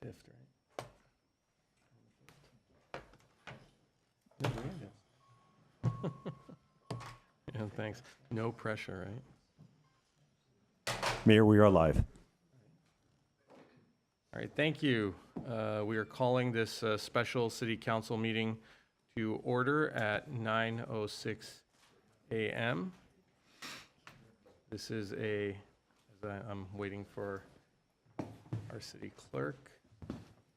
5th, right? Yeah, thanks. No pressure, right? Mayor, we are live. All right, thank you. We are calling this special city council meeting to order at 9:06 a.m. This is I'm waiting for our city clerk.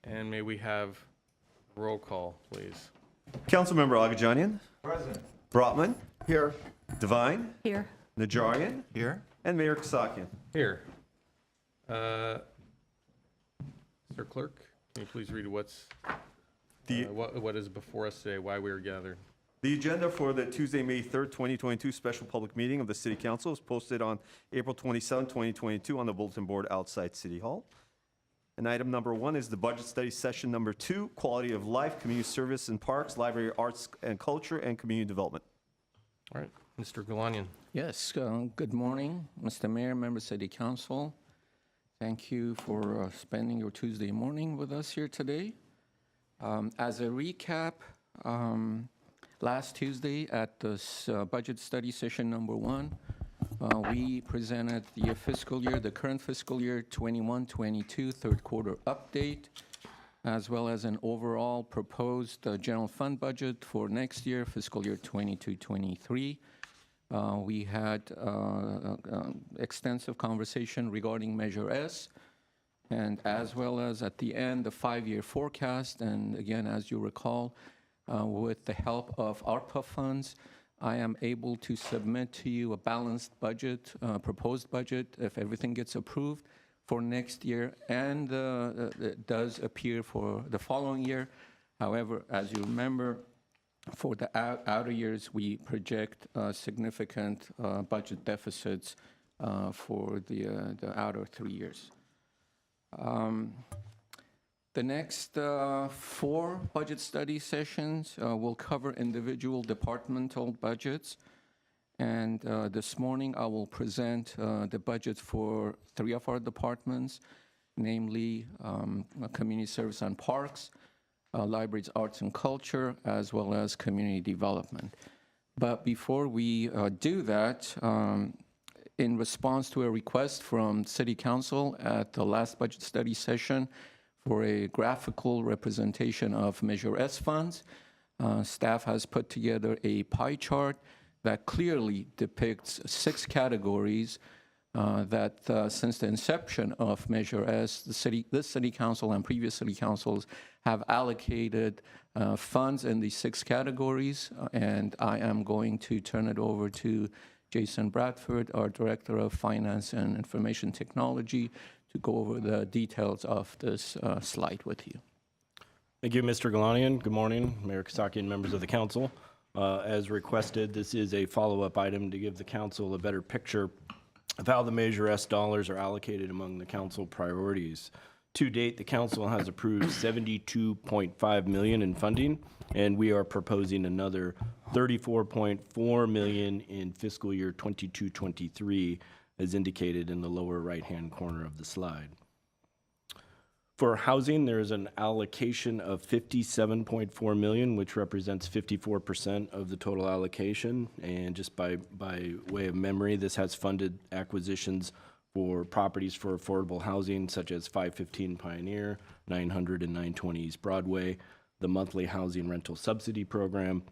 And may we have roll call, please? Councilmember Agajanian. Present. Brotman. Here. Devine. Here. Najarian. Here? And Mayor Kasakian. Here. Mr. Clerk, can you please read what is before us today, why we are gathered? The agenda for the Tuesday, May 3rd, 2022 special public meeting of the City Council is posted on April 27, 2022 on the bulletin board outside City Hall. And item number 1 is the budget study session number 2, quality of life, community service and parks, library, arts and culture, and community development. All right, Mr. Galanian. Yes, good morning, Mr. Mayor, members of City Council. Thank you for spending your Tuesday morning with us here today. As a recap, last Tuesday at this budget study session number 1, we presented the current fiscal year 21-22 third quarter update, as well as an overall proposed general fund budget for next year, fiscal year 22-23. We had extensive conversation regarding Measure S, and as well as at the end, the 5-year forecast. And again, as you recall, with the help of ARPA funds, I am able to submit to you a balanced budget, proposed budget, if everything gets approved for next year, and it does appear for the following year. However, as you remember, for the outer years, we project significant budget deficits for the outer 3 years. The next 4 budget study sessions will cover individual departmental budgets. And this morning, I will present the budget for 3 of our departments, namely Community Service and Parks, Libraries, Arts and Culture, as well as Community Development. But before we do that, in response to a request from City Council at the last budget study session for a graphical representation of Measure S funds, staff has put together a pie chart that clearly depicts 6 categories that since the inception of Measure S, this City Council and previous City Councils have allocated funds in these 6 categories. And I am going to turn it over to Jason Bradford, our Director of Finance and Information Technology, to go over the details of this slide with you. Thank you, Mr. Galanian. Good morning, Mayor Kasaki and members of the council. As requested, this is a follow-up item to give the council a better picture of how the Measure S dollars are allocated among the council priorities. To date, the council has approved $72.5 million in funding, and we are proposing another $34.4 million in fiscal year 22-23, as indicated in the lower right-hand corner of the slide. For housing, there is an allocation of $57.4 million, which represents 54% of the total allocation. And just by way of memory, this has funded acquisitions for properties for affordable housing, such as 515 Pioneer, 900 and 920 East Broadway, the monthly housing rental subsidy program,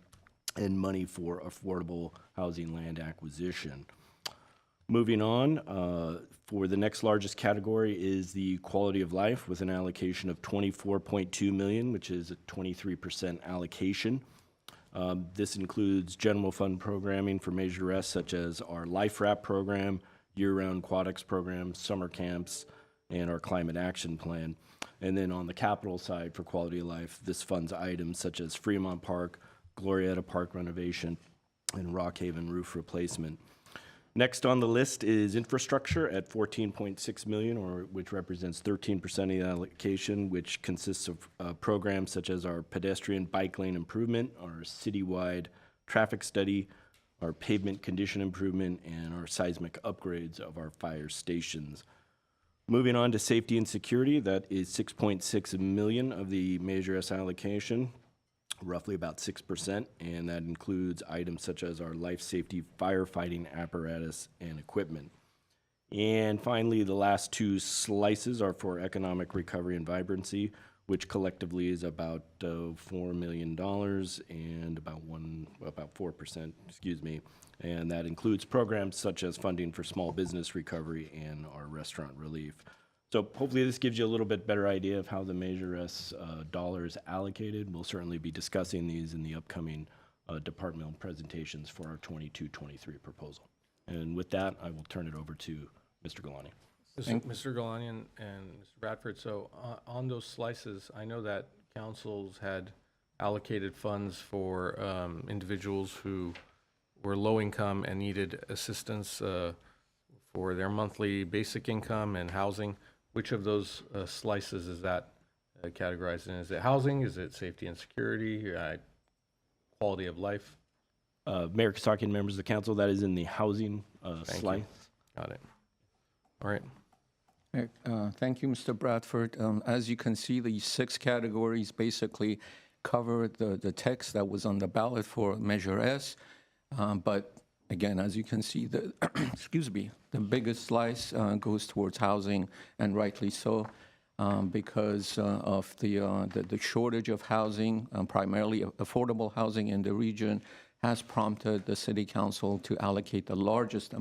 and money for affordable housing land acquisition. Moving on, for the next largest category is the quality of life, with an allocation of $24.2 million, which is a 23% allocation. This includes general fund programming for Measure S, such as our Life Wrap program, year-round aquatics program, summer camps, and our climate action plan. And then on the capital side for quality of life, this funds items such as Fremont Park, Glorietta Park renovation, and Rockhaven roof replacement. Next on the list is infrastructure at $14.6 million, which represents 13% of the allocation, which consists of programs such as our pedestrian bike lane improvement, our citywide traffic study, our pavement condition improvement, and our seismic upgrades of our fire stations. Moving on to safety and security, that is 6.6 million of the Measure S allocation, roughly about 6%, and that includes items such as our life safety firefighting apparatus and equipment. And finally, the last two slices are for economic recovery and vibrancy, which collectively is about $4 million and about 4%, excuse me. And that includes programs such as funding for small business recovery and our restaurant relief. So hopefully this gives you a little bit better idea of how the Measure S dollars allocated. We'll certainly be discussing these in the upcoming departmental presentations for our 22-23 proposal. And with that, I will turn it over to Mr. Galani. Mr. Galani and Mr. Bradford, so on those slices, I know that councils had allocated funds for individuals who were low income and needed assistance for their monthly basic income and housing. Which of those slices is that categorized in? Is it housing? Is it safety and security? Quality of life? Mayor Kasaki and members of the council, that is in the housing Thank slice. you. Got it. All right. Thank you, Mr. Bradford. As you can see, the 6 categories basically cover the text that was on the ballot for Measure S. But again, as you can see, the excuse me, the biggest slice goes towards housing, and rightly so, because of the shortage of housing, primarily affordable housing in the region, has prompted the City Council to allocate the largest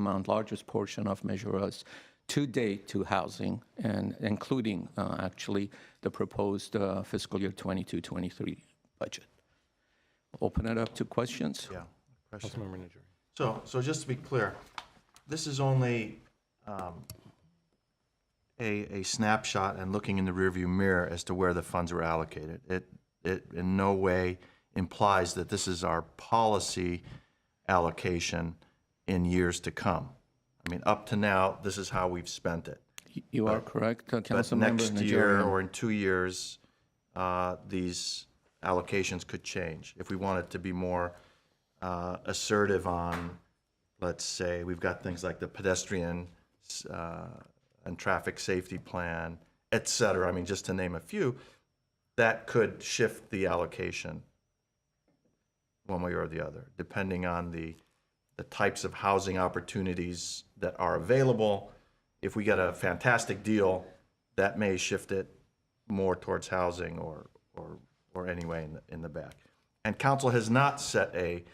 portion of Measure S to date to housing, and including actually the proposed fiscal year 22-23 budget. Open it up to questions. Yeah. Question. Councilmember Najarian. So just to be clear, this is only a snapshot and looking in the rearview mirror as to where the funds were allocated. It in no way implies that this is our policy allocation in years to come. I mean, up to now, this is how we've spent it. You are correct, But Councilmember next year Najarian. or in 2 years, these allocations could change. If we wanted to be more assertive on, let's say, we've got things like the pedestrian and traffic safety plan, et cetera. I mean, just to name a few, that could shift the allocation one way or the other, depending on the types of housing opportunities that are available. If we get a fantastic deal, that may shift it more towards housing or anyway in the back. And council has not set a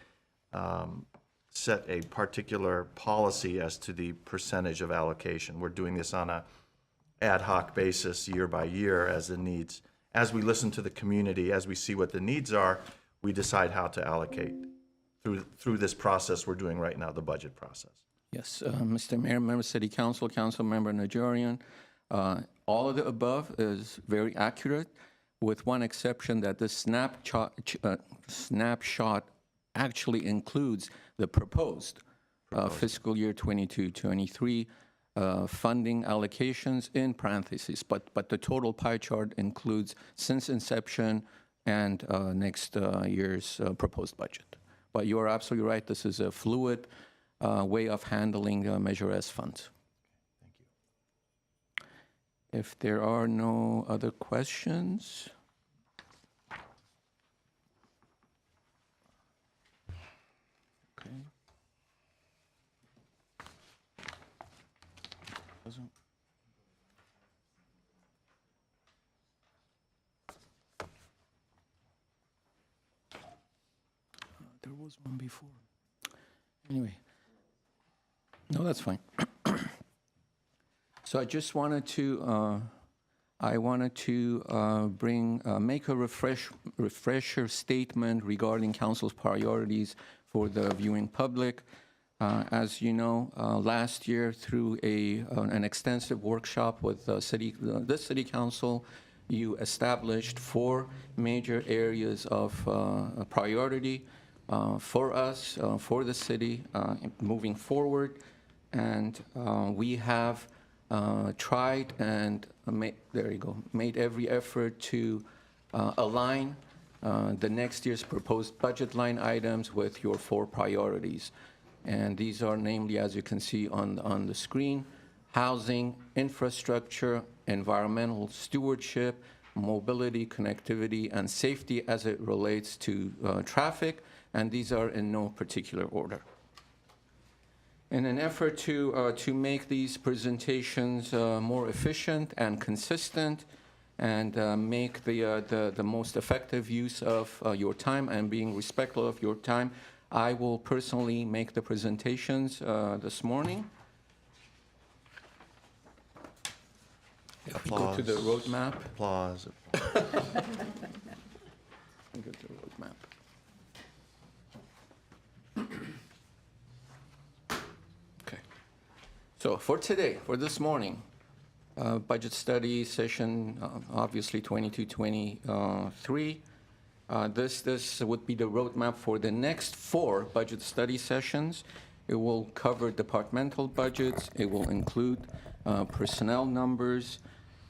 particular policy as to the percentage of allocation. We're doing this on a ad hoc basis year by year as the needs. As we listen to the community, as we see what the needs are, we decide how to allocate through this process we're doing right now, the budget process. Yes, Mr. Mayor, Member City Council, Councilmember Najarian, all of the above is very accurate, with one exception that the snapshot actually includes the proposed fiscal year 22-23 funding allocations in parentheses, but the total pie chart includes since inception and next year's proposed budget. But you are absolutely right, this is a fluid way of handling Measure S funds. Thank you. If there are no other questions. Okay. There was one before. Anyway. No, that's fine. So I just wanted to, make a refresher statement regarding council's priorities for the viewing public. As you know, last year through an extensive workshop with the city council, you established 4 major areas of priority for us, for the city, moving forward. And we have tried and made every effort to align the next year's proposed budget line items with your 4 priorities. And these are namely, as you can see on the screen, housing, infrastructure, environmental stewardship, mobility, connectivity, and safety as it relates to traffic, and these are in no particular order. In an effort to make these presentations more efficient and consistent and make the most effective use of your time and being respectful of your time, I will personally make the presentations this morning. If we go to the Applause. roadmap. Applause. Go to the roadmap. Okay. So for today, for this morning, budget study session, obviously 22-23. This would be the roadmap for the next 4 budget study sessions. It will cover departmental budgets. It will include personnel numbers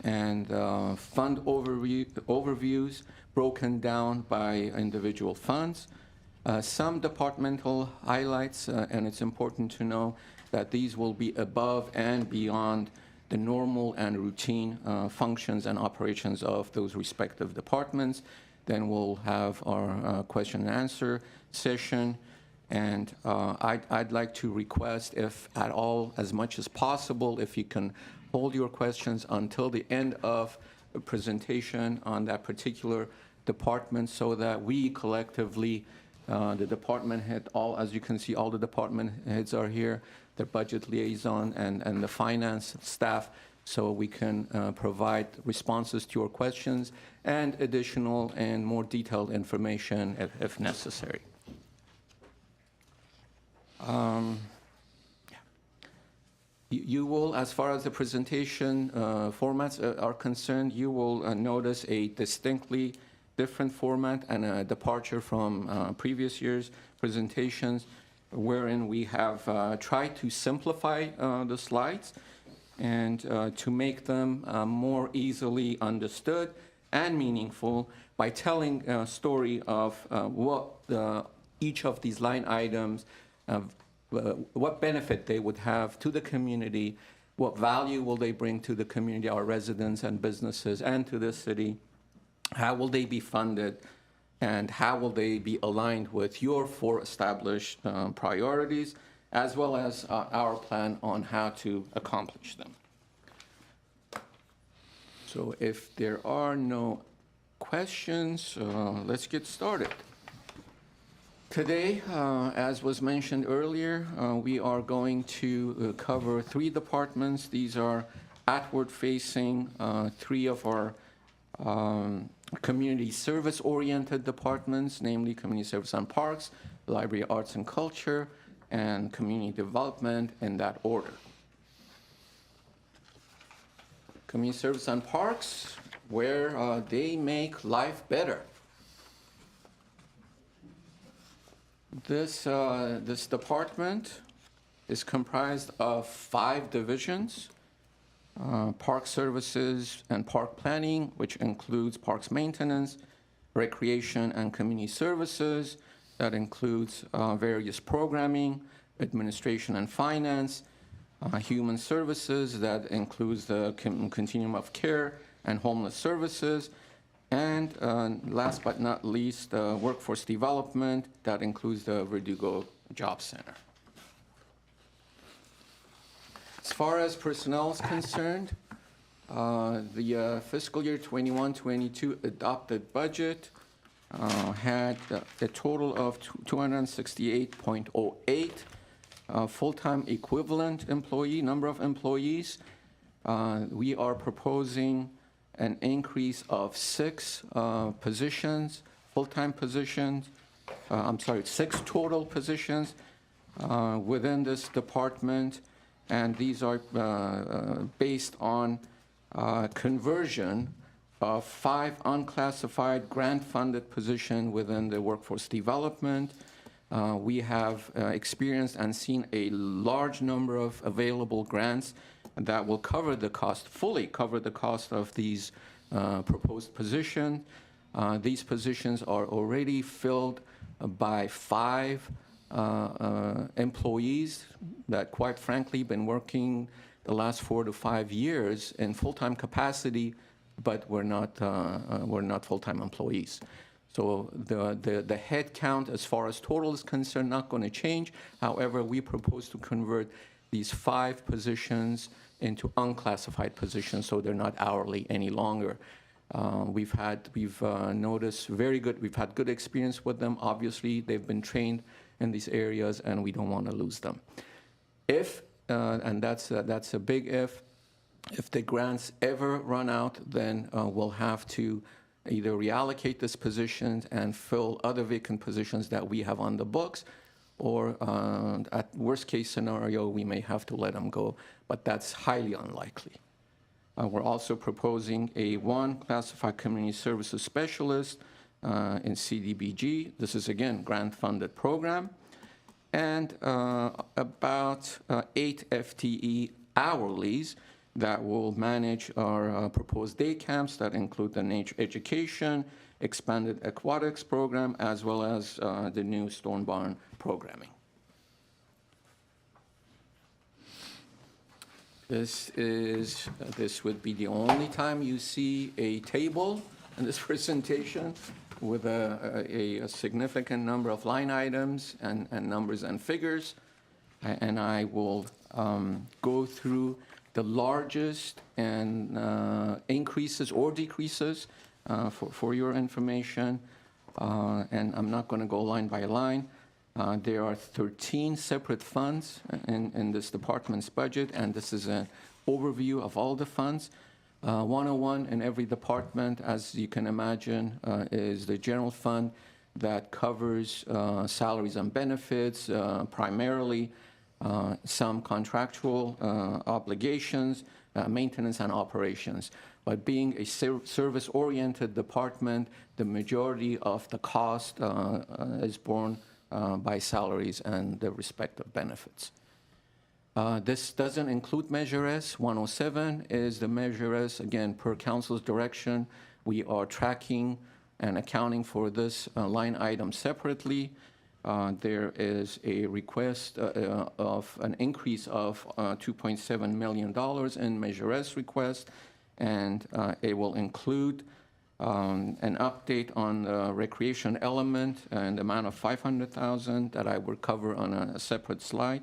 and fund overviews broken down by individual funds. Some departmental highlights, and it's important to know that these will be above and beyond the normal and routine functions and operations of those respective departments. Then we'll have our question and answer session. And I'd like to request, if at all, as much as possible, if you can hold your questions until the end of the presentation on that particular department so that we collectively, the department head, as you can see, all the department heads are here, the budget liaison and the finance staff, so we can provide responses to your questions and additional and more detailed information if necessary. You will, as far as the presentation formats are concerned, you will notice a distinctly different format and a departure from previous year's presentations, wherein we have tried to simplify the slides and to make them more easily understood and meaningful by telling a story of what each of these line items, what benefit they would have to the community, what value will they bring to the community, our residents and businesses, and to the city, how will they be funded, and how will they be aligned with your 4 established priorities, as well as our plan on how to accomplish them. So if there are no questions, let's get started. Today, as was mentioned earlier, we are going to cover 3 departments. These are outward-facing, 3 of our community service-oriented departments, namely Community Service and Parks, Library, Arts and Culture, and Community Development, in that order. Community Service and Parks, where they make life better. This department is comprised of 5 divisions: Park Services and Park Planning, which includes parks maintenance, recreation and community services, that includes various programming, administration and finance, human services, that includes the continuum of care and homeless services, and last but not least, workforce development, that includes the Verdugo Job Center. As far as personnel is concerned, the fiscal year 21-22 adopted budget had a total of 268.08 full-time equivalent number of employees. We are proposing an increase of 6 positions, full-time positions, 6 total positions within this department, and these are based on conversion of 5 unclassified grant-funded positions within the workforce development. We have experienced and seen a large number of available grants that will cover the cost, fully cover the cost of these proposed positions. These positions are already filled by 5 employees that, quite frankly, been working the last 4 to 5 years in full-time capacity, but we're not full-time employees. So the head count as far as total is concerned, not going to change. However, we propose to convert these 5 positions into unclassified positions, so they're not hourly any longer. We've noticed we've had good experience with them. Obviously, they've been trained in these areas, and we don't want to lose them. If, and that's a big if the grants ever run out, then we'll have to either reallocate these positions and fill other vacant positions that we have on the books, or at worst case scenario, we may have to let them go, but that's highly unlikely. We're also proposing one classified community services specialist in CDBG. This is, again, grant-funded program. And about 8 FTE hourlies that will manage our proposed day camps that include the nature education, expanded aquatics program, as well as the new Stone Barn programming. This would be the only time you see a table in this presentation with a significant number of line items and numbers and figures. And I will go through the largest and increases or decreases for your information. And I'm not going to go line by line. There are 13 separate funds in this department's budget, and this is an overview of all the funds. 101 in every department, as you can imagine, is the general fund that covers salaries and benefits, primarily some contractual obligations, maintenance and operations. But being a service-oriented department, the majority of the cost is borne by salaries and the respective benefits. This doesn't include Measure S. 107 is the Measure S. Again, per council's direction, we are tracking and accounting for this line item separately. There is a request of an increase of $2.7 million in Measure S request, and it will include an update on the recreation element and the amount of $500,000 that I will cover on a separate slide.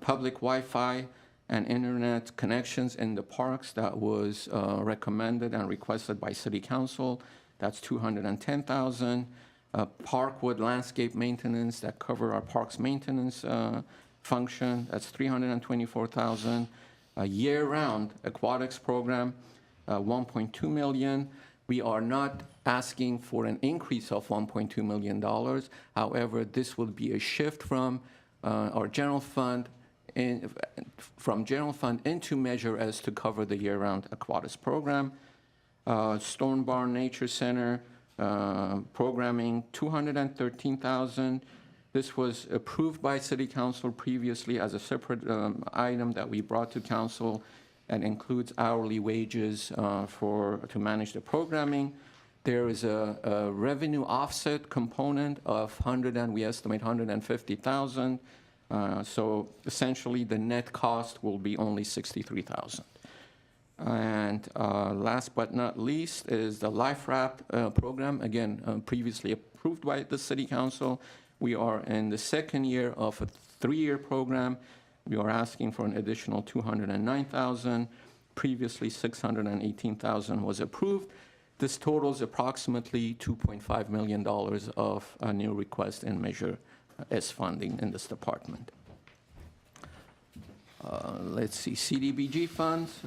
Public Wi-Fi and internet connections in the parks that was recommended and requested by City Council. That's $210,000. Parkwood landscape maintenance that cover our parks maintenance function. That's $324,000. Year-round aquatics program, $1.2 million. We are not asking for an increase of $1.2 million. However, this will be a shift from our general fund into Measure S to cover the year-round aquatics program. Stone Barn Nature Center programming, $213,000. This was approved by City Council previously as a separate item that we brought to Council, and includes hourly wages to manage the programming. There is a revenue offset component of we estimate $150,000. So essentially, the net cost will be only $63,000. And last but not least is the Life Raft program, again, previously approved by the City Council. We are in the second year of a 3-year program. We are asking for an additional $209,000. Previously, $618,000 was approved. This totals approximately $2.5 million of a new request in Measure S funding in this department. Let's see, CDBG funds.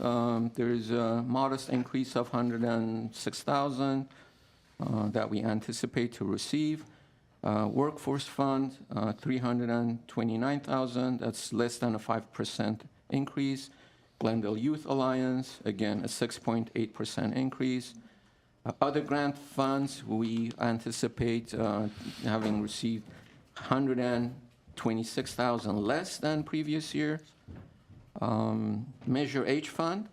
There's a modest increase of $106,000 that we anticipate to receive. Workforce fund, $329,000. That's less than a 5% increase. Glendale Youth Alliance, again, a 6.8% increase. Other grant funds, we anticipate having received $126,000 less than previous year. Measure H fund,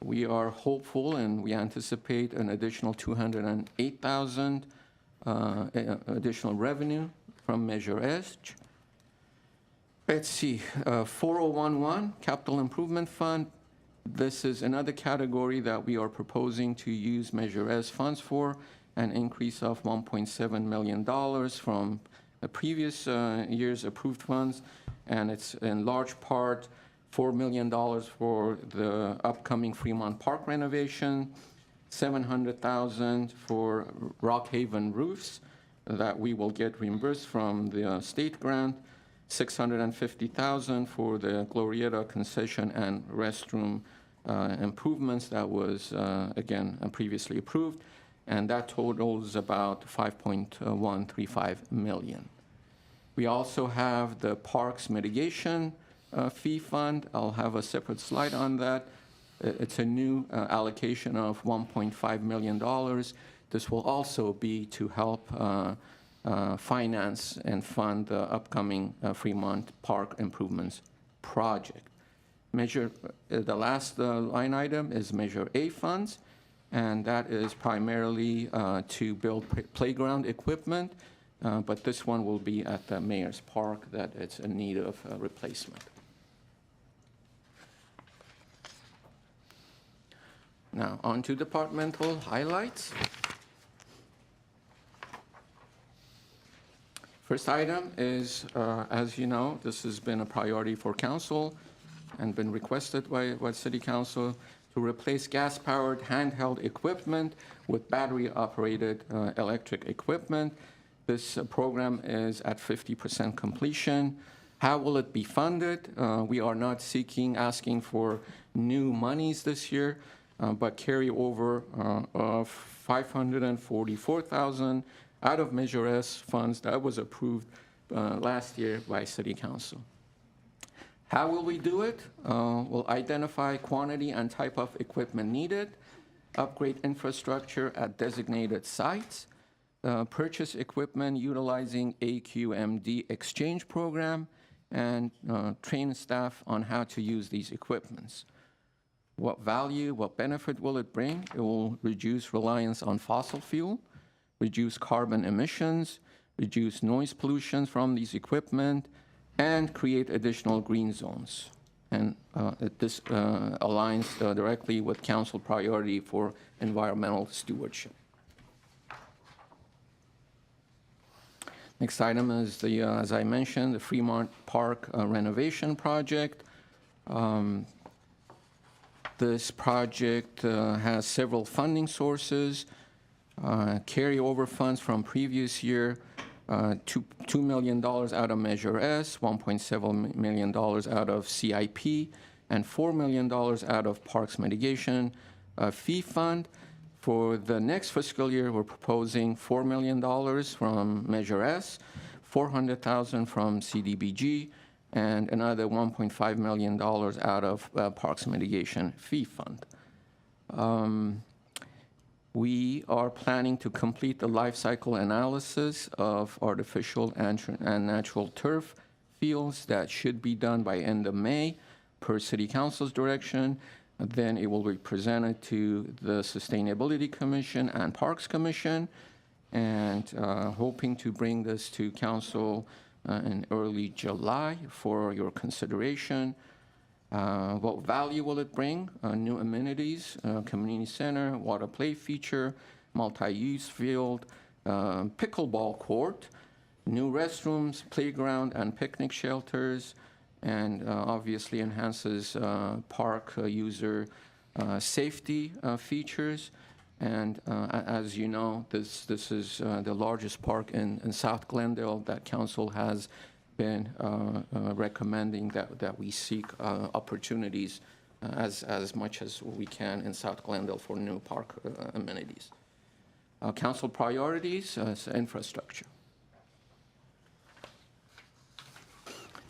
we are hopeful and we anticipate an additional $208,000 additional revenue from Measure H. Let's see, 4011, Capital Improvement Fund. This is another category that we are proposing to use Measure S funds for, an increase of $1.7 million from the previous year's approved funds, and it's in large part $4 million for the upcoming Fremont Park renovation, $700,000 for Rock Haven roofs that we will get reimbursed from the state grant, $650,000 for the Glorieta concession and restroom improvements that was, again, previously approved, and that totals about $5.135 million. We also have the Parks Mitigation Fee Fund. I'll have a separate slide on that. It's a new allocation of $1.5 million. This will also be to help finance and fund the upcoming Fremont Park improvements project. The last line item is Measure A funds, and that is primarily to build playground equipment, but this one will be at the Mayor's Park that it's in need of replacement. Now, on to departmental highlights. First item is, as you know, this has been a priority for council and been requested by City Council to replace gas-powered handheld equipment with battery-operated electric equipment. This program is at 50% completion. How will it be funded? We are not asking for new monies this year, but carryover of $544,000 out of Measure S funds that was approved last year by City Council. How will we do it? We'll identify quantity and type of equipment needed, upgrade infrastructure at designated sites, purchase equipment utilizing AQMD exchange program, and train staff on how to use these equipments. What value, what benefit will it bring? It will reduce reliance on fossil fuel, reduce carbon emissions, reduce noise pollution from these equipment, and create additional green zones. And this aligns directly with council priority for environmental stewardship. Next item is the, as I mentioned, the Fremont Park renovation project. This project has several funding sources, carryover funds from previous year, $2 million out of Measure S, $1.7 million out of CIP, and $4 million out of Parks Mitigation Fee Fund. For the next fiscal year, we're proposing $4 million from Measure S, $400,000 from CDBG, and another $1.5 million out of Parks Mitigation Fee Fund. We are planning to complete the life cycle analysis of artificial and natural turf fields. That should be done by end of May per City Council's direction. Then it will be presented to the Sustainability Commission and Parks Commission, and hoping to bring this to Council in early July for your consideration. What value will it bring? New amenities, community center, water play feature, multi-use field, pickleball court, new restrooms, playground and picnic shelters, and obviously enhances park user safety features. And as you know, this is the largest park in South Glendale that council has been recommending that we seek opportunities as much as we can in South Glendale for new park amenities. Council priorities is infrastructure.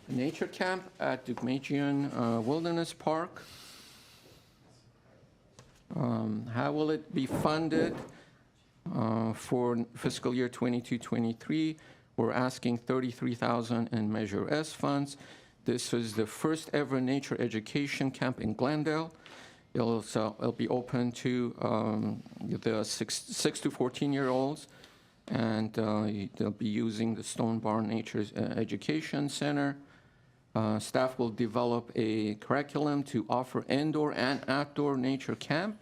Nature camp at Deukmejian Wilderness Park. How will it be funded for fiscal year 22-23? We're asking $33,000 in Measure S funds. This is the first ever nature education camp in Glendale. It'll be open to the 6 to 14-year-olds, and they'll be using the Stone Barn Nature Education Center. Staff will develop a curriculum to offer indoor and outdoor nature camp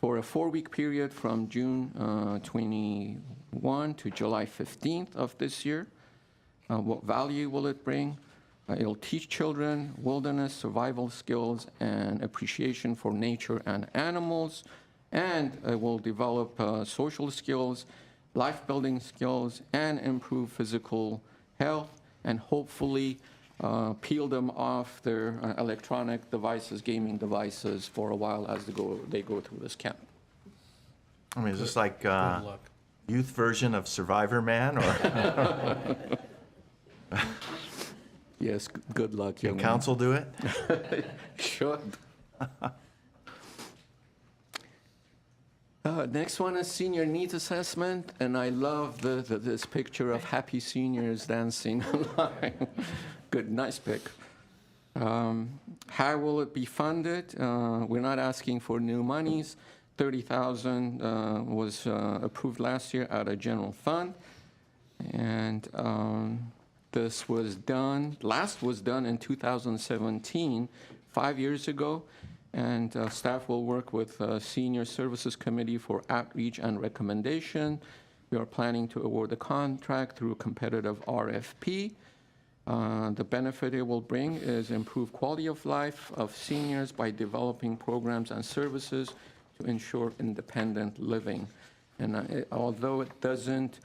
for a 4-week period from June 21 to July 15th of this year. What value will it bring? It'll teach children wilderness survival skills and appreciation for nature and animals, and it will develop social skills, life-building skills, and improve physical health, and hopefully peel them off their electronic devices, gaming devices, for a while as they go through this camp. I mean, is this like Good luck. youth version of Survivor Man, or Yes, good luck, young can man. council do it? Should. Next one is senior needs assessment, and I love this picture of happy seniors dancing online. Good, nice pick. How will it be funded? We're not asking for new monies. 30,000 was approved last year out of general fund, and this was done. Last was done in 2017, 5 years ago. And staff will work with Senior Services Committee for outreach and recommendation. We are planning to award the contract through a competitive RFP. The benefit it will bring is improved quality of life of seniors by developing programs and services to ensure independent living. And although it doesn't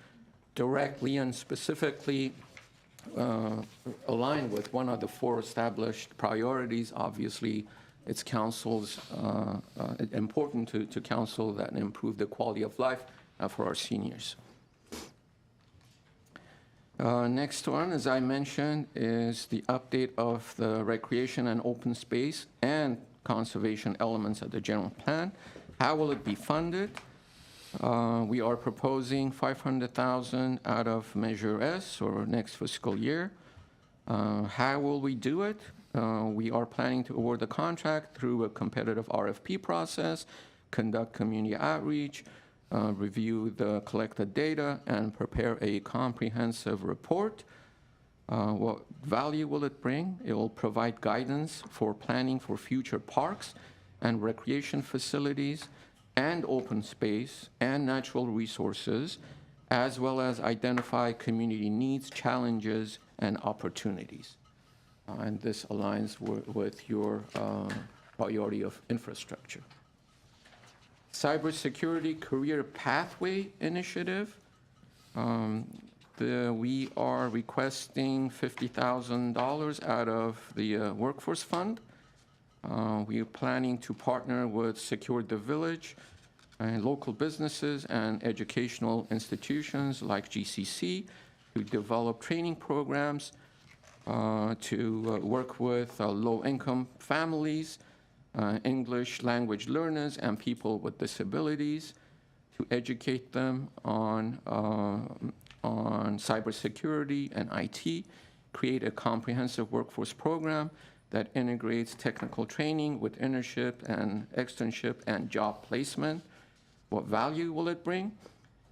directly and specifically align with one of the 4 established priorities, obviously, it's council's important to council that improve the quality of life for our seniors. Next one, as I mentioned, is the update of the recreation and open space and conservation elements of the general plan. How will it be funded? We are proposing $500,000 out of Measure S, or next fiscal year. How will we do it? We are planning to award the contract through a competitive RFP process, conduct community outreach, review the collected data, and prepare a comprehensive report. What value will it bring? It will provide guidance for planning for future parks and recreation facilities and open space and natural resources, as well as identify community needs, challenges, and opportunities. And this aligns with your priority of infrastructure. Cybersecurity Career Pathway Initiative. We are requesting $50,000 out of the Workforce Fund. We are planning to partner with Secure the Village and local businesses and educational institutions like GCC to develop training programs to work with low-income families, English language learners, and people with disabilities to educate them on cybersecurity and IT, create a comprehensive workforce program that integrates technical training with internship and externship and job placement. What value will it bring?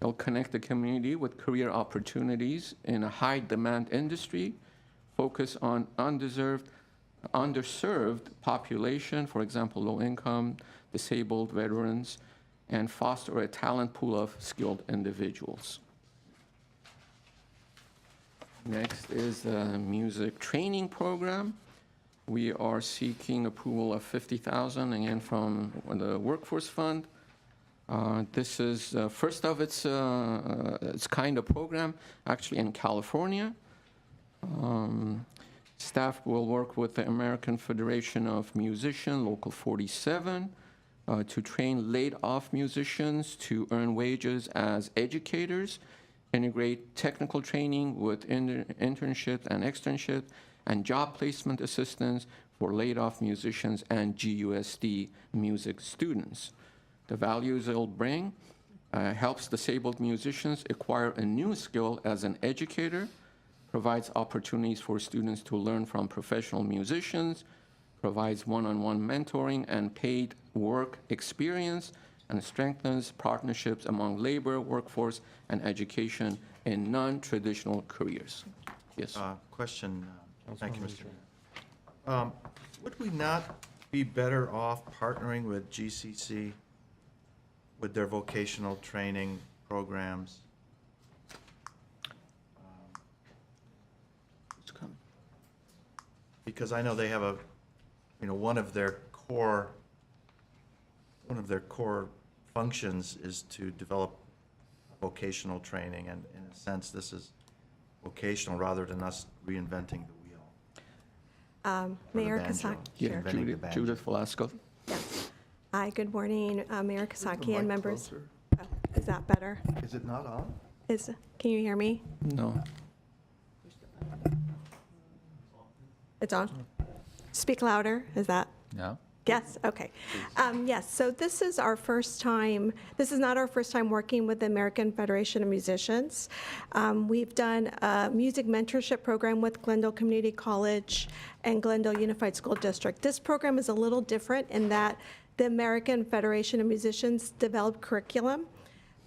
It'll connect the community with career opportunities in a high-demand industry, focus on underserved population, for example, low-income, disabled veterans, and foster a talent pool of skilled individuals. Next is the music training program. We are seeking approval of $50,000, again, from the Workforce Fund. This is first of its kind of program, actually in California. Staff will work with the American Federation of Musicians, Local 47, to train laid-off musicians to earn wages as educators, integrate technical training with internships and externships, and job placement assistance for laid-off musicians and GUSD music students. The values it'll bring helps disabled musicians acquire a new skill as an educator, provides opportunities for students to learn from professional musicians, provides one-on-one mentoring and paid work experience, and strengthens partnerships among labor, workforce, and education in non-traditional careers. Yes. Question, thank you, Mr. Would we not be better off partnering with GCC with their vocational training programs? Because I know they have one of their core functions is to develop vocational training, and in a sense, this is vocational rather than us reinventing the wheel. Or the Mayor banjo. Kasaki. Yeah, Sure. Inventing the banjo. Judith Velasco. Hi, good morning, Mayor Kasaki and mic members. closer? Oh, is that better? Is it not on? Can you hear me? No. It's on? Speak louder, is that? No. Yes, okay. Yes, so this is our first time, this is not our first time working with the American Federation of Musicians. We've done a music mentorship program with Glendale Community College and Glendale Unified School District. This program is a little different in that the American Federation of Musicians developed curriculum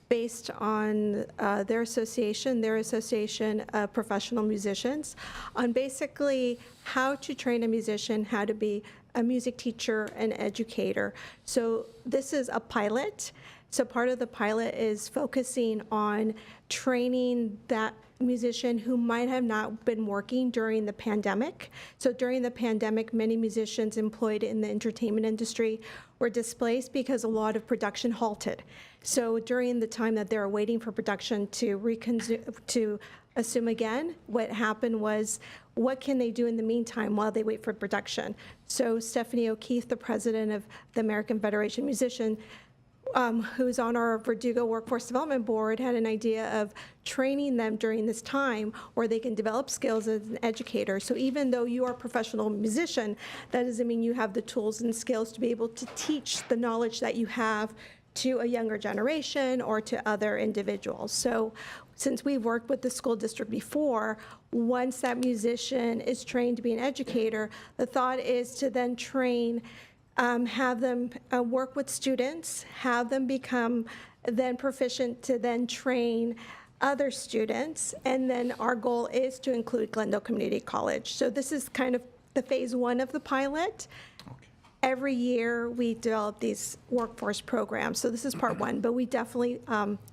based on their association of professional musicians, on basically how to train a musician, how to be a music teacher and educator. So this is a pilot. So part of the pilot is focusing on training that musician who might have not been working during the pandemic. So during the pandemic, many musicians employed in the entertainment industry were displaced because a lot of production halted. So during the time that they were waiting for production to assume again, what happened was, what can they do in the meantime while they wait for production? So Stephanie O'Keefe, the president of the American Federation of Musicians, who's on our Verdugo Workforce Development Board, had an idea of training them during this time where they can develop skills as an educator. So even though you are a professional musician, that doesn't mean you have the tools and skills to be able to teach the knowledge that you have to a younger generation or to other individuals. So since we've worked with the school district before, once that musician is trained to be an educator, the thought is to then train, have them work with students, have them become then proficient to then train other students, and then our goal is to include Glendale Community College. So this is kind of the phase one of the pilot. Every year, we develop these workforce programs. So this is part one, but we definitely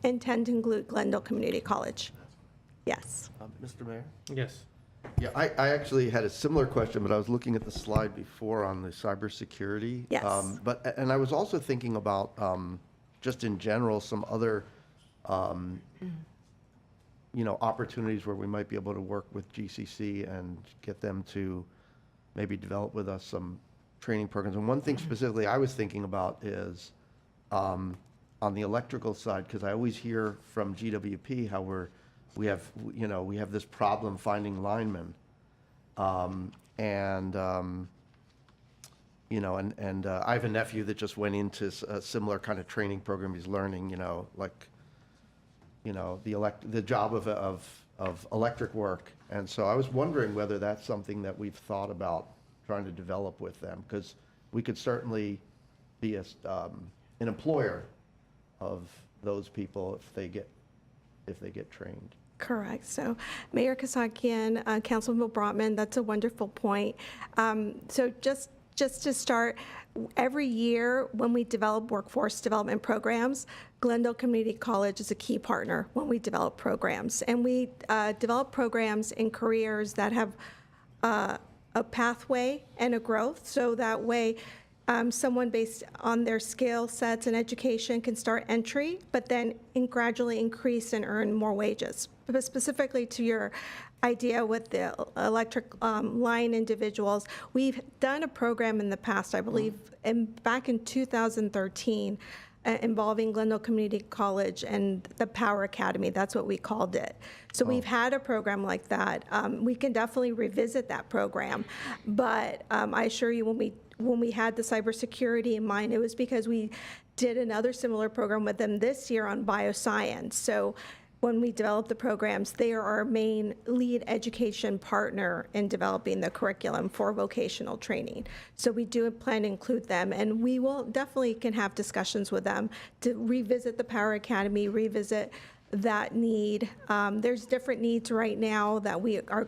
intend to include Glendale Community College. Yes. Mr. Mayor? Yes. Yeah, I actually had a similar question, but I was looking at the slide before on the cybersecurity. Yes. And I was also thinking about, just in general, some other, opportunities where we might be able to work with GCC and get them to maybe develop with us some training programs. And one thing specifically I was thinking about is on the electrical side, because I always hear from GWP how we have this problem finding linemen. I have a nephew that just went into a similar kind of training program. He's learning, the job of electric work. And so I was wondering whether that's something that we've thought about trying to develop with them, because we could certainly be an employer of those people if they get trained. Correct. So Mayor Kasakian, Councilman Brotman, that's a wonderful point. So just to start, every year when we develop workforce development programs, Glendale Community College is a key partner when we develop programs. And we develop programs in careers that have a pathway and a growth, so that way someone based on their skill sets and education can start entry, but then gradually increase and earn more wages. But specifically to your idea with the electric line individuals, we've done a program in the past, I believe, back in 2013, involving Glendale Community College and the Power Academy. That's what we called it. So we've had a program like that. We can definitely revisit that program. But I assure you, when we had the cybersecurity in mind, it was because we did another similar program with them this year on bioscience. So when we develop the programs, they are our main lead education partner in developing the curriculum for vocational training. So we do plan to include them, and we will definitely can have discussions with them to revisit the Power Academy, revisit that need. There's different needs right now that we are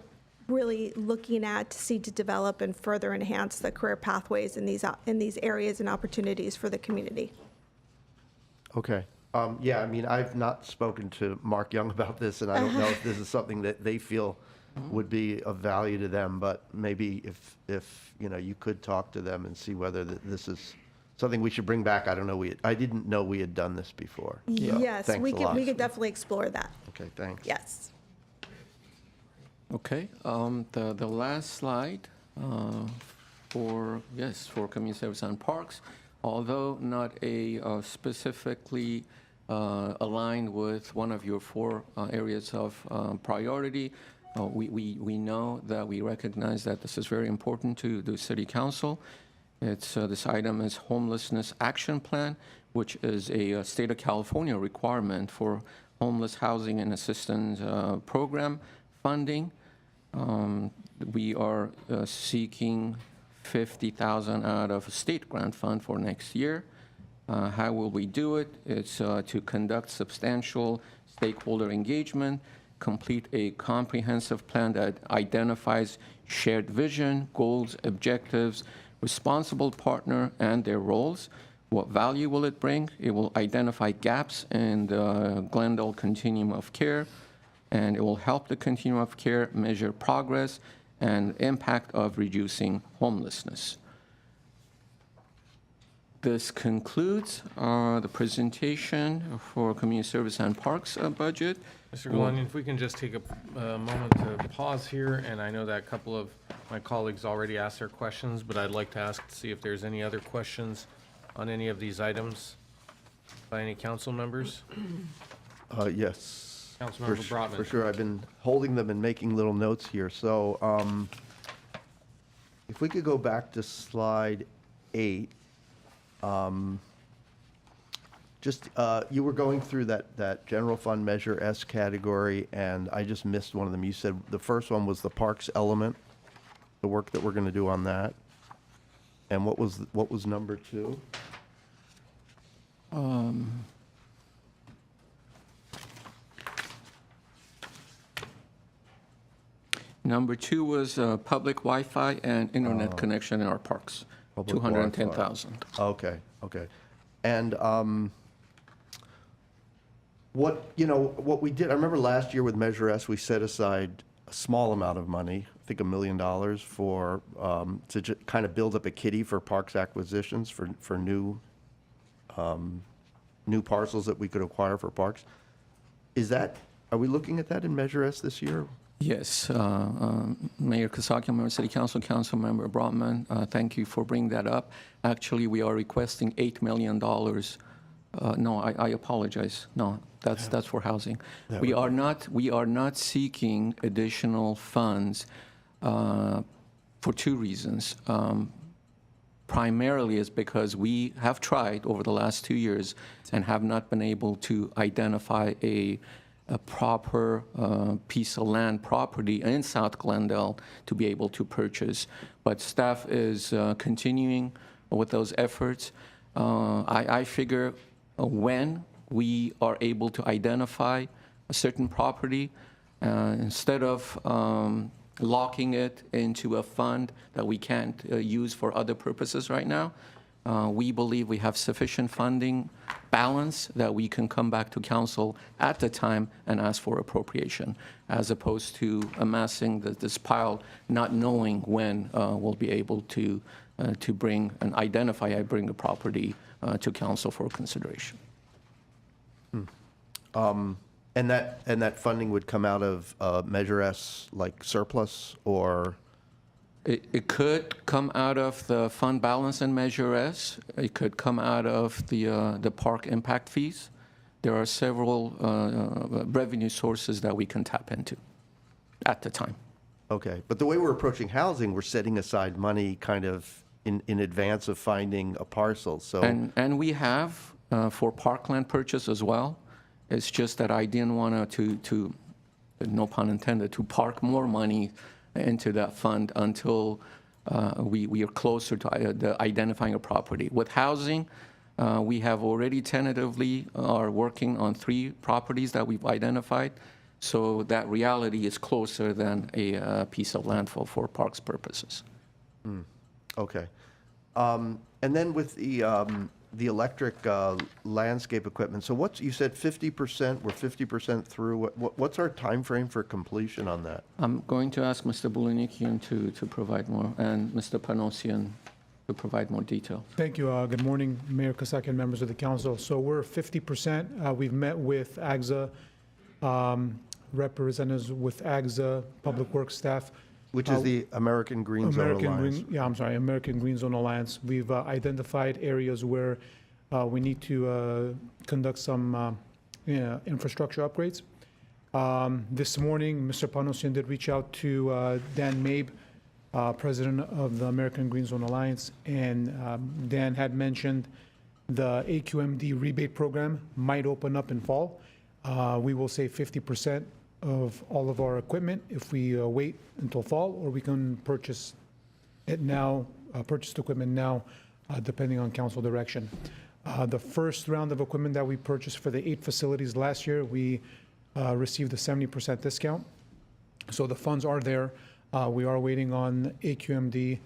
really looking at to see to develop and further enhance the career pathways in these areas and opportunities for the community. Okay. Yeah, I mean, I've not spoken to Mark Young about this, and I don't know if this is something that they feel would be of value to them, but maybe if you could talk to them and see whether this is something we should bring back. I don't know. I didn't know we had done this before. So, Yes, thanks we a lot. could definitely explore that. Okay, thanks. Yes. Okay, the last slide for community service and parks, although not specifically aligned with one of your four areas of priority, we know that we recognize that this is very important to the City Council. This item is Homelessness Action Plan, which is a state of California requirement for homeless housing and assistance program funding. We are seeking $50,000 out of a state grant fund for next year. How will we do it? It's to conduct substantial stakeholder engagement, complete a comprehensive plan that identifies shared vision, goals, objectives, responsible partner, and their roles. What value will it bring? It will identify gaps in the Glendale continuum of care, and it will help the continuum of care measure progress and impact of reducing homelessness. This concludes the presentation for Community Service and Parks budget. Mr. Galunian, if we can just take a moment to pause here, and I know that a couple of my colleagues already asked their questions, but I'd like to ask to see if there's any other questions on any of these items by any council members. Yes. Councilmember Brotman. For sure. I've been holding them and making little notes here. So if we could go back to slide 8. You were going through that general fund measure S category, and I just missed one of them. You said the first one was the parks element, the work that we're going to do on that. And what was number 2? Number 2 was public Wi-Fi and internet connection in our parks, Public 210,000. Okay. And what we did, I remember last year with Measure S, we set aside a small amount of money, I think $1 million, for to kind of build up a kitty for parks acquisitions for new parcels that we could acquire for parks. Are we looking at that in Measure S this year? Yes, Mayor Kosaki, Member City Council, Councilmember Brotman, thank you for bringing that up. Actually, we are requesting $8 million. No, I apologize. No, that's for housing. We are not seeking additional funds for 2 reasons. Primarily is because we have tried over the last 2 years and have not been able to identify a proper piece of land property in South Glendale to be able to purchase. But staff is continuing with those efforts. I figure when we are able to identify a certain property, instead of locking it into a fund that we can't use for other purposes right now, we believe we have sufficient funding balance that we can come back to council at the time and ask for appropriation, as opposed to amassing this pile, not knowing when we'll be able to bring a property to council for consideration. And that funding would come out of Measure S, like surplus, or? It could come out of the fund balance in Measure S. It could come out of the park impact fees. There are several revenue sources that we can tap into at the time. Okay, but the way we're approaching housing, we're setting aside money kind of in advance of finding a parcel, so. And we have for parkland purchase as well. It's just that I didn't want to, no pun intended, to park more money into that fund until we are closer to identifying a property. With housing, we have already tentatively are working on 3 properties that we've identified. So that reality is closer than a piece of landfill for parks purposes. Okay. And then with the electric landscape equipment, so you said 50%, we're 50% through. What's our time frame for completion on that? I'm going to ask Mr. Bulinikian to provide more, and Mr. Panosian to provide more detail. Thank you. Good morning, Mayor Kasaki and members of the council. So we're 50%. We've met with AGSA, representatives with AGSA, Public Works staff. Which is the American Green Zone Alliance. American Green Zone Alliance. We've identified areas where we need to conduct some infrastructure upgrades. This morning, Mr. Panosian did reach out to Dan Mabe, president of the American Green Zone Alliance, and Dan had mentioned the AQMD rebate program might open up in fall. We will save 50% of all of our equipment if we wait until fall, or we can purchase it now, purchase the equipment now, depending on council direction. The first round of equipment that we purchased for the 8 facilities last year, we received a 70% discount. So the funds are there. We are waiting on AQMD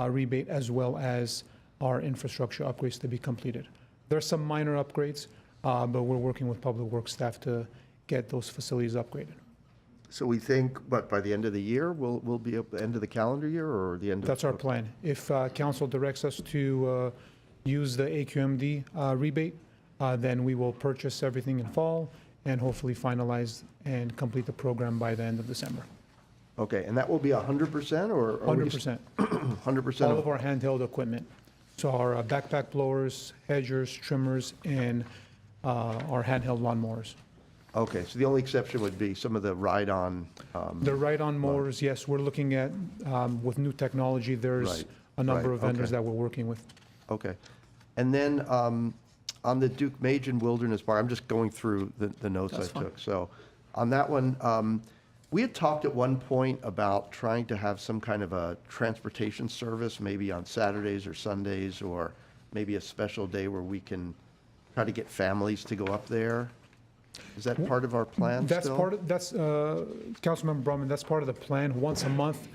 rebate as well as our infrastructure upgrades to be completed. There are some minor upgrades, but we're working with Public Works staff to get those facilities upgraded. So we think, but by the end of the year, we'll be at the end of the calendar year or the end of? That's our plan. If council directs us to use the AQMD rebate, then we will purchase everything in fall and hopefully finalize and complete the program by the end of December. Okay, and that will be 100% or? 100%. 100% All of our handheld equipment. So our backpack blowers, hedgers, trimmers, and our handheld lawnmowers. Okay, so the only exception would be some of the ride-on. The ride-on mowers, yes, we're looking at, with new technology, there's Right, a number right, of vendors okay. that we're working with. Okay. And then on the Duke-Majan Wilderness Park, I'm just going through the notes I That's fine. took. So on that one, we had talked at one point about trying to have some kind of a transportation service, maybe on Saturdays or Sundays, or maybe a special day where we can try to get families to go up there. Is that part of our plan That's still? Councilmember Brumman, that's part of the plan. Once a month,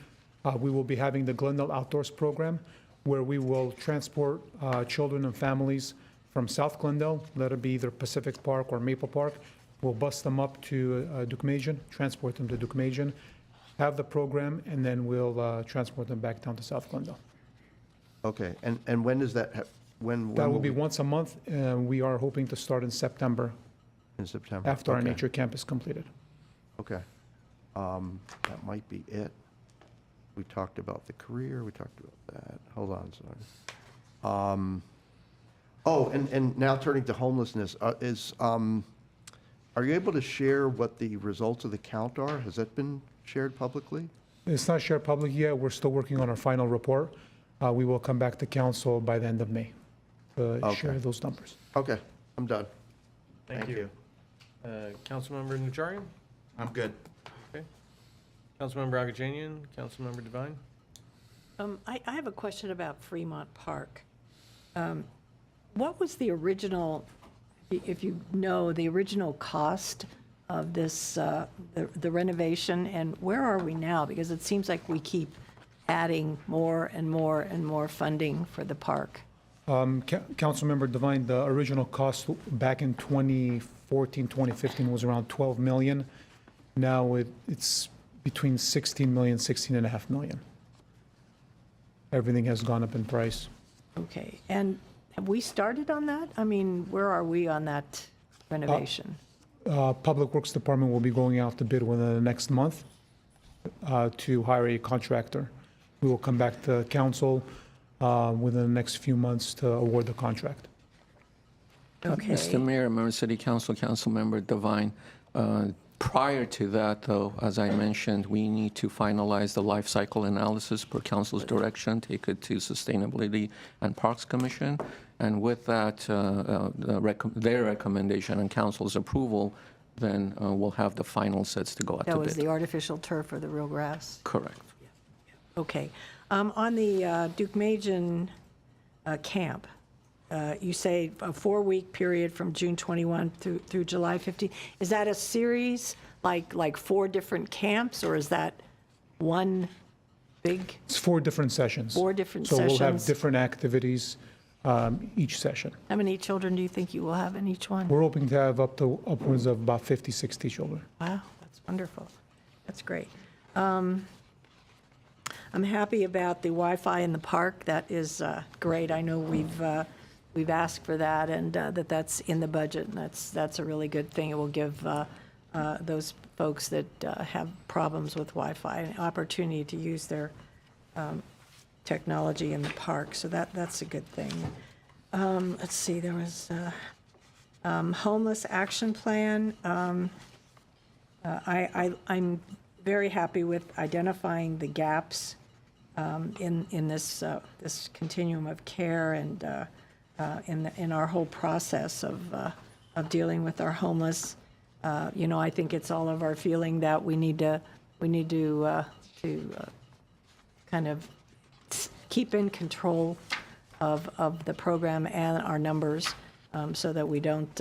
we will be having the Glendale Outdoors Program, where we will transport children and families from South Glendale, let it be either Pacific Park or Maple Park. We'll bus them up to Duke-Majan, transport them to Duke-Majan, have the program, and then we'll transport them back down to South Glendale. Okay, and when does that, when That will will be we- once a month, and we are hoping to start in September, in September? after our Okay. nature camp is completed. Okay. That might be it. We talked about the career, we talked about that. Hold on, sorry. Oh, and now turning to homelessness, are you able to share what the results of the count are? Has that been shared publicly? It's not shared publicly yet. We're still working on our final report. We will come back to council by the end of May to share Okay. those numbers. Okay, I'm done. Thank you. Councilmember Najarian? I'm good. Okay. Councilmember Agajanian, Councilmember Devine? I have a question about Fremont Park. What was the original, if you know, the original cost of this, the renovation, and where are we now? Because it seems like we keep adding more and more and more funding for the park. Councilmember Devine, the original cost back in 2014, 2015 was around 12 million. Now it's between 16 million, 16.5 million. Everything has gone up in price. Okay, and have we started on that? I mean, where are we on that renovation? Public Works Department will be going out to bid within the next month to hire a contractor. We will come back to council within the next few months to award the contract. Okay. Mr. Mayor, Member City Council, Councilmember Devine, prior to that, though, as I mentioned, we need to finalize the life cycle analysis per council's direction, take it to Sustainability and Parks Commission, and with that, their recommendation and council's approval, then we'll have the final sets to go out to That bid. was the artificial turf or the real grass? Correct. Okay. On the Duke-Majan camp, you say a 4-week period from June 21 through July 15. Is that a series like 4 different camps, or is that one big, It's 4 different sessions. 4 different So we'll have sessions? different activities each session. How many children do you think you will have in each one? We're hoping to have upwards of about 50, 60 children. Wow, that's wonderful. That's great. I'm happy about the Wi-Fi in the park. That is great. I know we've asked for that, and that's in the budget, and that's a really good thing. It will give those folks that have problems with Wi-Fi an opportunity to use their technology in the park, so that's a good thing. Let's see, there was homeless action plan. I'm very happy with identifying the gaps in this continuum of care and in our whole process of dealing with our homeless. I think it's all of our feeling that we need to kind of keep in control of the program and our numbers, so that we don't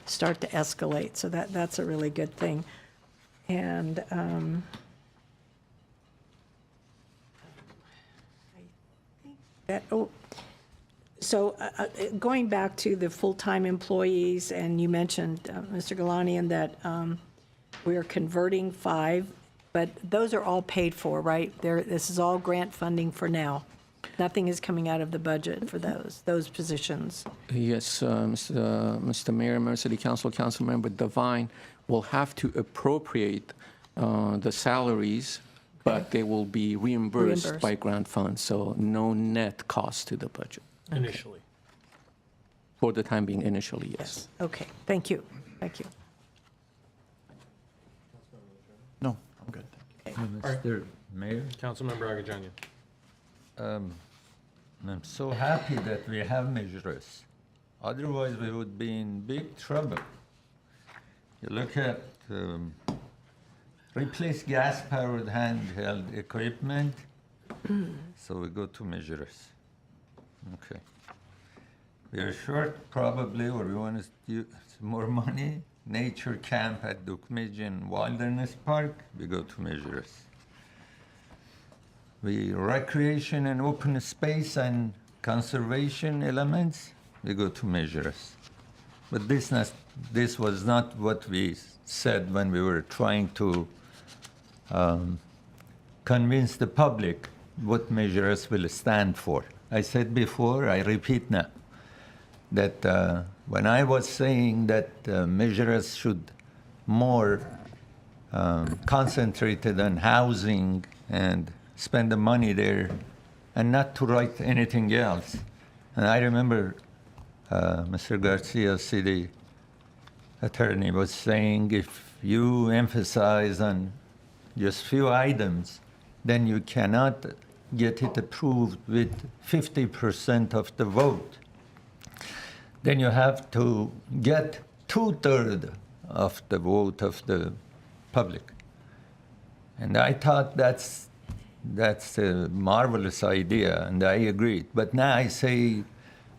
start to escalate. So that's a really good thing. And going back to the full-time employees, and you mentioned, Mr. Galanian, that we are converting 5, but those are all paid for, right? This is all grant funding for now. Nothing is coming out of the budget for those positions. Yes, Mr. Mayor, Mayor City Council, Councilmember Devine will have to appropriate the salaries, but they will be reimbursed by grant funds, so no net cost to the budget. Initially. For the time being, initially, yes. Okay, thank you. Thank you. No, I'm good. Mr. Mayor, Councilmember Agajanian. I'm so happy that we have measures. Otherwise, we would be in big trouble. You look at replace gas-powered handheld equipment, so we go to measures. Okay. We are short probably, or we want to use more money. Nature camp at Dukmejian Wilderness Park, we go to measures. We recreation and open space and conservation elements, we go to measures. But this was not what we said when we were trying to convince the public what measures will stand for. I said before, I repeat now, that when I was saying that measures should more concentrated on housing and spend the money there and not to write anything else. And I remember Mr. Garcia, city attorney, was saying if you emphasize on just few items, then you cannot get it approved with 50% of the vote. Then you have to get 2/3 of the vote of the public. And I thought that's a marvelous idea, and I agreed. But now I say,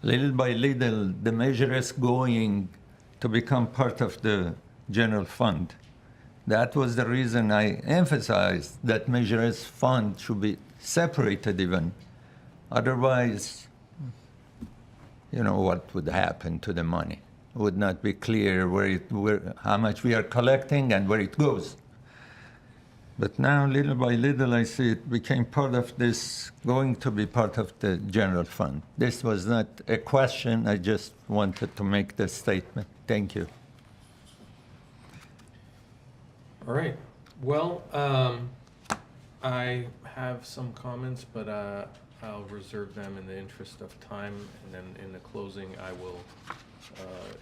little by little, the measure is going to become part of the general fund. That was the reason I emphasized that measures fund should be separated even. Otherwise, you know what would happen to the money. It would not be clear how much we are collecting and where it goes. But now, little by little, I see it became part of this, going to be part of the general fund. This was not a question, I just wanted to make this statement. Thank you. All right. Well, I have some comments, but I'll reserve them in the interest of time. And then in the closing, I will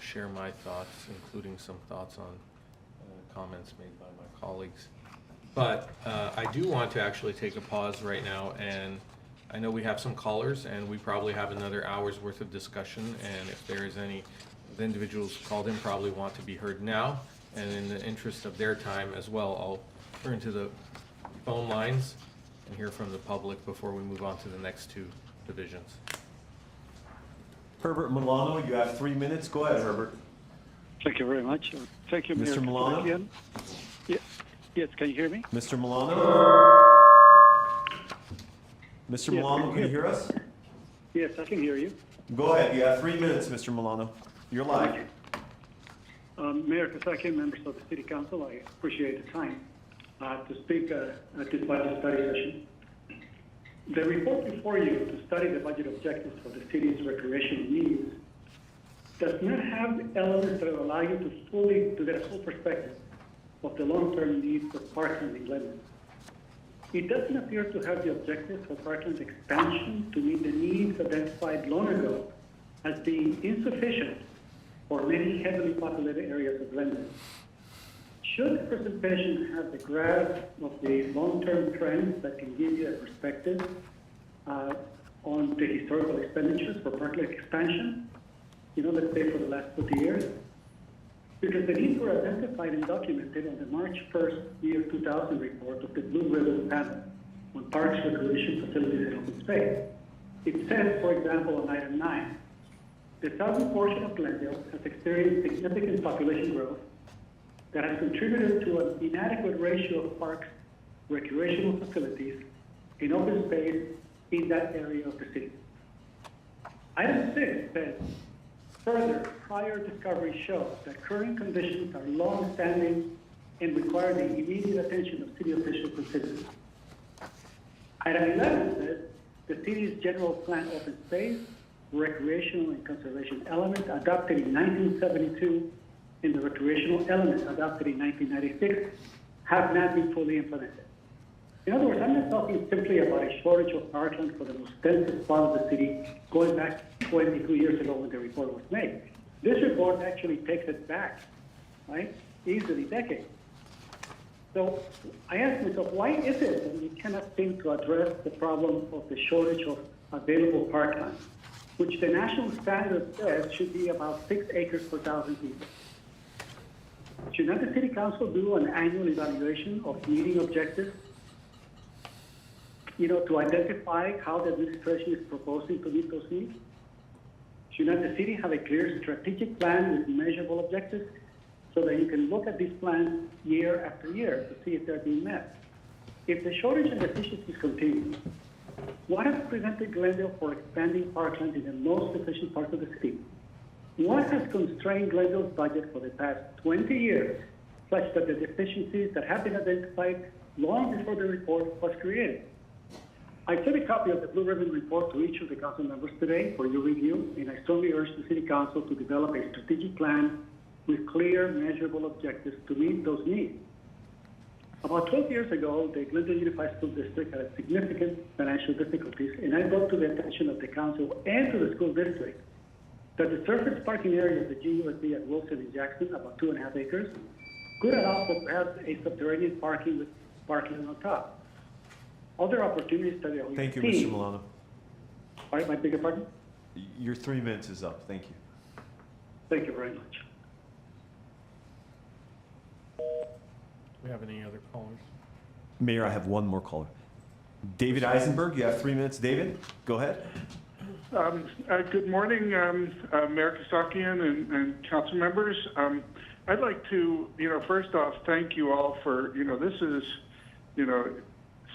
share my thoughts, including some thoughts on comments made by my colleagues. But I do want to actually take a pause right now, and I know we have some callers, and we probably have another hour's worth of discussion, and if there is any, the individuals called in probably want to be heard now, and in the interest of their time as well, I'll turn to the phone lines and hear from the public before we move on to the next two divisions. Herbert Milano, you have 3 minutes. Go ahead, Herbert. Thank you very much. Thank you, Mayor Mr. Milano? Katakian. Yes, can you hear me? Mr. Milano? Mr. Milano, can you hear us? Yes, I can hear you. Go ahead, you have 3 minutes, Mr. Milano. You're live. Mayor Kasakian, members of the City Council, I appreciate the time to speak at this budget study session. The report before you to study the budget objectives for the city's recreational needs does not have elements that will allow you to get a full perspective of the long-term needs of Parkland and Glendale. It doesn't appear to have the objective for Parkland's expansion to meet the needs identified long ago as being insufficient for many heavily populated areas of Glendale. Should the presentation have the graph of the long-term trends that can give you a perspective on the historical expenditures for Parkland expansion, let's say for the last 40 years? Because the needs were identified and documented on the March 1st, year 2000 report of the Blue Ribbon Panel on parks, recreation facilities, and open space. It says, for example, on item 9, the southern portion of Glendale has experienced significant population growth that has contributed to an inadequate ratio of parks, recreational facilities, and open space in that area of the city. Item 6 says, further, prior discovery shows that current conditions are long-standing and require the immediate attention of city officials and citizens. Item 11 says the city's general plan open space, recreational and conservation elements adopted in 1972 and the recreational elements adopted in 1996 have not been fully implemented. In other words, I'm not talking simply about a shortage of parkland for the most densest part of the city going back 22 years ago when the report was made. This report actually takes it back, right? Easily decades. So I asked myself, why is it that we cannot seem to address the problem of the shortage of available parkland, which the national standard says should be about 6 acres per 1,000 people? Should not the city council do an annual evaluation of meeting objectives, to identify how the administration is proposing to meet those needs? Should not the city have a clear strategic plan with measurable objectives so that you can look at these plans year after year to see if they're being met? If the shortage and deficiencies continue, what has prevented Glendale from expanding parkland in the most efficient parts of the city? What has constrained Glendale's budget for the past 20 years such that the deficiencies that have been identified long before the report was created? I sent a copy of the Blue Ribbon report to each of the council members today for your review, and I strongly urge the city council to develop a strategic plan with clear, measurable objectives to meet those needs. About 12 years ago, the Glendale Unified School District had significant financial difficulties, and I brought to the attention of the council and to the school district that the surface parking area of the GUSD at Wilson and Jackson, about 2.5 acres, could allow for perhaps a subterranean parking with parking on top. Other opportunities that we've Thank you, seen- Mr. Milano. All right, my bigger pardon? Your 3 minutes is up. Thank you. Thank you very much. Do we have any other callers? Mayor, I have one more caller. David Eisenberg, you have 3 minutes. David, go ahead. Good morning, Mayor Kasakian and council members. I'd like to, first off, thank you all for, this is,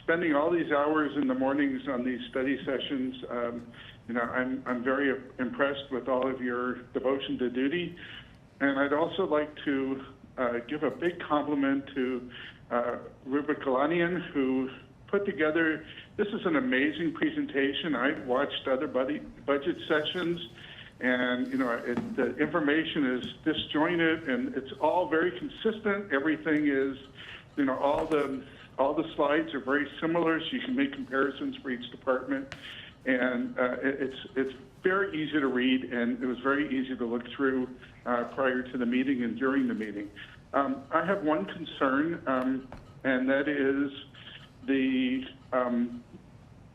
spending all these hours in the mornings on these study sessions. I'm very impressed with all of your devotion to duty. And I'd also like to give a big compliment to Rupert Kalanian, who put together, this is an amazing presentation. I've watched other budget sessions, and the information is disjointed, and it's all very consistent. Everything is, all the slides are very similar, so you can make comparisons for each department. And it's very easy to read, and it was very easy to look through prior to the meeting and during the meeting. I have one concern, and that is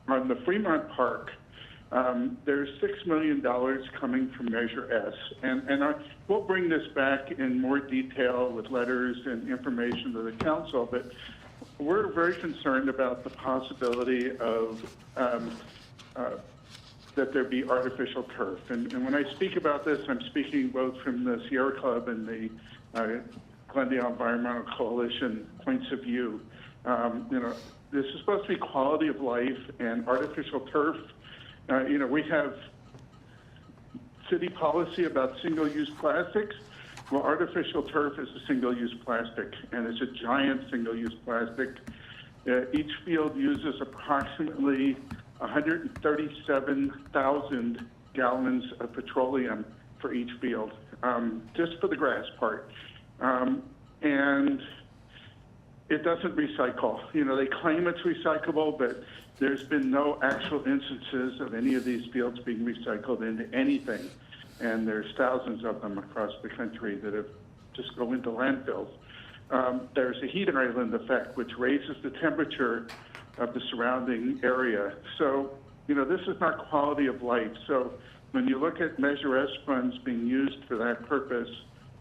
on the Fremont Park, there's $6 million coming from Measure S. And we'll bring this back in more detail with letters and information to the council, but we're very concerned about the possibility of that there be artificial turf. And when I speak about this, I'm speaking both from the Sierra Club and the Glendale Environmental Coalition points of view. This is supposed to be quality of life, and artificial turf. We have city policy about single-use plastics. Well, artificial turf is a single-use plastic, and it's a giant single-use plastic. Each field uses approximately 137,000 gallons of petroleum for each field, just for the grass part. And it doesn't recycle. They claim it's recyclable, but there's been no actual instances of any of these fields being recycled into anything. And there's thousands of them across the country that have just go into landfills. There's a heat island effect, which raises the temperature of the surrounding area. So, this is not quality of life. So when you look at Measure S funds being used for that purpose,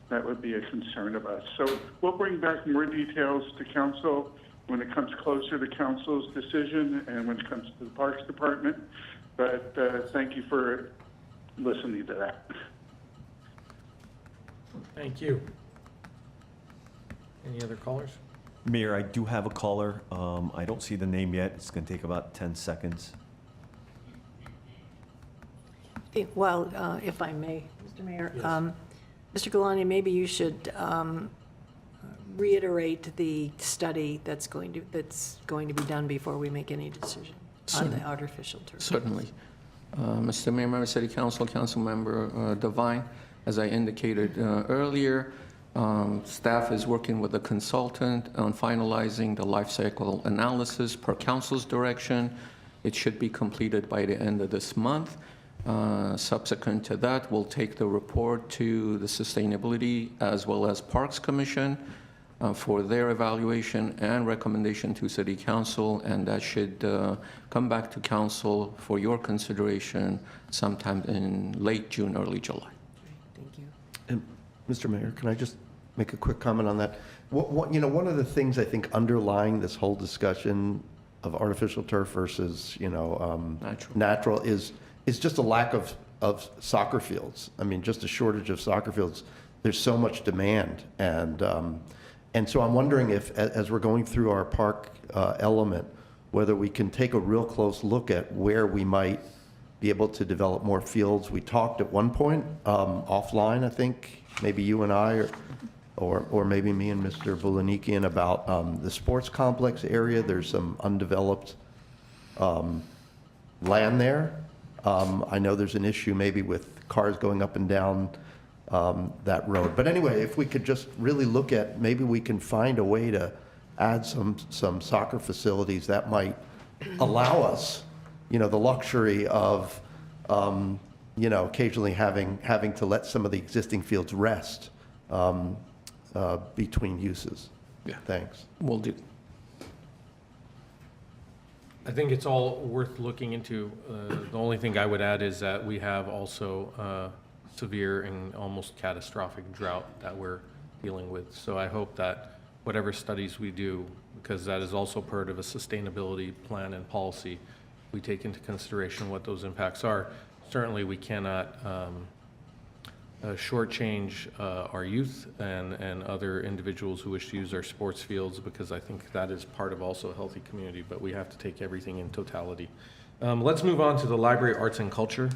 that would be a concern of us. So we'll bring back more details to council when it comes closer to council's decision and when it comes to the Parks Department. But thank you for listening to that. Thank you. Any other callers? Mayor, I do have a caller. I don't see the name yet. It's going to take about 10 seconds. Well, if I may, Mr. Mayor, Mr. Galani, maybe you should reiterate the study that's going to be done before we make any decision on the artificial turf. Certainly. Mr. Mayor, Member City Council, Councilmember Devine, as I indicated earlier, staff is working with a consultant on finalizing the life cycle analysis per council's direction. It should be completed by the end of this month. Subsequent to that, we'll take the report to the Sustainability as well as Parks Commission for their evaluation and recommendation to City Council, and that should come back to Council for your consideration sometime in late June, early July. Thank you. And Mr. Mayor, can I just make a quick comment on that? One of the things I think underlying this whole discussion of artificial turf versus, natural is just a lack of soccer fields. I mean, just a shortage of soccer fields. There's so much demand. And so I'm wondering if, as we're going through our park element, whether we can take a real close look at where we might be able to develop more fields. We talked at one point, offline, I think, maybe you and I, or maybe me and Mr. Bulanikian, about the sports complex area. There's some undeveloped land there. I know there's an issue maybe with cars going up and down that road. But anyway, if we could just really look at, maybe we can find a way to add some soccer facilities that might allow us, the luxury of, occasionally having to let some of the existing fields rest between uses. Yeah. Thanks. Will do. I think it's all worth looking into. The only thing I would add is that we have also severe and almost catastrophic drought that we're dealing with. So I hope that whatever studies we do, because that is also part of a sustainability plan and policy, we take into consideration what those impacts are. Certainly, we cannot shortchange our youth and other individuals who wish to use our sports fields, because I think that is part of also a healthy community, but we have to take everything in totality. Let's move on to the Library, Arts, and Culture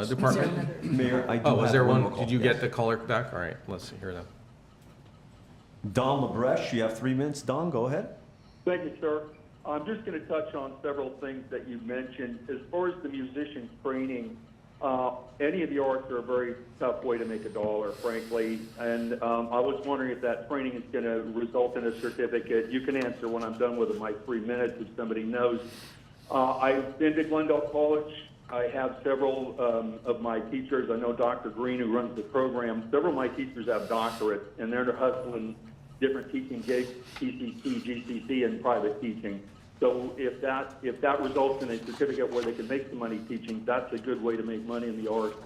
Department. Mayor, I do Oh, was have there one one? more Did you call. get Yes. the caller back? All right, let's hear them. Don LaBreche, you have 3 minutes. Don, go ahead. Thank you, sir. I'm just going to touch on several things that you mentioned. As far as the musician training, any of the arts are a very tough way to make a dollar, frankly. And I was wondering if that training is going to result in a certificate. You can answer when I'm done with my 3 minutes if somebody knows. I've been to Glendale College. I have several of my teachers. I know Dr. Green, who runs the program. Several of my teachers have doctorates, and they're hustling different teaching gigs, TCC, GCC, and private teaching. So if that results in a certificate where they can make some money teaching, that's a good way to make money in the arts.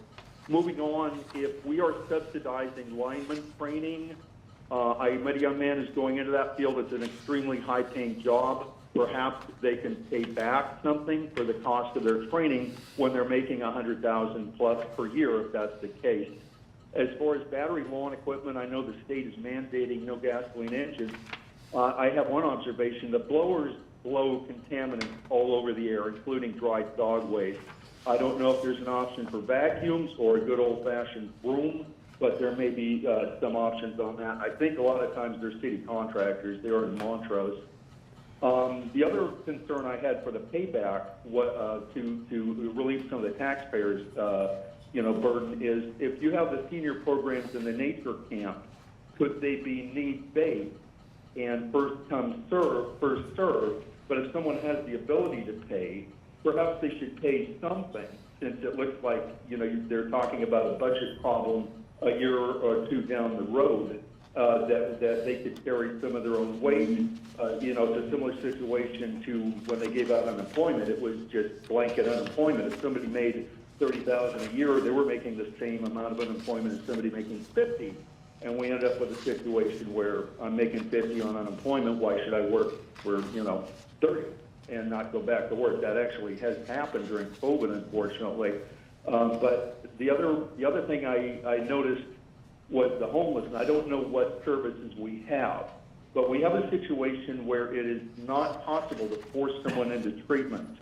Moving on, if we are subsidizing lineman training, I met a young man who's going into that field. It's an extremely high-paying job. Perhaps they can pay back something for the cost of their training when they're making $100,000 plus per year, if that's the case. As far as battery lawn equipment, I know the state is mandating no gasoline engines. I have one observation. The blowers blow contaminants all over the air, including dry dog waste. I don't know if there's an option for vacuums or a good old-fashioned broom, but there may be some options on that. I think a lot of times they're city contractors. They are in Montrose. The other concern I had for the payback to relieve some of the taxpayers' burden is if you have the senior programs in the nature camp, could they be need-based and first come serve, first serve? But if someone has the ability to pay, perhaps they should pay something, since it looks like they're talking about a budget problem a year or two down the road. That they could carry some of their own weight. It's a similar situation to when they gave out unemployment. It was just blanket unemployment. If somebody made $30,000 a year, they were making the same amount of unemployment as somebody making 50. And we ended up with a situation where I'm making 50 on unemployment. Why should I work for 30 and not go back to work? That actually has happened during COVID, unfortunately. But the other thing I noticed was the homeless, and I don't know what services we have, but we have a situation where it is not possible to force someone into treatment,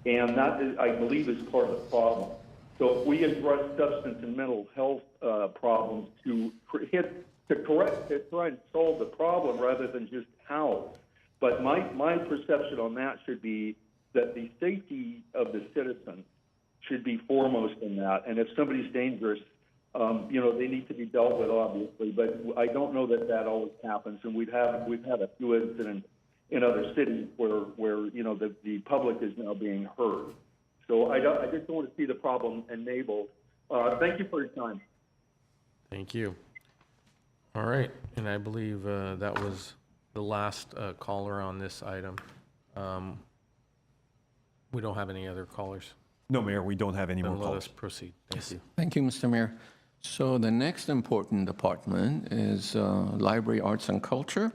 and that is, I believe, is part of the problem. So if we address substance and mental health problems to try and solve the problem rather than just house. But my perception on that should be that the safety of the citizens should be foremost in that, and if somebody's dangerous, they need to be dealt with, obviously, but I don't know that always happens, and we've had a few incidents in other cities where the public is now being heard. So I just don't want to see the problem enabled. Thank you for your time. Thank you. All right, and I believe that was the last caller on this item. We don't have any other callers. No, Mayor, we don't have any more Then let callers. us proceed. Thank you. Thank you, Mr. Mayor. So the next important department is Library, Arts, and Culture.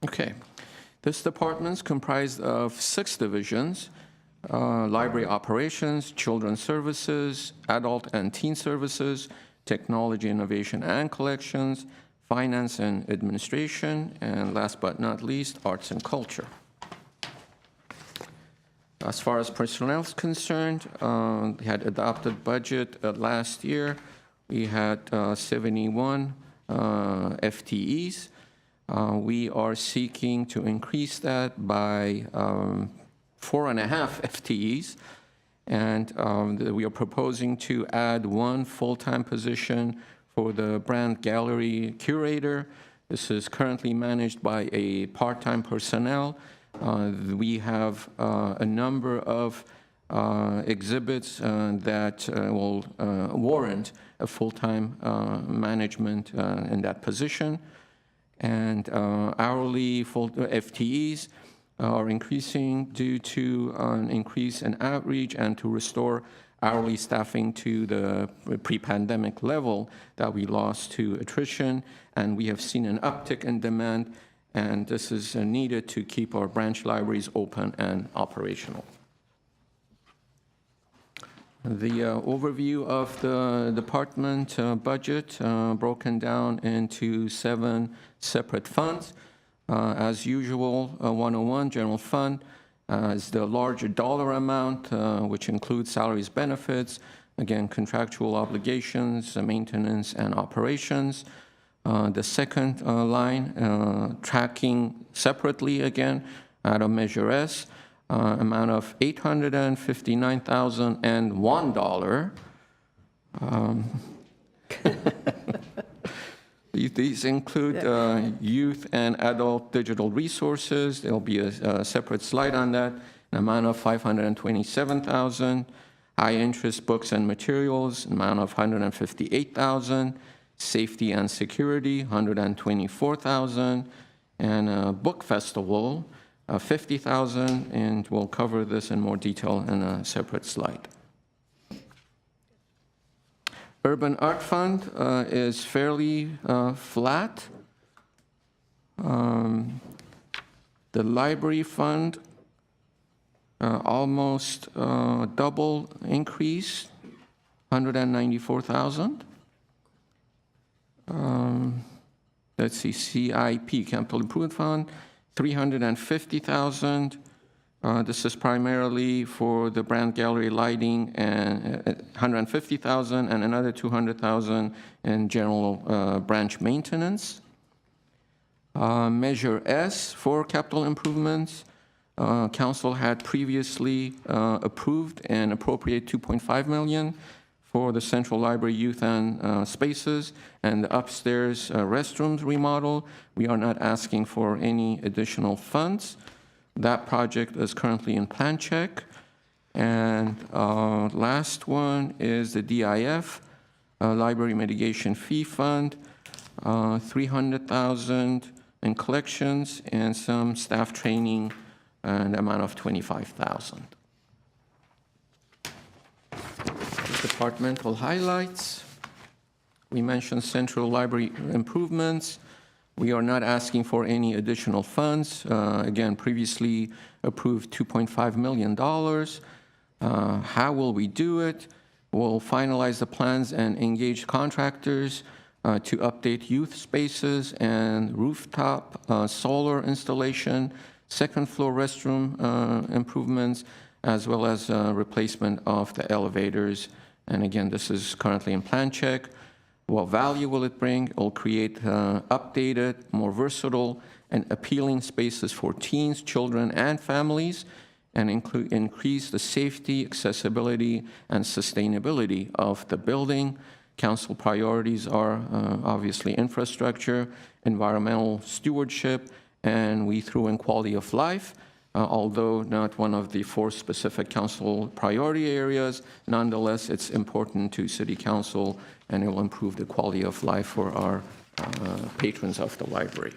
Okay. This department is comprised of 6 divisions: library operations, children's services, adult and teen services, technology, innovation, and collections, finance and administration, and last but not least, arts and culture. As far as personnel is concerned, we had adopted budget last year. We had 71 FTEs. We are seeking to increase that by 4.5 FTEs, and we are proposing to add 1 full-time position for the brand gallery curator. This is currently managed by a part-time personnel. We have a number of exhibits that will warrant a full-time management in that position. And hourly full FTEs are increasing due to an increase in outreach and to restore hourly staffing to the pre-pandemic level that we lost to attrition. And we have seen an uptick in demand, and this is needed to keep our branch libraries open and operational. The overview of the department budget broken down into 7 separate funds. As usual, 101 general fund is the larger dollar amount, which includes salaries, benefits, again, contractual obligations, maintenance, and operations. The second line, tracking separately again out of Measure S, amount of $859,001. These include youth and adult digital resources. There'll be a separate slide on that. An amount of $527,000. High interest books and materials, an amount of $158,000. Safety and security, $124,000. And a book festival, $50,000. And we'll cover this in more detail in a separate slide. Urban Art Fund is fairly flat. The library fund, almost double increase, 194,000. Let's see, CIP, Capital Improvement Fund, 350,000. This is primarily for the Brand Gallery lighting, and 150,000, and another 200,000 in general branch maintenance. Measure S for capital improvements. Council had previously approved and appropriate 2.5 million for the Central Library youth and spaces and the upstairs restrooms remodel. We are not asking for any additional funds. That project is currently in plan check. And last one is the DIF, Library Mitigation Fee Fund, 300,000 in collections and some staff training, an amount of 25,000. Departmental highlights. We mentioned Central Library improvements. We are not asking for any additional funds. Again, previously approved $2.5 million. How will we do it? We'll finalize the plans and engage contractors to update youth spaces and rooftop solar installation, second floor restroom improvements, as well as replacement of the elevators. And again, this is currently in plan check. What value will it bring? It will create updated, more versatile, and appealing spaces for teens, children, and families, and increase the safety, accessibility, and sustainability of the building. Council priorities are obviously infrastructure, environmental stewardship, and we threw in quality of life. Although not one of the 4 specific council priority areas, nonetheless, it's important to City Council, and it will improve the quality of life for our patrons of the library.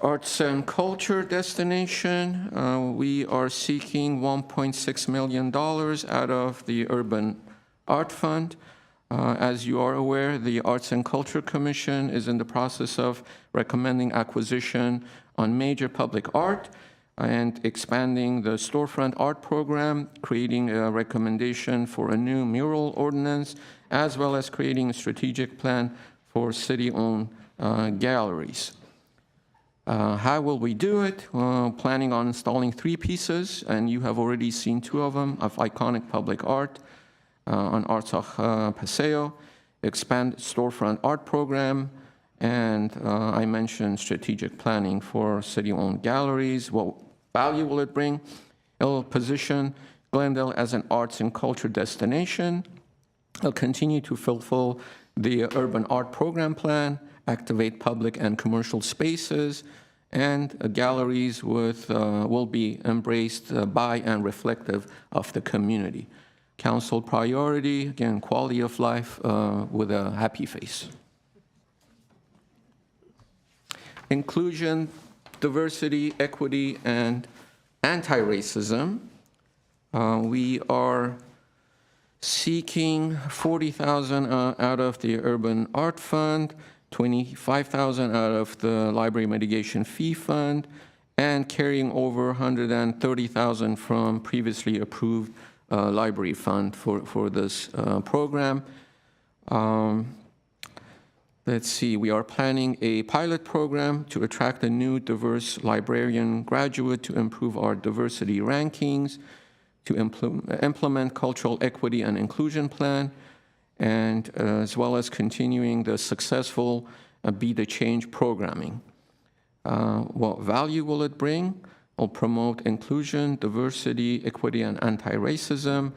Arts and culture destination, we are seeking $1.6 million out of the Urban Art Fund. As you are aware, the Arts and Culture Commission is in the process of recommending acquisition on major public art and expanding the storefront art program, creating a recommendation for a new mural ordinance, as well as creating a strategic plan for city-owned galleries. How will we do it? Planning on installing 3 pieces, and you have already seen 2 of them, of iconic public art on Artsakh Paseo, expand storefront art program, and I mentioned strategic planning for city-owned galleries. What value will it bring? It will position Glendale as an arts and culture destination. It'll continue to fulfill the urban art program plan, activate public and commercial spaces, and galleries will be embraced by and reflective of the community. Council priority, again, quality of life with a happy face. Inclusion, diversity, equity, and anti-racism. We are seeking 40,000 out of the Urban Art Fund, 25,000 out of the Library Mitigation Fee Fund, and carrying over 130,000 from previously approved library fund for this program. Let's see, we are planning a pilot program to attract a new diverse librarian graduate to improve our diversity rankings, to implement cultural equity and inclusion plan, and as well as continuing the successful Be the Change programming. What value will it bring? Will promote inclusion, diversity, equity, and anti-racism,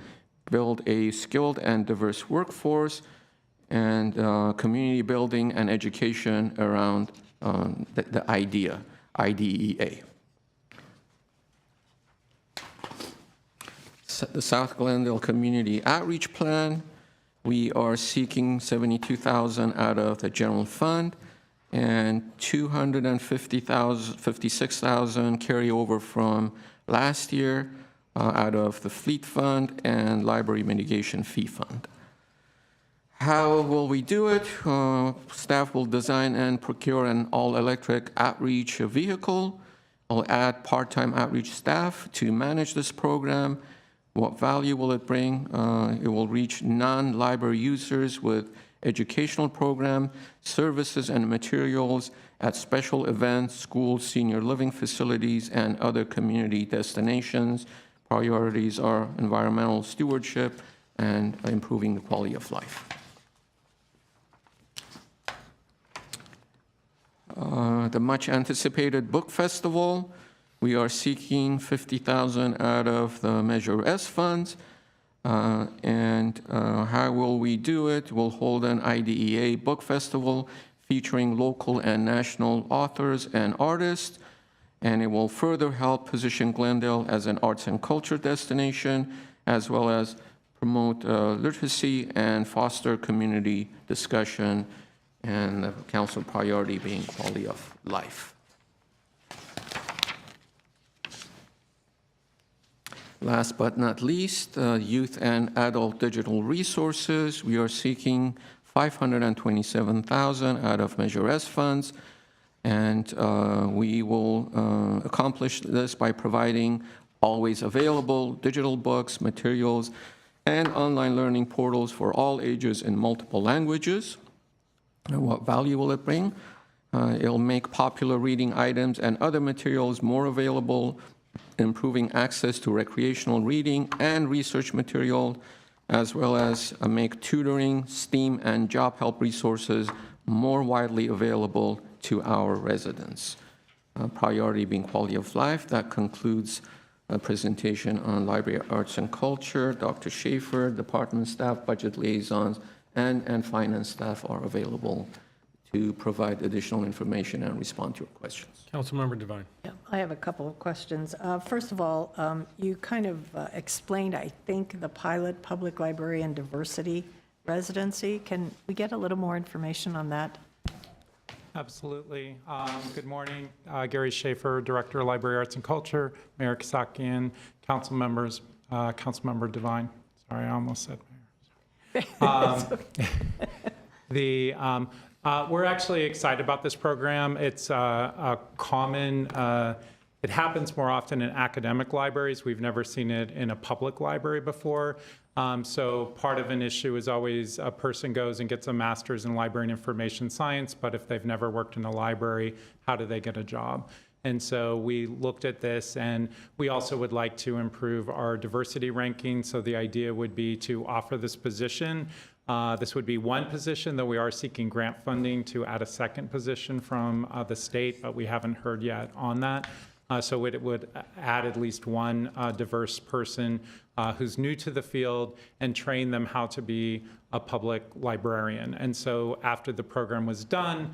build a skilled and diverse workforce, and community building and education around the IDEA. The South Glendale Community Outreach Plan, we are seeking 72,000 out of the general fund and 256,000 carryover from last year out of the fleet fund and library mitigation fee fund. How will we do it? Staff will design and procure an all-electric outreach vehicle. I'll add part-time outreach staff to manage this program. What value will it bring? It will reach non-library users with educational program, services and materials at special events, schools, senior living facilities, and other community destinations. Priorities are environmental stewardship and improving the quality of life. The much-anticipated book festival, we are seeking $50,000 out of the Measure S funds. How will we do it? We'll hold an IDEA book festival featuring local and national authors and artists, and it will further help position Glendale as an arts and culture destination, as well as promote literacy and foster community discussion, and the council priority being quality of life. Last but not least, youth and adult digital resources. We are seeking $527,000 out of Measure S funds, and we will accomplish this by providing always available digital books, materials, and online learning portals for all ages in multiple languages. And what value will it bring? It'll make popular reading items and other materials more available, improving access to recreational reading and research material, as well as make tutoring, STEAM, and job help resources more widely available to our residents. Priority being quality of life. That concludes a presentation on library arts and culture. Dr. Schaefer, department staff, budget liaisons, and finance staff are available to provide additional information and respond to your questions. Councilmember Devine. Yeah, I have a couple of questions. First of all, you kind of explained, I think, the pilot public library and diversity residency. Can we get a little more information on that? Absolutely. Good morning. Gary Schaefer, Director of Library Arts and Culture, Mayor Kasakian, council members, Councilmember Devine. Sorry, I almost said Mayor. We're actually excited about this program. It's a common, it happens more often in academic libraries. We've never seen it in a public library before. So part of an issue is always a person goes and gets a master's in library and information science, but if they've never worked in a library, how do they get a job? And so we looked at this, and we also would like to improve our diversity ranking. So the idea would be to offer this position. This would be one position, though we are seeking grant funding to add a second position from the state, but we haven't heard yet on that. So it would add at least one diverse person who's new to the field and train them how to be a public librarian. And so after the program was done,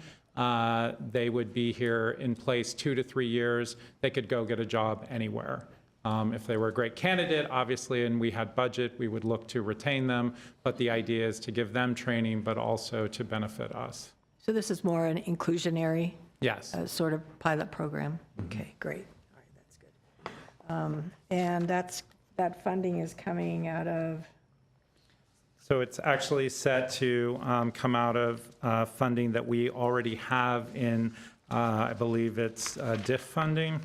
they would be here in place 2 to 3 years. They could go get a job anywhere. If they were a great candidate, obviously, and we had budget, we would look to retain them. But the idea is to give them training, but also to benefit us. So this is more an inclusionary Yes. sort of pilot program? Okay, great. All right, that's good. And that funding is coming out of? So it's actually set to come out of funding that we already have in, I believe it's DIF funding.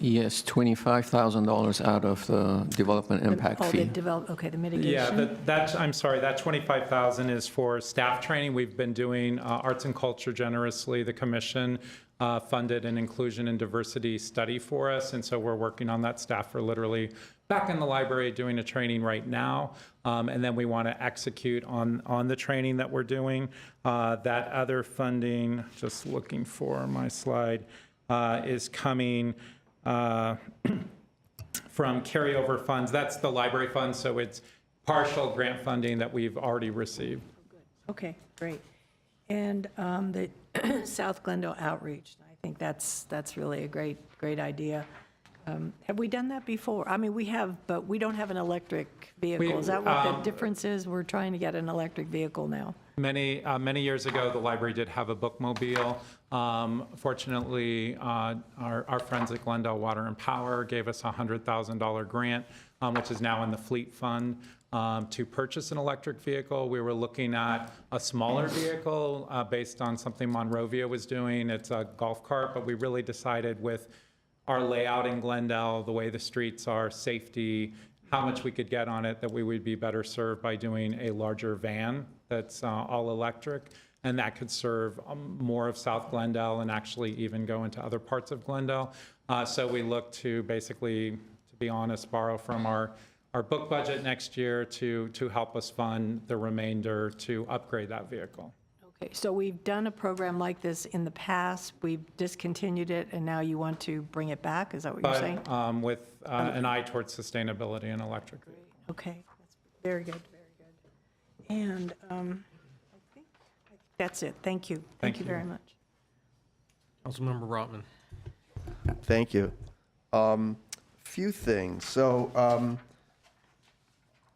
Yes, $25,000 out of the development impact fee. The mitigation? Yeah, I'm sorry, that 25,000 is for staff training. We've been doing arts and culture generously. The commission funded an inclusion and diversity study for us, and so we're working on that. Staff are literally back in the library doing a training right now, and then we want to execute on the training that we're doing. That other funding, just looking for my slide, is coming from carryover funds. That's the library fund, so it's partial grant funding that we've already received. Okay, great. And the South Glendale outreach, I think that's really a great idea. Have we done that before? I mean, we have, but we don't have an electric vehicle. Is that what the difference is? We're trying to get an electric vehicle now. Many years ago, the library did have a bookmobile. Fortunately, our friends at Glendale Water and Power gave us a $100,000 grant, which is now in the fleet fund. to purchase an electric vehicle. We were looking at a smaller vehicle based on something Monrovia was doing. It's a golf cart, but we really decided with our layout in Glendale, the way the streets are, safety, how much we could get on it, that we would be better served by doing a larger van that's all electric. And that could serve more of South Glendale and actually even go into other parts of Glendale. So we look to basically, to be honest, borrow from our book budget next year to help us fund the remainder to upgrade that vehicle. Okay, so we've done a program like this in the past, we've discontinued it, and now you want to bring it back? Is that what you're saying? But with an eye towards sustainability and electric. Okay, that's very good, very good. And I think that's it. Thank you. Thank you very much. Councilmember Rotman. Thank you. Few things. So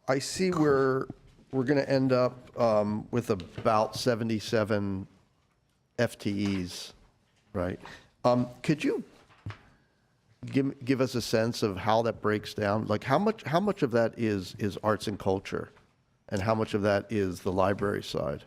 I see we're going to end up with about 77 FTEs, right? Could you give us a sense of how that breaks down? Like how much of that is arts and culture, and how much of that is the library side?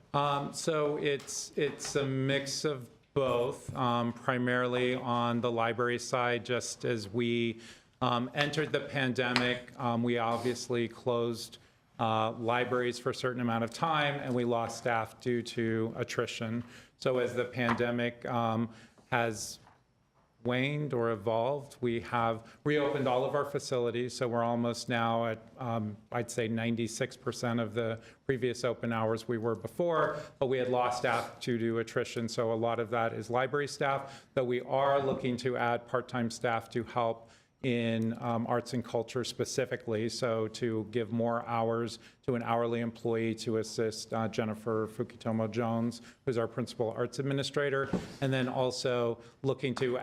So it's a mix of both, primarily on the library side. Just as we entered the pandemic, we obviously closed libraries for a certain amount of time, and we lost staff due to attrition. So as the pandemic has waned or evolved, we have reopened all of our facilities. So we're almost now at, I'd say 96% of the previous open hours we were before, but we had lost staff due to attrition. So a lot of that is library staff, but we are looking to add part-time staff to help in arts and culture specifically, so to give more hours to an hourly employee to assist Jennifer Fukitomo Jones, who's our principal arts administrator, and then also looking to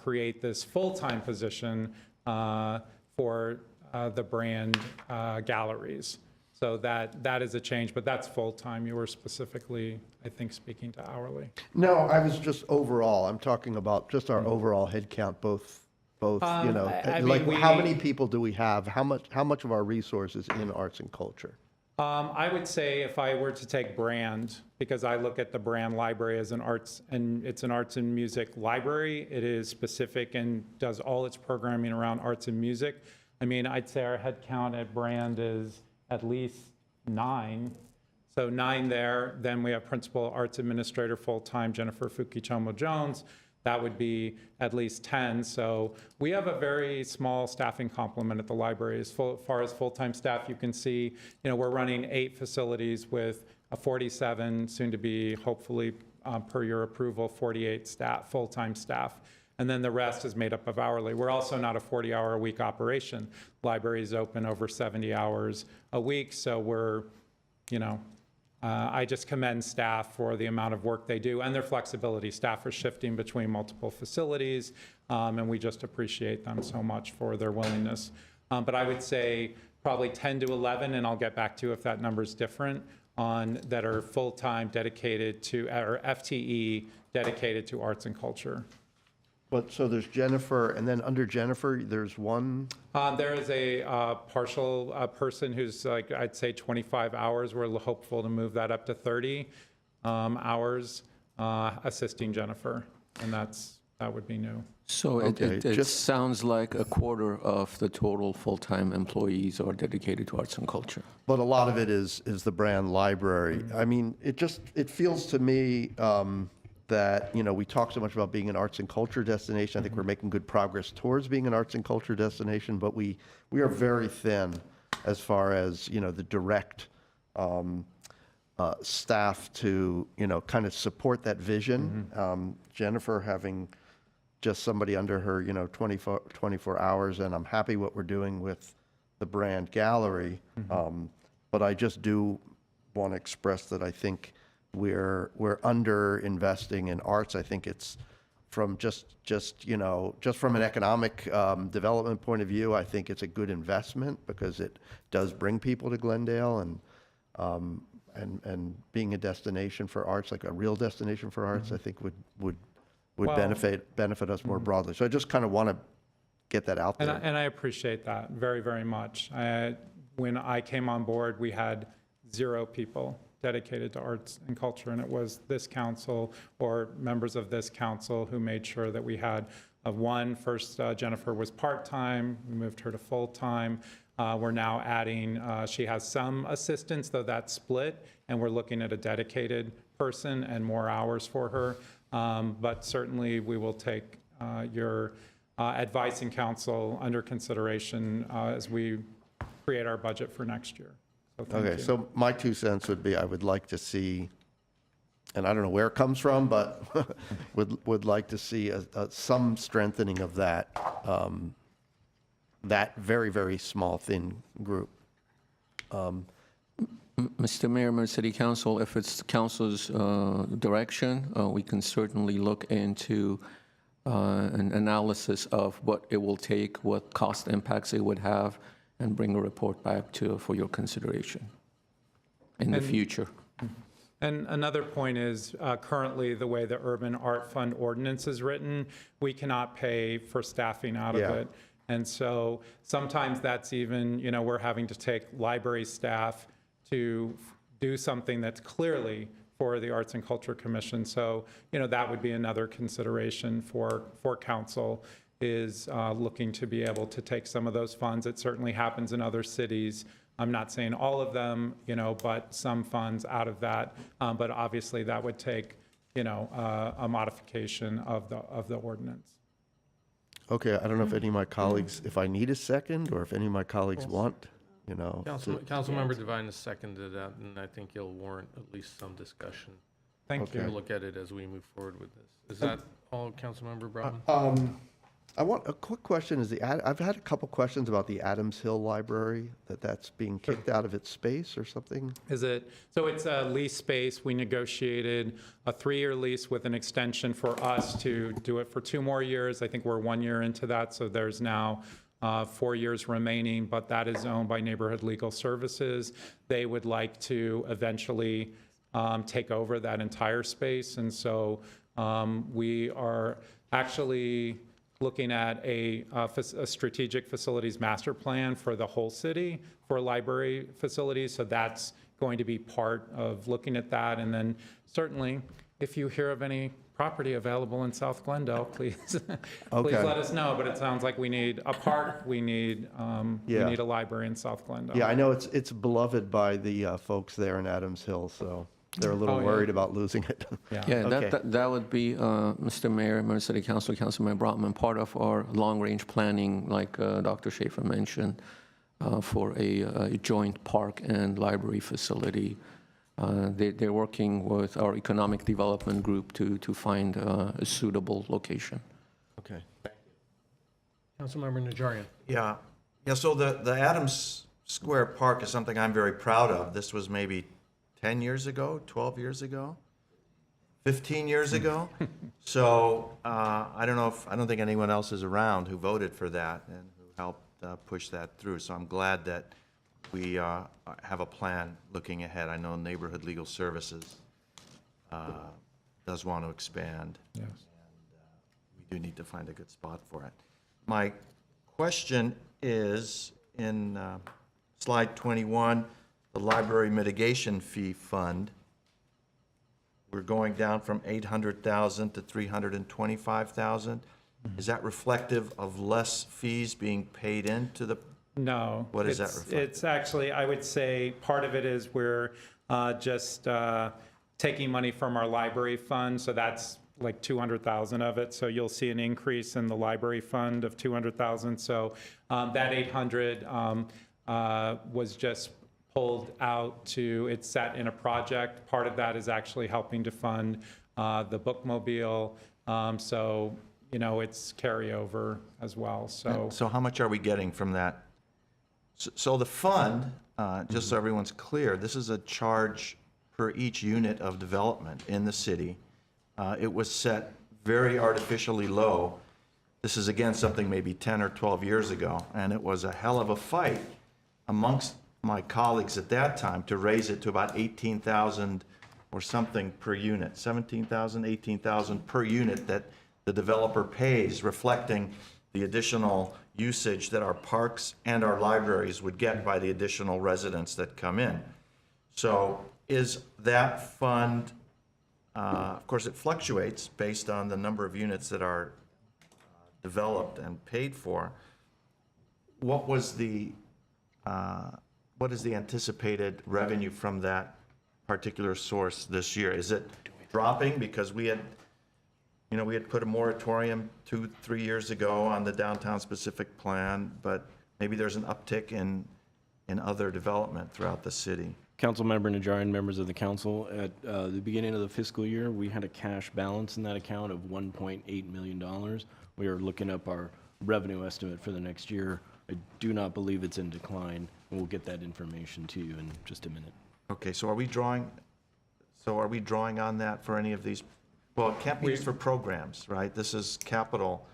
create this full-time position for the brand galleries. So that is a change, but that's full-time. You were specifically, I think, speaking to hourly. No, I was just overall. I'm talking about just our overall headcount, both, you know, I like mean, how many people do we have? How much of our resources in arts and culture? I would say if I were to take brand, because I look at the brand library as an arts, and it's an arts and music library. It is specific and does all its programming around arts and music. I mean, I'd say our head count at brand is at least 9. So 9 there. Then we have principal arts administrator full-time, Jennifer Fukitomo Jones. That would be at least 10. So we have a very small staffing complement at the library. As far as full-time staff, you can see, you know, we're running 8 facilities with a 47, soon to be, hopefully, per your approval, 48 staff, full-time staff. And then the rest is made up of hourly. We're also not a 40-hour-a-week operation. Library is open over 70 hours a week, so we're, you know, I just commend staff for the amount of work they do and their flexibility. Staff are shifting between multiple facilities, and we just appreciate them so much for their willingness. But I would say probably 10 to 11, and I'll get back to you if that number is different, on that are full-time dedicated to, or FTE dedicated to arts and culture. But so there's Jennifer, and then under Jennifer, there's one? There is a partial person who's like, I'd say 25 hours. We're hopeful to move that up to 30 hours assisting Jennifer, and that would be new. So Okay, it just- sounds like a quarter of the total full-time employees are dedicated to arts and culture. But a lot of it is the brand library. I mean, it feels to me that, you know, we talk so much about being an arts and culture destination. I think we're making good progress towards being an arts and culture destination, but we are very thin as far as, you know, the direct staff to, you know, kind of support that vision. Jennifer having just somebody under her, you know, 24 hours, and I'm happy what we're doing with the brand gallery. But I just do want to express that I think we're under investing in arts. I think it's from just from an economic development point of view, I think it's a good investment because it does bring people to Glendale, and being a destination for arts, like a real destination for arts, I think would Well- benefit us more broadly. So I just kind of want to get that out there. And I appreciate that very, very much. when I came on board, we had 0 people dedicated to arts and culture, and it was this council or members of this council who made sure that we had one. First, Jennifer was part-time, we moved her to full-time. We're now adding, she has some assistance, though that's split, and we're looking at a dedicated person and more hours for her. But certainly, we will take your advice and counsel under consideration as we create our budget for next year. So thank Okay, you. so my 2 cents would be, I would like to see, and I don't know where it comes from, but would like to see some strengthening of that, that very, very small, thin group. Mr. Mayor, Mayor City Council, if it's council's direction, we can certainly look into an analysis of what it will take, what cost impacts it would have, and bring a report back for your consideration in the future. And another point is, currently, the way the Urban Art Fund ordinance is written, we cannot pay for staffing out of Yeah. it. And so sometimes that's even, we're having to take library staff to do something that's clearly for the Arts and Culture Commission. So, that would be another consideration for council, is looking to be able to take some of those funds. It certainly happens in other cities. I'm not saying all of them, but some funds out of that. But obviously, that would take, a modification of the ordinance. Okay, I don't know if any of my colleagues, if I need a second, or if any of my colleagues want, Councilmember Devine has seconded that, and I think it'll warrant at least some discussion. Thank you. We'll look at it as we move forward with this. Is that all, Councilmember Broadman? I want a quick question. I've had a couple questions about the Adams Hill Library, that's being kicked out of its space or something. So it's a lease space. We negotiated a 3-year lease with an extension for us to do it for 2 more years. I think we're 1 year into that, so there's now 4 years remaining, but that is owned by Neighborhood Legal Services. They would like to eventually take over that entire space, and so we are actually looking at a strategic facilities master plan for the whole city for library facilities. So that's going to be part of looking at that. And then certainly, if you hear of any property available in South Glendale, please, please let us know. But it sounds like we need a park, we need a library in South Glendale. Yeah, I know it's beloved by the folks there in Adams Hill, so they're a little worried about losing it. Yeah, Okay. that would be, Mr. Mayor, Mayor City Council, Councilman Brotman, part of our long-range planning, like Dr. Schaefer mentioned, for a joint park and library facility. They're working with our economic development group to find a suitable location. Okay. Councilmember Najarian. Yeah, so the Adams Square Park is something I'm very proud of. This was maybe 10 years ago, 12 years ago, 15 years ago. So I don't think anyone else is around who voted for that and who helped push that through. So I'm glad that we have a plan looking ahead. I know Neighborhood Legal Services does want to expand. Yes. And we do need to find a good spot for it. My question is, in slide 21, the Library Mitigation Fee Fund, we're going down from 800,000 to 325,000. Is that reflective of less fees being paid into the? No. What does that reflect? It's actually, I would say, part of it is we're just taking money from our library fund, so that's like 200,000 of it. So you'll see an increase in the library fund of 200,000. So that 800 was just pulled out it's set in a project. Part of that is actually helping to fund the bookmobile. So, it's carryover as well. So how much are we getting from that? So the fund, just so everyone's clear, this is a charge per each unit of development in the city. It was set very artificially low. This is, again, something maybe 10 or 12 years ago, and it was a hell of a fight amongst my colleagues at that time to raise it to about 18,000 or something per unit, 17,000, 18,000 per unit that the developer pays, reflecting the additional usage that our parks and our libraries would get by the additional residents that come in. So is that fund, of course, it fluctuates based on the number of units that are developed and paid for. What is the anticipated revenue from that particular source this year? Is it dropping because we had put a moratorium 2-3 years ago on the downtown specific plan, but maybe there's an uptick in other development throughout the city? Councilmember Najarian, members of the council, at the beginning of the fiscal year, we had a cash balance in that account of $1.8 million. We are looking up our revenue estimate for the next year. I do not believe it's in decline, and we'll get that information to you in just a minute. Okay, so are we drawing on that for any of these? Well, it can't be used for programs, right? This is capital.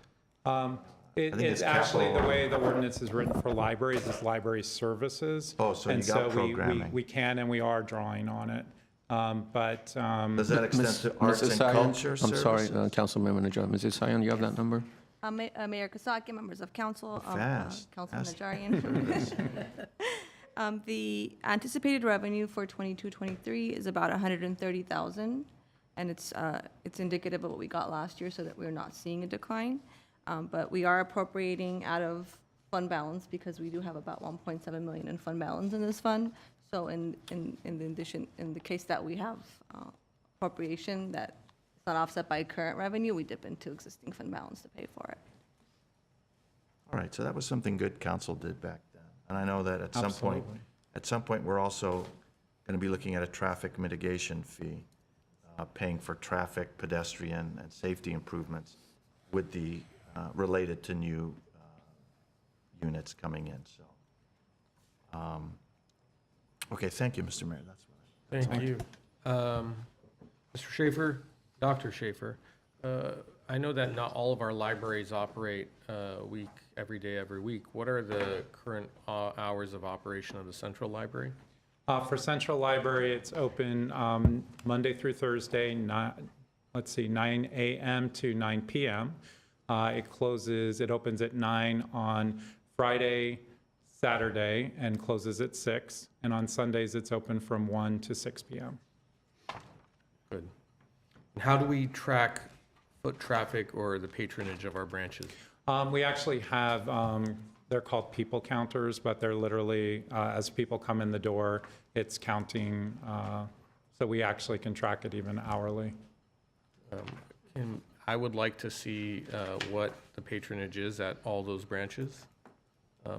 It's actually, the way the ordinance is written for libraries is library services. Oh, so you got programming. We can and we are drawing on it. But Does that extend to arts and culture I'm services? sorry, Councilmember Najarian. Mrs. Sion, you have that number? Mayor Kasakian, members of council, Fast. Councilman Fast. Najarian. The anticipated revenue for 22-23 is about 130,000, and it's indicative of what we got last year, so that we're not seeing a decline. But we are appropriating out of fund balance because we do have about 1.7 million in fund balance in this fund. So in the case that we have appropriation that is not offset by current revenue, we dip into existing fund balance to pay for it. All right, so that was something good council did back then. And I know that at some point, we're also going to be looking at a traffic mitigation fee, paying for traffic, pedestrian, and safety improvements with the related to new units coming in. So, okay, thank you, Mr. Mayor. That's what Thank you. Mr. Schaefer, Dr. Schaefer, I know that not all of our libraries operate every day, every week. What are the current hours of operation of the Central Library? for Central Library, it's open Monday through Thursday, 9 a.m. to 9 p.m. It opens at 9 on Friday, Saturday, and closes at 6. And on Sundays, it's open from 1 to 6 p.m. Good. And how do we track foot traffic or the patronage of our branches? We actually have, they're called people counters, but they're literally, as people come in the door, it's counting. So we actually can track it even hourly. And I would like to see what the patronage is at all those branches,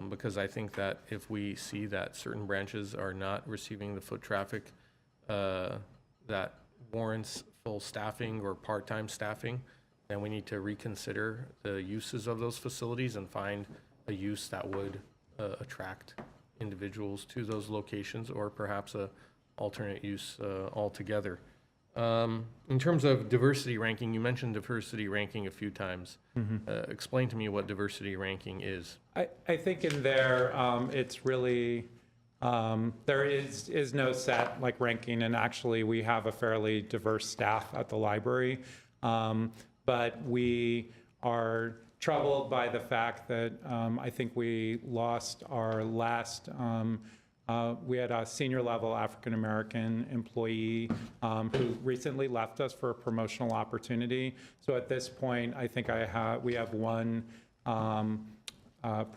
because I think that if we see that certain branches are not receiving the foot traffic that warrants full staffing or part-time staffing, then we need to reconsider the uses of those facilities and find a use that would attract individuals to those locations, or perhaps a alternate use altogether. In terms of diversity ranking, you mentioned diversity ranking a few times. Explain to me what diversity ranking is. I think in there, it's really, there is no set like ranking, and actually we have a fairly diverse staff at the library. But we are troubled by the fact that I think we lost our last, we had a senior level African-American employee who recently left us for a promotional opportunity. So at this point, I think we have one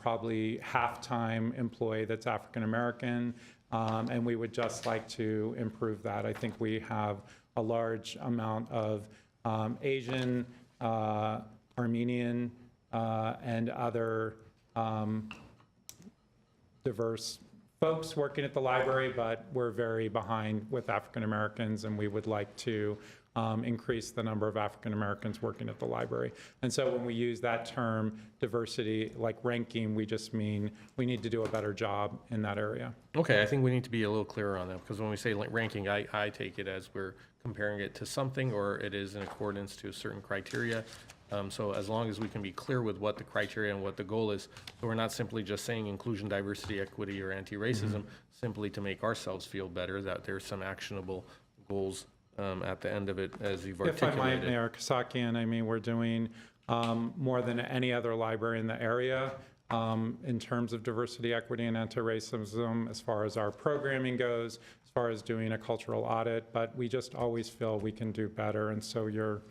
probably half-time employee that's African-American, and we would just like to improve that. I think we have a large amount of Asian, Armenian, and other diverse folks working at the library, but we're very behind with African Americans, and we would like to increase the number of African Americans working at the library. And so when we use that term, diversity, like ranking, we just mean we need to do a better job in that area. Okay, I think we need to be a little clearer on that, because when we say ranking, I take it as we're comparing it to something, or it is in accordance to a certain criteria. So as long as we can be clear with what the criteria and what the goal is, so we're not simply just saying inclusion, diversity, equity, or anti-racism, simply to make ourselves feel better, that there's some actionable goals at the end of it, as you've If I articulated. might, Mayor Kasakian, I mean, we're doing more than any other library in the area in terms of diversity, equity, and anti-racism, as far as our programming goes, as far as doing a cultural audit, but we just always feel we can do better, and so your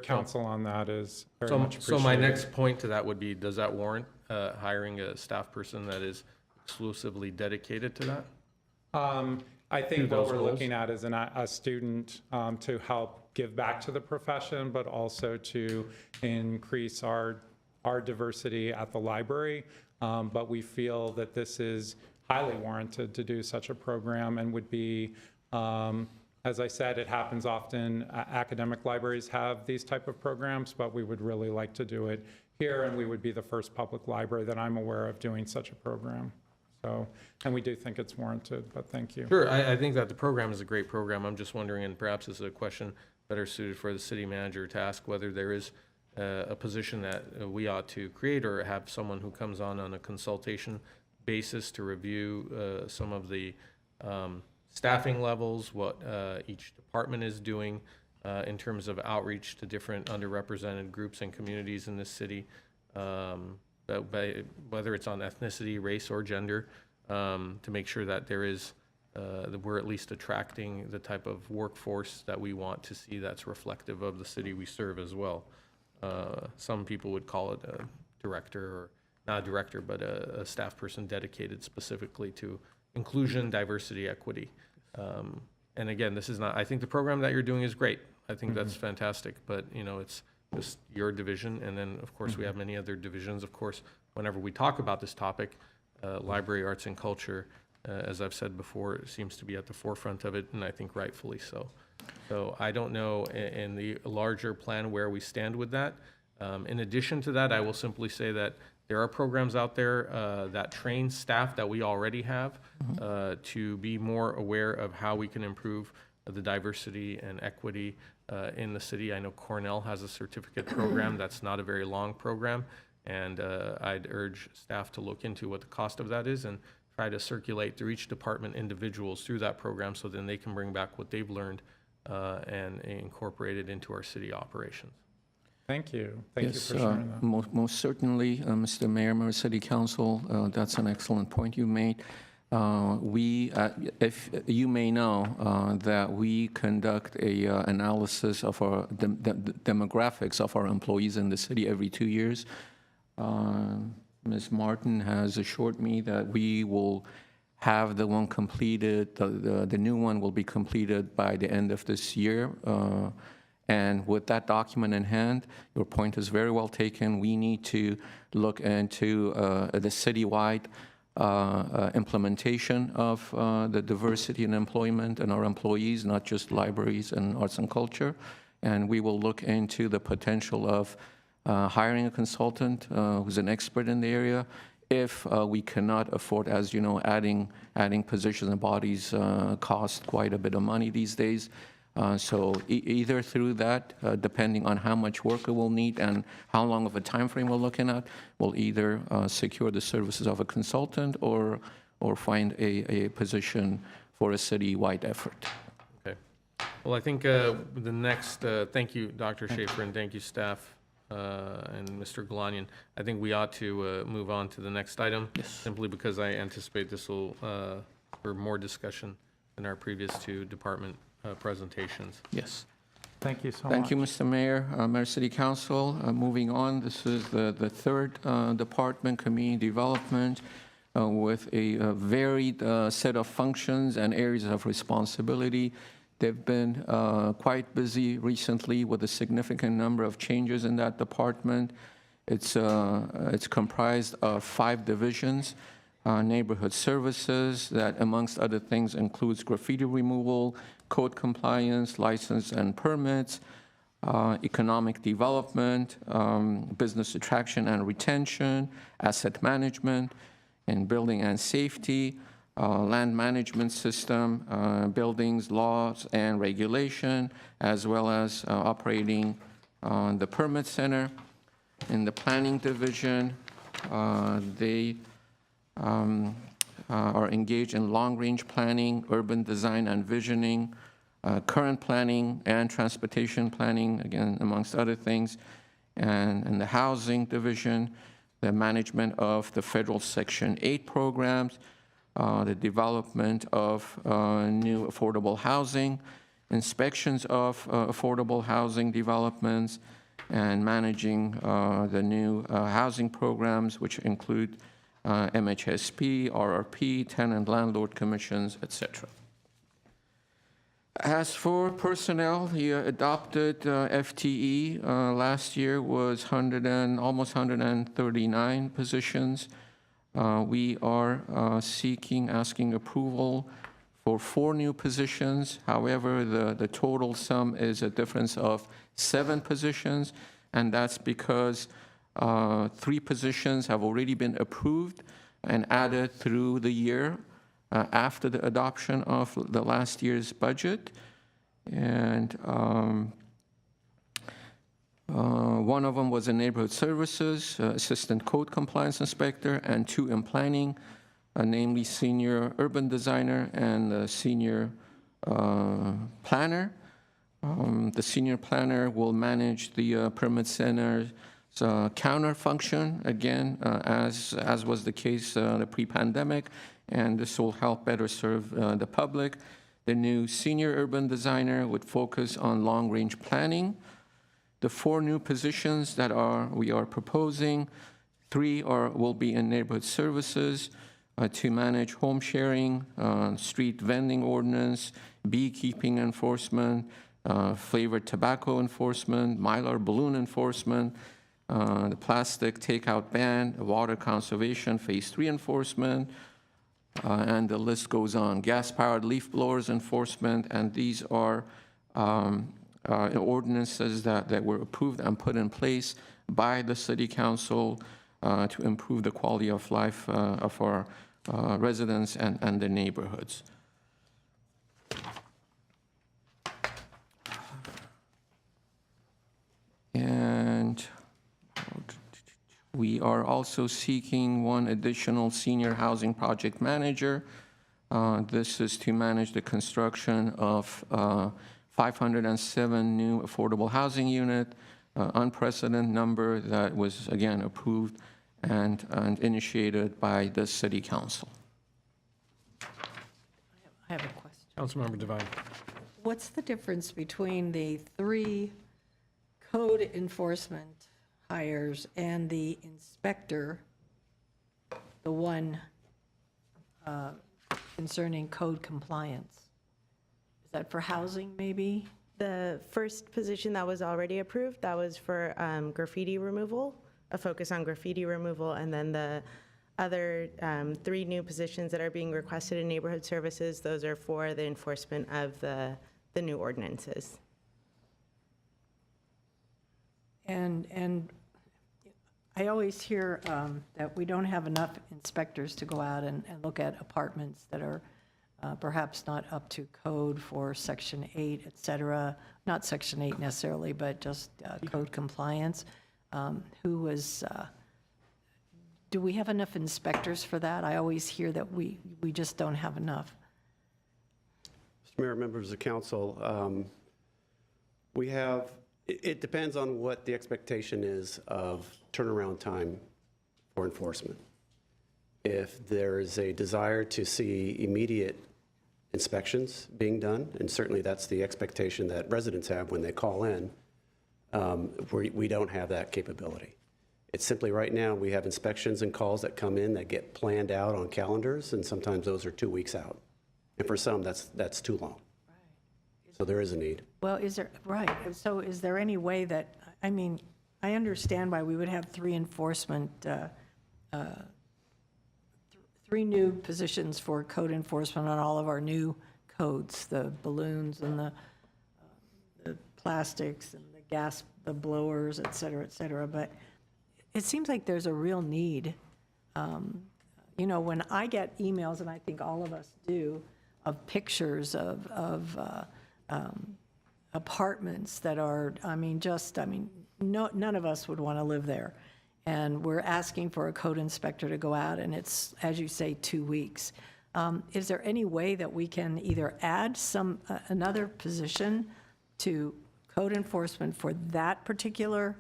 counsel on that is very much appreciated. So my next point to that would be, does that warrant hiring a staff person that is exclusively dedicated to that? I think those what we're goals? looking at is a student to help give back to the profession, but also to increase our diversity at the library. But we feel that this is highly warranted to do such a program and would be, as I said, it happens often. Academic libraries have these type of programs, but we would really like to do it here, and we would be the first public library that I'm aware of doing such a program. So, and we do think it's warranted, but thank you. Sure, I think that the program is a great program. I'm just wondering, and perhaps this is a question better suited for the city manager to ask, whether there is a position that we ought to create or have someone who comes on a consultation basis to review some of the staffing levels, what each department is doing in terms of outreach to different underrepresented groups and communities in this city, whether it's on ethnicity, race, or gender, to make sure that there is, that we're at least attracting the type of workforce that we want to see that's reflective of the city we serve as well. Some people would call it a director, or not a director, but a staff person dedicated specifically to inclusion, diversity, equity. And again, this is not, I think the program that you're doing is great. I think that's fantastic, but you know, it's just your division. And then of course we have many other divisions. Of course, whenever we talk about this topic, library, arts and culture, as I've said before, seems to be at the forefront of it, and I think rightfully so. So I don't know in the larger plan where we stand with that. In addition to that, I will simply say that there are programs out there that train staff that we already have to be more aware of how we can improve the diversity and equity in the city. I know Cornell has a certificate program that's not a very long program, and I'd urge staff to look into what the cost of that is and try to circulate through each department individuals through that program, so then they can bring back what they've learned and incorporate it into our city operations. Thank you. Thank you Yes, for sharing that. most certainly, Mr. Mayor, Mayor City Council, that's an excellent point you made. If you may know, that we conduct a analysis of our demographics of our employees in the city every 2 years. Ms. Martin has assured me that we will have the one completed, the new one will be completed by the end of this year. And with that document in hand, your point is very well taken. We need to look into the citywide implementation of the diversity in employment and our employees, not just libraries and arts and culture. And we will look into the potential of hiring a consultant who's an expert in the area. If we cannot afford, as you know, adding positions and bodies cost quite a bit of money these days. So either through that, depending on how much work it will need and how long of a time frame we're looking at, we'll either secure the services of a consultant or find a position for a citywide effort. Okay. Well, I think the next, thank you, Dr. Schaefer, and thank you, staff, and Mr. Galanian. I think we ought to move on to the next item, simply because I anticipate this will, for more discussion than our previous two department presentations. Yes. Thank you so much. Thank you, Mr. Mayor, Mayor City Council. Moving on, this is the third department, community development, with a varied set of functions and areas of responsibility. They've been quite busy recently with a significant number of changes in that department. It's comprised of 5 divisions. Neighborhood services that, amongst other things, includes graffiti removal, code compliance, license and permits, economic development, business attraction and retention, asset management, and building and safety, land management system, buildings, laws and regulation, as well as operating the permit center. In the planning division, they are engaged in long-range planning, urban design and visioning, current planning and transportation planning, again, amongst other things. and in the Housing Division, the management of the federal Section 8 programs, the development of new affordable housing, inspections of affordable housing developments, and managing the new housing programs, which include MHSP, RRP, tenant landlord commissions, etc. As for personnel, the adopted FTE last year was almost 139 positions. We are asking approval for 4 new positions. However, the total sum is a difference of 7 positions, and that's because 3 positions have already been approved and added through the year after the adoption of the last year's budget. And one of them was in neighborhood services, assistant code compliance inspector, and 2 in planning, namely senior urban designer and senior planner. The senior planner will manage the permit center's counter function, again, as was the case the pre-pandemic, and this will help better serve the public. The new senior urban designer would focus on long-range planning. The 4 new positions that we are proposing, 3 will be in neighborhood services to manage home sharing, street vending ordinance, beekeeping enforcement, flavored tobacco enforcement, Mylar balloon enforcement, the plastic takeout ban, water conservation phase 3 enforcement, and the list goes on. Gas-powered leaf blowers enforcement, and these are ordinances that were approved and put in place by the City Council to improve the quality of life of our residents and the neighborhoods. And we are also seeking 1 additional senior housing project manager. This is to manage the construction of 507 new affordable housing unit, unprecedented number that was, again, approved and initiated by the City Council. I have a question. Councilmember Devine. What's the difference between the 3 code enforcement hires and the inspector, the one concerning code compliance? Is that for housing, maybe? The first position that was already approved, that was for graffiti removal, a focus on graffiti removal, and then the other 3 new positions that are being requested in neighborhood services, those are for the enforcement of the new ordinances. And I always hear that we don't have enough inspectors to go out and look at apartments that are perhaps not up to code for Section 8, et cetera. Not Section 8 necessarily, but just code compliance. Do we have enough inspectors for that? I always hear that we just don't have enough. Mr. Mayor, members of council, it depends on what the expectation is of turnaround time for enforcement. If there is a desire to see immediate inspections being done, and certainly that's the expectation that residents have when they call in, we don't have that capability. It's simply right now we have inspections and calls that come in that get planned out on calendars, and sometimes those are 2 weeks out. And for some, that's too long. So there is a need. Well, so is there any way that, I mean, I understand why we would have 3 enforcement, 3 new positions for code enforcement on all of our new codes, the balloons and the plastics and the gas, the blowers, et cetera, but it seems like there's a real need. When I get emails, and I think all of us do, of pictures of apartments that are, none of us would want to live there. And we're asking for a code inspector to go out, and it's, as you say, 2 weeks. Is there any way that we can either add another position to code enforcement for that particular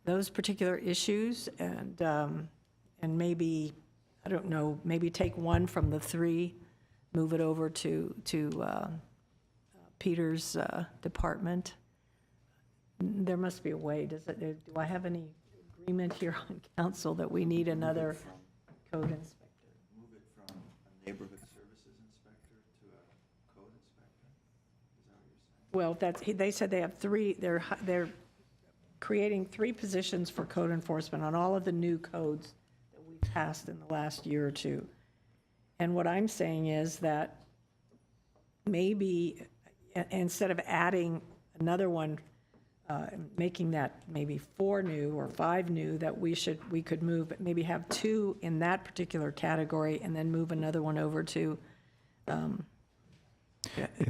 those particular issues and maybe, I don't know, maybe take one from the three, move it over to Peter's department. There must be a way. Do I have any agreement here on council that we need another code inspector? Move it from a neighborhood services inspector to a code inspector? Is that what you're saying? Well, they said they have three, they're creating 3 positions for code enforcement on all of the new codes that we've passed in the last year or two. And what I'm saying is that maybe instead of adding another one, making that maybe 4 new or 5 new, that we could move, maybe have 2 in that particular category and then move another one over to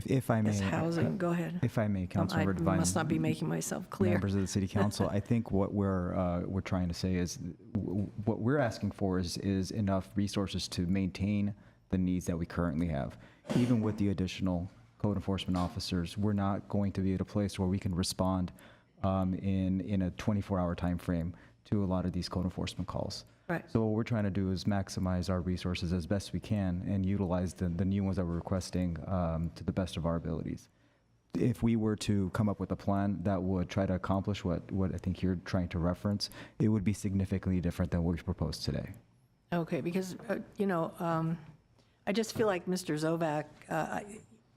If I may, housing. Go ahead. If I may, Councilmember Devine. I must not be making myself clear. Members of the City Council, I think what we're trying to say is, what we're asking for is enough resources to maintain the needs that we currently have. Even with the additional code enforcement officers, we're not going to be at a place where we can respond in a 24-hour time frame to a lot of these code enforcement calls. Right. So what we're trying to do is maximize our resources as best we can and utilize the new ones that we're requesting to the best of our abilities. If we were to come up with a plan that would try to accomplish what I think you're trying to reference, it would be significantly different than what we've proposed today. Okay, because, I just feel like Mr. Zovac,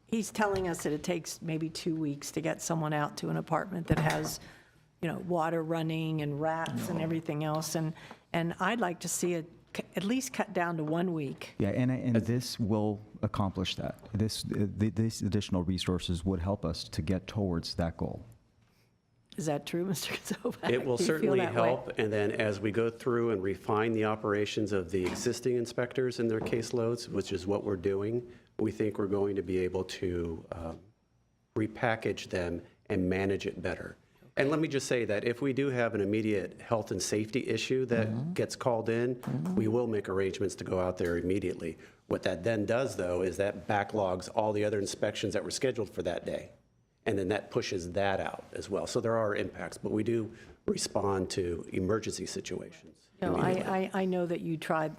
he's telling us that it takes maybe 2 weeks to get someone out to an apartment that has, water running and rats and everything else. And I'd like to see it at least cut down to 1 week. Yeah, and this will accomplish that. These additional resources would help us to get towards that goal. Is that true, Mr. Zovac? It will Do you feel certainly that way? help, and then as we go through and refine the operations of the existing inspectors and their caseloads, which is what we're doing, we think we're going to be able to repackage them and manage it better. And let me just say that if we do have an immediate health and safety issue that gets called in, we will make arrangements to go out there immediately. What that then does, though, is that backlogs all the other inspections that were scheduled for that day. And then that pushes that out as well. So there are impacts, but we do respond to emergency situations. No, I know that you tried,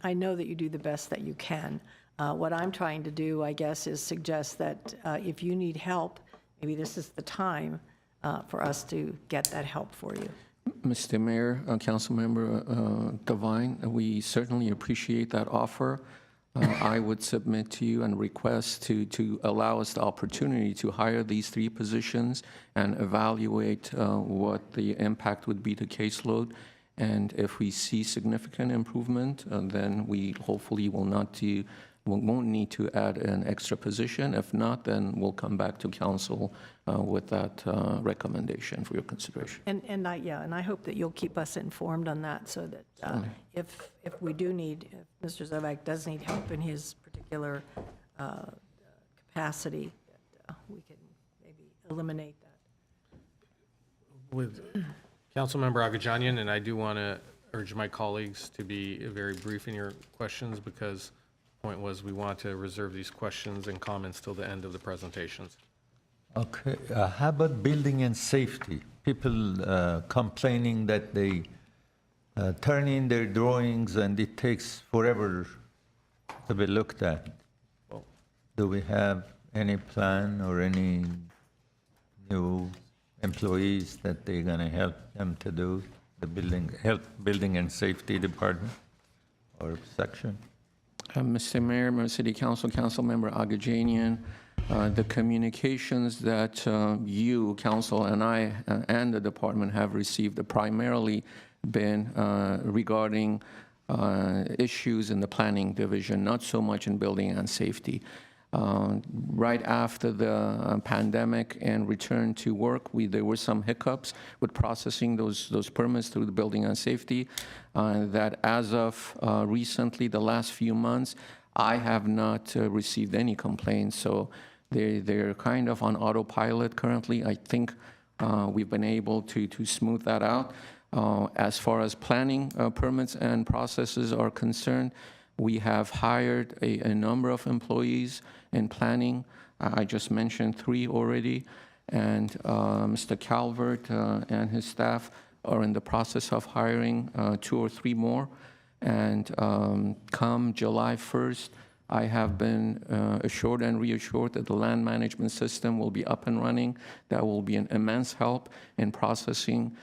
I know that you do the best that you can. What I'm trying to do, I guess, is suggest that if you need help, maybe this is the time for us to get that help for you. Mr. Mayor, Councilmember Devine, we certainly appreciate that offer. I would submit to you and request to allow us the opportunity to hire these 3 positions and evaluate what the impact would be to caseload. And if we see significant improvement, then we hopefully won't need to add an extra position. If not, then we'll come back to council with that recommendation for your consideration. And I hope that you'll keep us informed on that, so that if we do need, if Mr. Zovac does need help in his particular capacity, that we can maybe eliminate that. With Councilmember Agajanian, and I do want to urge my colleagues to be very brief in your questions, because the point was we want to reserve these questions and comments till the end of the presentations. Okay, how about building and safety? People complaining that they turn in their drawings and it takes forever to be looked at. Do we have any plan or any new employees that they're going to help them to do the building and safety department or section? Mr. Mayor, City Council, Councilmember Agajanian, the communications that you, Council, and I, and the department have received have primarily been regarding issues in the planning division, not so much in building and safety. Right after the pandemic and return to work, there were some hiccups with processing those permits through the building and safety that as of recently, the last few months, I have not received any complaints. So they're kind of on autopilot currently. I think we've been able to smooth that out. As far as planning permits and processes are concerned, we have hired a number of employees in planning. I just mentioned 3 already. And Mr. Calvert and his staff are in the process of hiring 2 or 3 more. And come July 1st, I have been assured and reassured that the land management system will be up and running. That will be an immense help in processing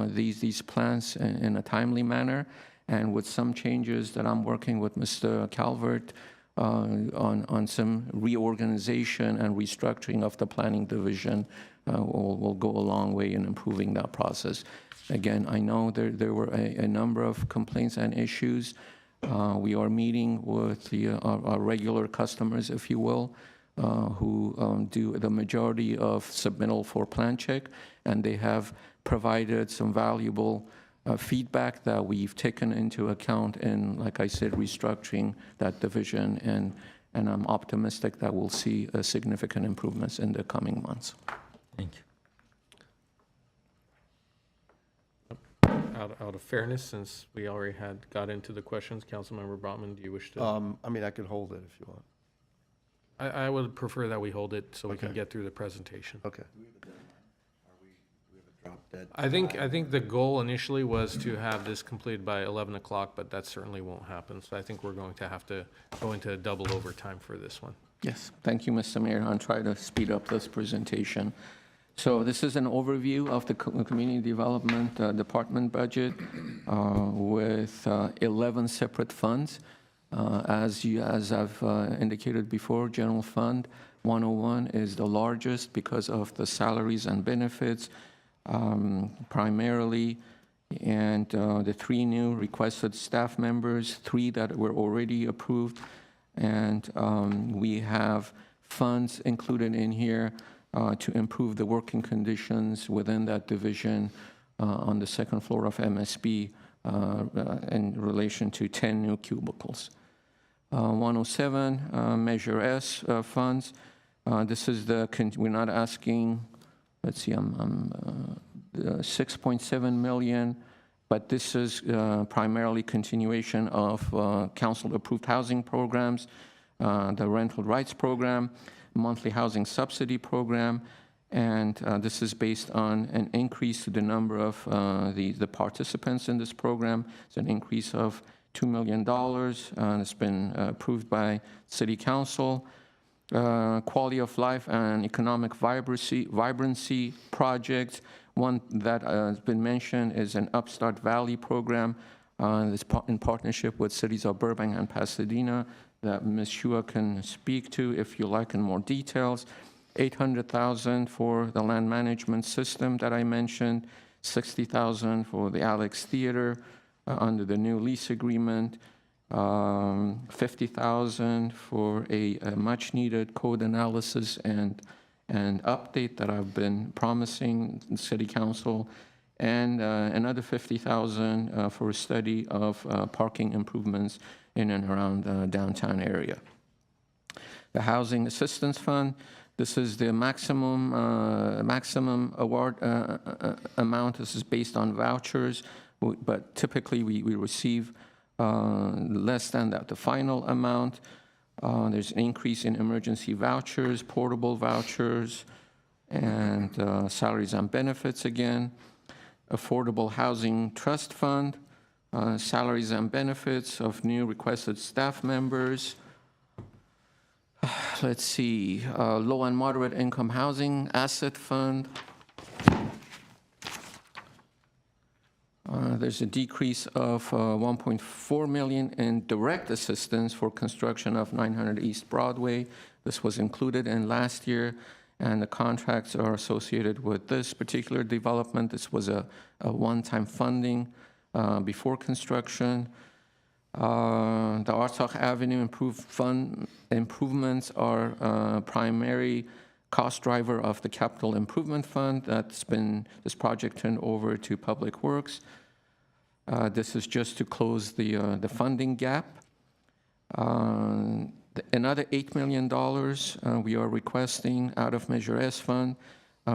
these plans in a timely manner. And with some changes that I'm working with Mr. Calvert on some reorganization and restructuring of the planning division will go a long way in improving that process. Again, I know there were a number of complaints and issues. We are meeting with our regular customers, if you will, who do the majority of submittal for plan check, and they have provided some valuable feedback that we've taken into account in, like I said, restructuring that division, and I'm optimistic that we'll see significant improvements in the coming months. Thank you. Out of fairness, since we already got into the questions, Councilmember Brotman, do you wish to? I mean, I could hold it if you want. I would prefer that we hold it so we can Okay. get through the presentation. Okay. I think the goal initially was to have this completed by 11 o'clock, but that certainly won't happen. So I think we're going to have to go into double overtime for this one. Yes, thank you, Mr. Mayor. I'll try to speed up this presentation. So this is an overview of the Community Development Department budget with 11 separate funds. As I've indicated before, General Fund 101 is the largest because of the salaries and benefits primarily, and the 3 new requested staff members, 3 that were already approved, and we have funds included in here to improve the working conditions within that division on the 2nd floor of MSB in relation to 10 new cubicles. 107, Measure S funds. This is we're not asking, let's see, 6.7 million, but this is primarily continuation of council-approved housing programs, the rental rights program, monthly housing subsidy program, and this is based on an increase to the number of the participants in this program. It's an increase of $2 million, and it's been approved by City Council. Quality of life and economic vibrancy projects. One that has been mentioned is an Upstart Valley program. It's in partnership with cities of Burbank and Pasadena that Ms. Shua can speak to if you like in more details. $800,000 for the land management system that I mentioned, $60,000 for the Alex Theater under the new lease agreement, $50,000 for a much-needed code analysis and update that I've been promising the City Council, and another $50,000 for a study of parking improvements in and around downtown area. The Housing Assistance Fund, this is the maximum award amount. This is based on vouchers, but typically we receive less than the final amount. There's an increase in emergency vouchers, portable vouchers, and salaries and benefits again. Affordable Housing Trust Fund, salaries and benefits of new requested staff members. Let's see, Low and Moderate Income Housing Asset Fund. There's a decrease of 1.4 million in direct assistance for construction of 900 East Broadway. This was included in last year, and the contracts are associated with this particular development. This was a one-time funding before construction. The Artsakh Avenue improvements are primary cost driver of the Capital Improvement Fund. This project turned over to Public Works. This is just to close the funding gap. Another $8 million we are requesting out of Measure S Fund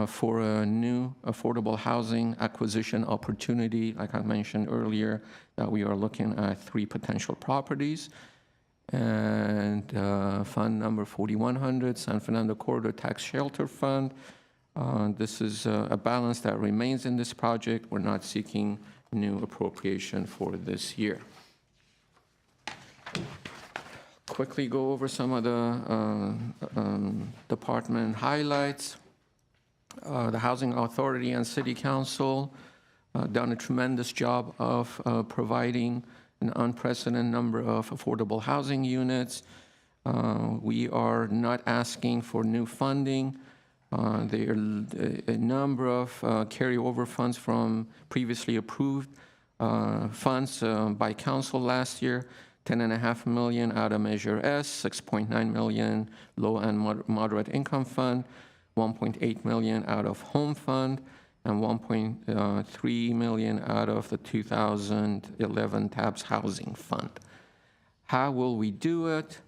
for a new affordable housing acquisition opportunity. Like I mentioned earlier, we are looking at 3 potential properties. And fund number 4100, San Fernando Corridor Tax Shelter Fund. This is a balance that remains in this project. We're not seeking new appropriation for this year. Quickly go over some of the department highlights. The Housing Authority and City Council done a tremendous job of providing an unprecedented number of affordable housing units. We are not asking for new funding. There are a number of carryover funds from previously approved funds by council last year. $10.5 million out of Measure S, $6.9 million low and moderate income fund, $1.8 million out of home fund, and $1.3 million out of the 2011 TABS housing fund. How will we do it?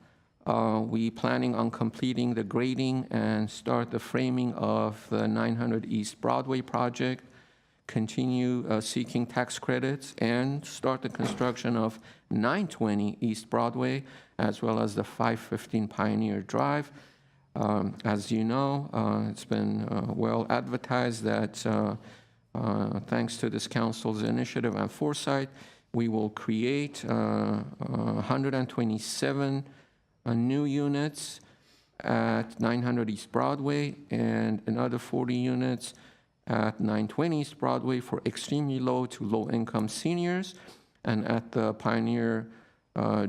We planning on completing the grading and start the framing of the 900 East Broadway project, continue seeking tax credits, and start the construction of 920 East Broadway, as well as the 515 Pioneer Drive. As you know, it's been well advertised that thanks to this council's initiative and foresight, we will create 127 new units at 900 East Broadway and another 40 units at 920 East Broadway for extremely low to low income seniors. And at the Pioneer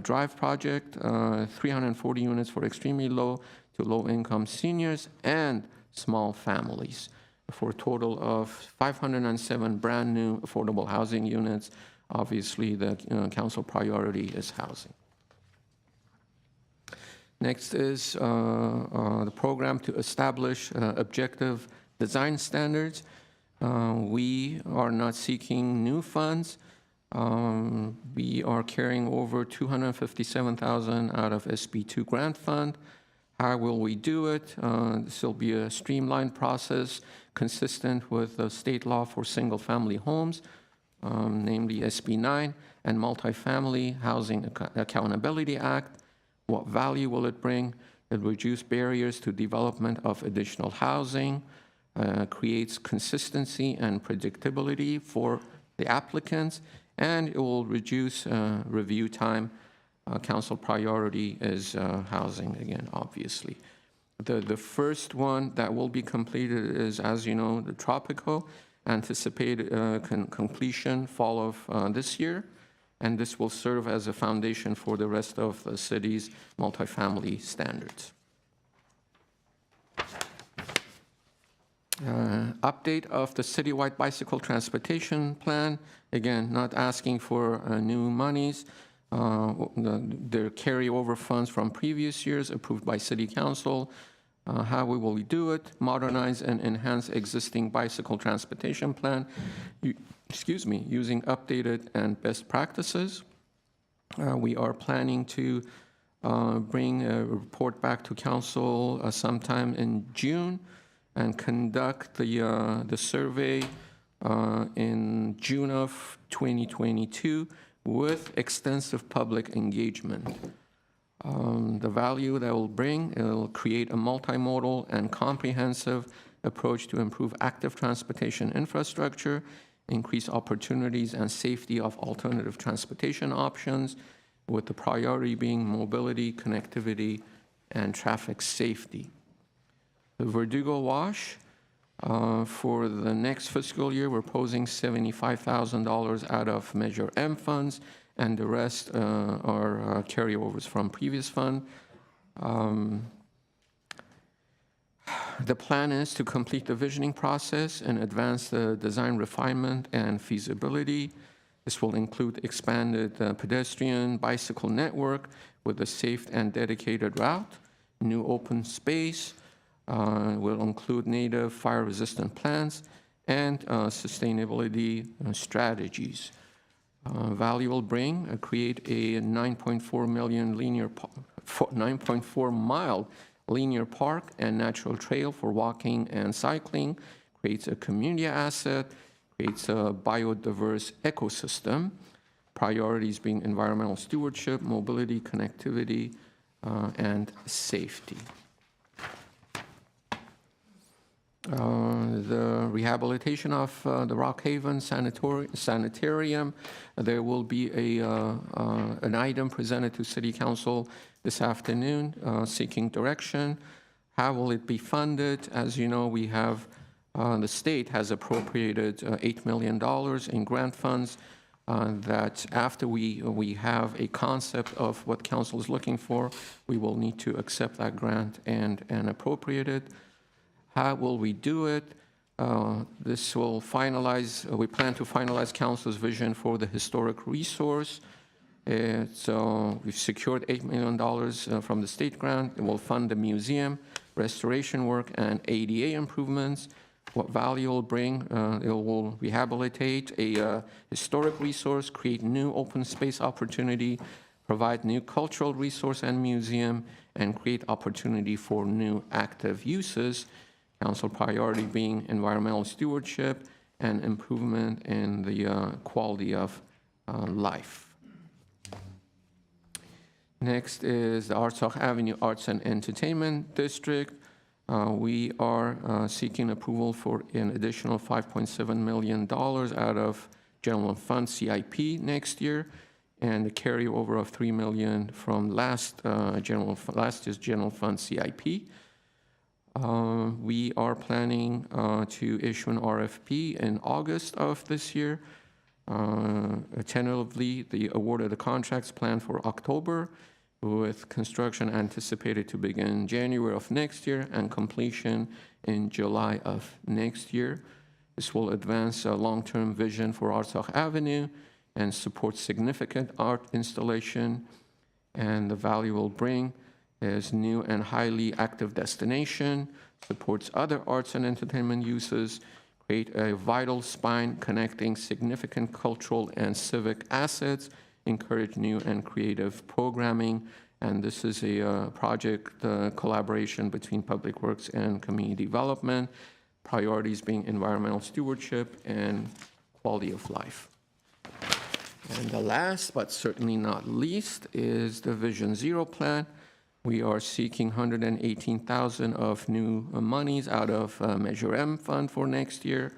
Drive project, 340 units for extremely low to low income seniors and small families, for a total of 507 brand new affordable housing units. Obviously, the council priority is housing. Next is the program to establish objective design standards. We are not seeking new funds. We are carrying over $257,000 out of SB2 grant fund. How will we do it? This will be a streamlined process consistent with the state law for single-family homes, namely SB9, and Multifamily Housing Accountability Act. What value will it bring? It reduces barriers to development of additional housing, creates consistency and predictability for the applicants, and it will reduce review time. Council priority is housing, again, obviously. The first one that will be completed is, as you know, the Tropico, anticipated completion fall of this year, and this will serve as a foundation for the rest of the city's multifamily standards. Update of the citywide bicycle transportation plan. Again, not asking for new monies. Their carryover funds from previous years approved by City Council. How we will do it? Modernize and enhance existing bicycle transportation plan, using updated and best practices. We are planning to bring a report back to Council sometime in June and conduct the survey in June of 2022 with extensive public engagement. The value that will bring, it will create a multimodal and comprehensive approach to improve active transportation infrastructure, increase opportunities and safety of alternative transportation options, with the priority being mobility, connectivity, and traffic safety. The Verdugo Wash, for the next fiscal year, we're posing $75,000 out of Measure M funds, and the rest are carryovers from previous fund. The plan is to complete the visioning process and advance the design refinement and feasibility. This will include expanded pedestrian bicycle network with a safe and dedicated route, new open space, will include native fire-resistant plants, and sustainability strategies. Value will bring, create a 9.4 mile linear park and natural trail for walking and cycling, creates a community asset, creates a biodiverse ecosystem, priorities being environmental stewardship, mobility, connectivity, and safety. The rehabilitation of the Rockhaven Sanitarium, there will be an item presented to City Council this afternoon seeking direction. How will it be funded? As you know, we have, the state has appropriated $8 million in grant funds that after we have a concept of what council is looking for, we will need to accept that grant and appropriate it. How will we do it? This will finalize, we plan to finalize council's vision for the historic resource. So we've secured $8 million from the state grant. It will fund the museum, restoration work, and ADA improvements. What value it will bring? It will rehabilitate a historic resource, create new open space opportunity, provide new cultural resource and museum, and create opportunity for new active uses. Council priority being environmental stewardship and improvement in the quality of life. Next is the Artsakh Avenue Arts and Entertainment District. We are seeking approval for an additional $5.7 million out of General Fund CIP next year, and the carryover of $3 million from last year's General Fund CIP. We are planning to issue an RFP in August of this year. Tentatively, the award of the contracts planned for October, with construction anticipated to begin January of next year and completion in July of next year. This will advance a long-term vision for Artsakh Avenue and support significant art installation, and the value will bring is new and highly active destination, supports other arts and entertainment uses, create a vital spine connecting significant cultural and civic assets, encourage new and creative programming, and this is a project collaboration between Public Works and Community Development, priorities being environmental stewardship and quality of life. And the last, but certainly not least, is the Vision Zero plan. We are seeking $118,000 of new monies out of Measure M fund for next year.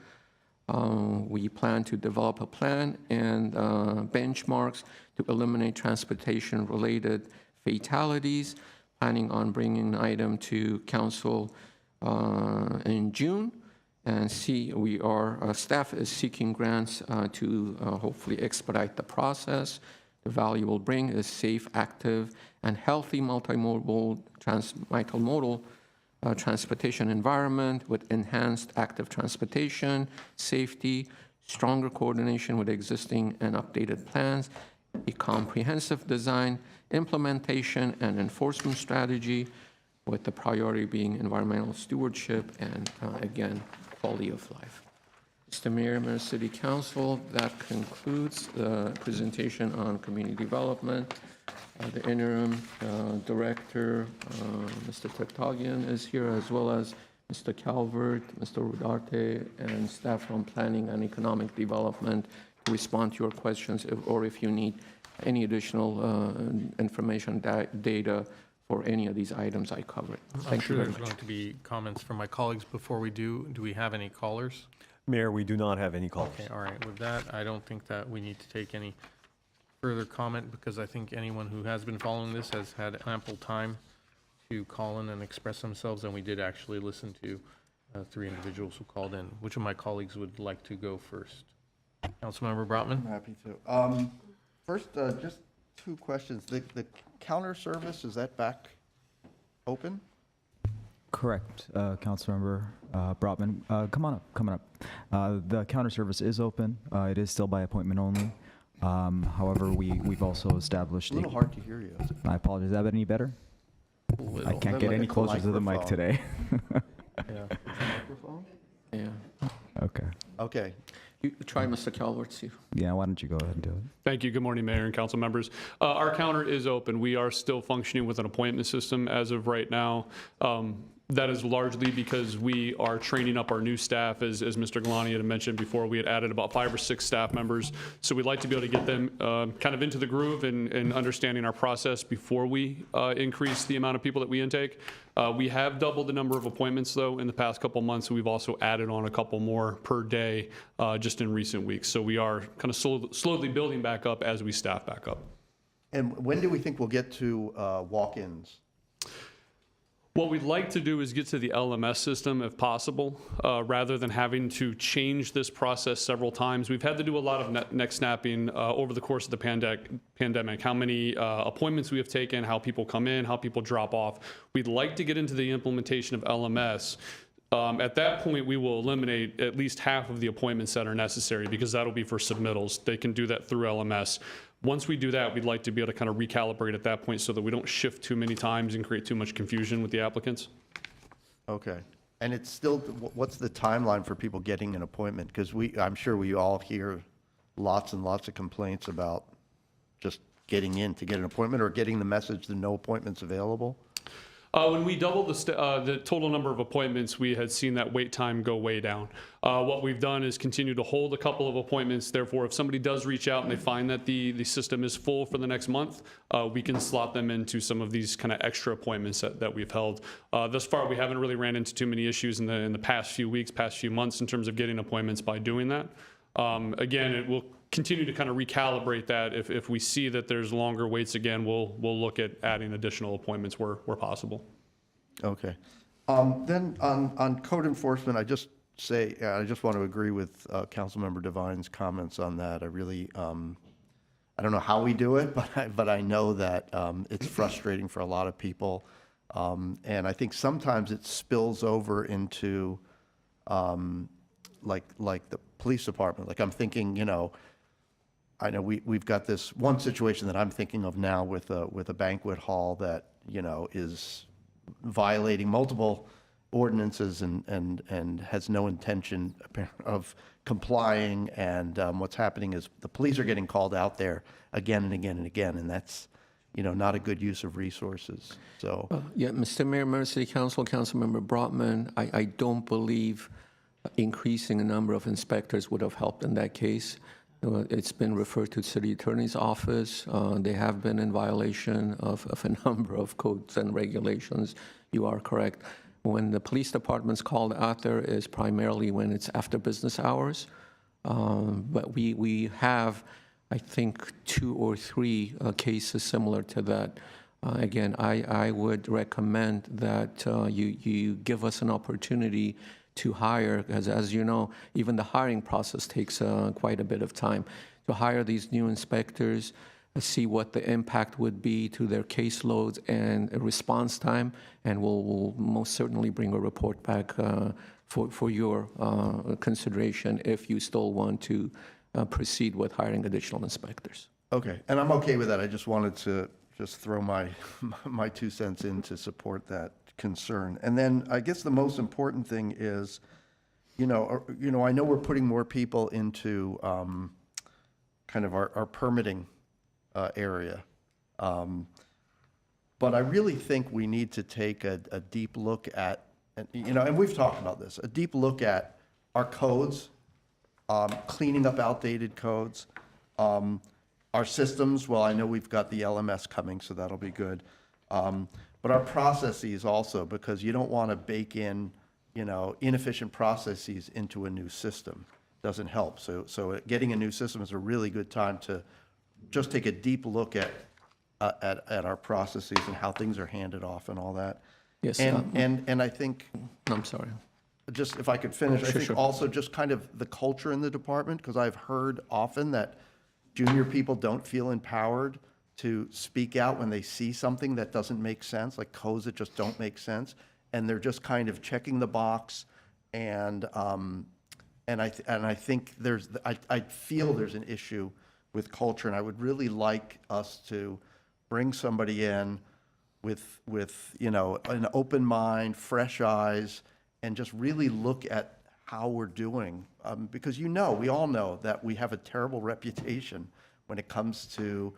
We plan to develop a plan and benchmarks to eliminate transportation-related fatalities, planning on bringing an item to council in June. And staff is seeking grants to hopefully expedite the process. The value will bring is safe, active, and healthy multimodal transportation environment with enhanced active transportation, safety, stronger coordination with existing and updated plans, a comprehensive design, implementation, and enforcement strategy, with the priority being environmental stewardship and, again, quality of life. Mr. Mayor, Mayor City Council, that concludes the presentation on community development. The interim director, Mr. Tertagian, is here, as well as Mr. Calvert, Mr. Rudarte, and staff from Planning and Economic Development to respond to your questions, or if you need any additional information, data for any of these items I covered. Thank you very much. There's going to be comments from my colleagues. Before we do we have any callers? Mayor, we do not have any calls. Okay, all right. With that, I don't think that we need to take any further comment, because I think anyone who has been following this has had ample time to call in and express themselves, and we did actually listen to 3 individuals who called in. Which of my colleagues would like to go first? Councilmember Brotman? I'm happy to. First, just 2 questions. The counter service, is that back open? Correct, Councilmember Brotman. Come on up. The counter service is open. It is still by appointment only. However, we've also established. A little hard to hear you. I apologize. Is that any better? I can't get any closer to the mic today. Yeah. Microphone? Yeah. Okay. Okay. You try Mr. Calvert, see. Yeah, why don't you go ahead and do it? Thank you. Good morning, Mayor and council members. Our counter is open. We are still functioning with an appointment system as of right now. That is largely because we are training up our new staff, as Mr. Galani had mentioned before. We had added about 5 or 6 staff members. So we'd like to be able to get them kind of into the groove and understanding our process before we increase the amount of people that we intake. We have doubled the number of appointments, though, in the past couple months. We've also added on a couple more per day just in recent weeks. So we are kind of slowly building back up as we staff back up. And when do we think we'll get to walk-ins? What we'd like to do is get to the LMS system if possible, rather than having to change this process several times. We've had to do a lot of neck snapping over the course of the pandemic, how many appointments we have taken, how people come in, how people drop off. We'd like to get into the implementation of LMS. At that point, we will eliminate at least half of the appointments that are necessary because that'll be for submittals. They can do that through LMS. Once we do that, we'd like to be able to kind of recalibrate at that point so that we don't shift too many times and create too much confusion with the applicants. Okay. And it's still, what's the timeline for people getting an appointment? Because I'm sure we all hear lots and lots of complaints about just getting in to get an appointment or getting the message that no appointments available. When we doubled the total number of appointments, we had seen that wait time go way down. What we've done is continue to hold a couple of appointments. Therefore, if somebody does reach out and they find that the system is full for the next month, we can slot them into some of these kind of extra appointments that we've held. Thus far, we haven't really ran into too many issues in the past few weeks, past few months in terms of getting appointments by doing that. Again, it will continue to kind of recalibrate that. If we see that there's longer waits again, we'll look at adding additional appointments where possible. Okay. Then on code enforcement, I just want to agree with Councilmember Devine's comments on that. I really, I don't know how we do it, but I know that it's frustrating for a lot of people. And I think sometimes it spills over into like the police department. Like I'm thinking, I know we've got this one situation that I'm thinking of now with a banquet hall that, is violating multiple ordinances and has no intention of complying. And what's happening is the police are getting called out there again and again and again, and that's, not a good use of resources. So. Yeah, Mr. Mayor, Mayor City Council, Councilmember Brotman, I don't believe increasing the number of inspectors would have helped in that case. It's been referred to City Attorney's Office. They have been in violation of a number of codes and regulations. You are correct. When the police department's called out there is primarily when it's after business hours. But we have, I think, 2 or 3 cases similar to that. Again, I would recommend that you give us an opportunity to hire, because as you know, even the hiring process takes quite a bit of time to hire these new inspectors, see what the impact would be to their caseloads and response time, and we'll most certainly bring a report back for your consideration if you still want to proceed with hiring additional inspectors. Okay, and I'm okay with that. I just wanted to throw my 2 cents in to support that concern. And then I guess the most important thing is, I know we're putting more people into kind of our permitting area. But I really think we need to take a deep look at, and we've talked about this, a deep look at our codes, cleaning up outdated codes, our systems. Well, I know we've got the LMS coming, so that'll be good. But our processes also, because you don't want to bake in, inefficient processes into a new system. Doesn't help. So getting a new system is a really good time to just take a deep look at our processes and how things are handed off and all that. Yes. And I think. I'm sorry. Just if I could finish, I think Sure. also just kind of the culture in the department, because I've heard often that junior people don't feel empowered to speak out when they see something that doesn't make sense, like codes that just don't make sense, and they're just kind of checking the box. And I think I feel there's an issue with culture, and I would really like us to bring somebody in with an open mind, fresh eyes, and just really look at how we're doing, because we all know that we have a terrible reputation when it comes to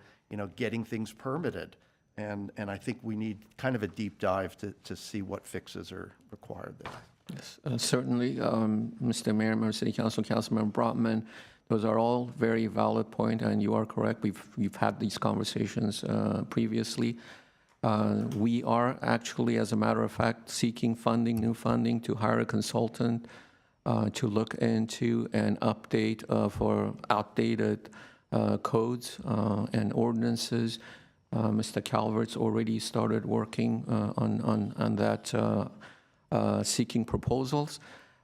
getting things permitted. And I think we need kind of a deep dive to see what fixes are required there. Yes, certainly, Mr. Mayor, Member City Council, Councilmember Brotman, those are all very valid points, and you are correct. We've had these conversations previously. We are actually, as a matter of fact, seeking funding, new funding, to hire a consultant to look into and update for outdated codes and ordinances. Mr. Calvert's already started working on that, seeking proposals.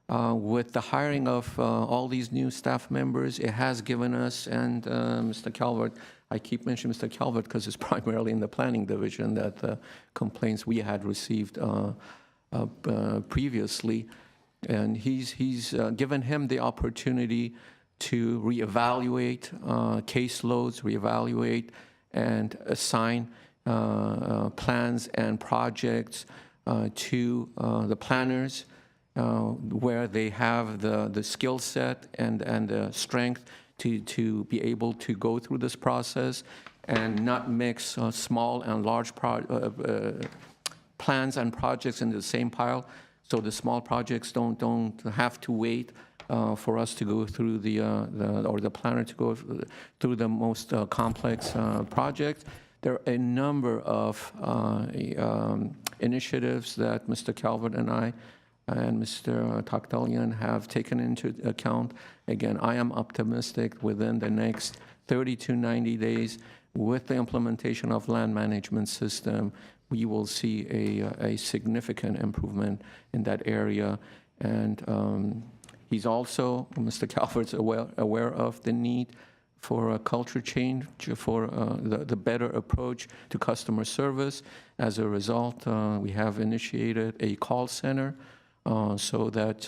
With the hiring of all these new staff members, it has given us, and Mr. Calvert, I keep mentioning Mr. Calvert because it's primarily in the planning division that the complaints we had received previously. And he's given him the opportunity to reevaluate caseloads, reevaluate and assign plans and projects to the planners where they have the skill set and the strength to be able to go through this process and not mix small and large plans and projects in the same pile. So the small projects don't have to wait for us to go through or the planner to go through the most complex project. There are a number of initiatives that Mr. Calvert and I and Mr. Takdalian have taken into account. Again, I am optimistic within the next 30 to 90 days with the implementation of land management system, we will see a significant improvement in that area. And he's also, Mr. Calvert's aware of the need for a culture change, for the better approach to customer service. As a result, we have initiated a call center so that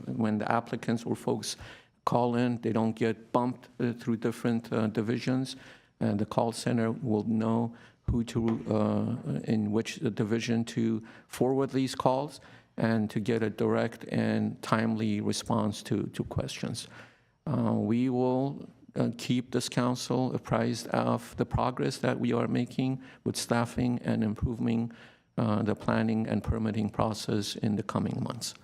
when the applicants or folks call in, they don't get bumped through different divisions. And the call center will know who to, in which division to forward these calls and to get a direct and timely response to questions. We will keep this council apprised of the progress that we are making with staffing and improving the planning and permitting process in the coming months.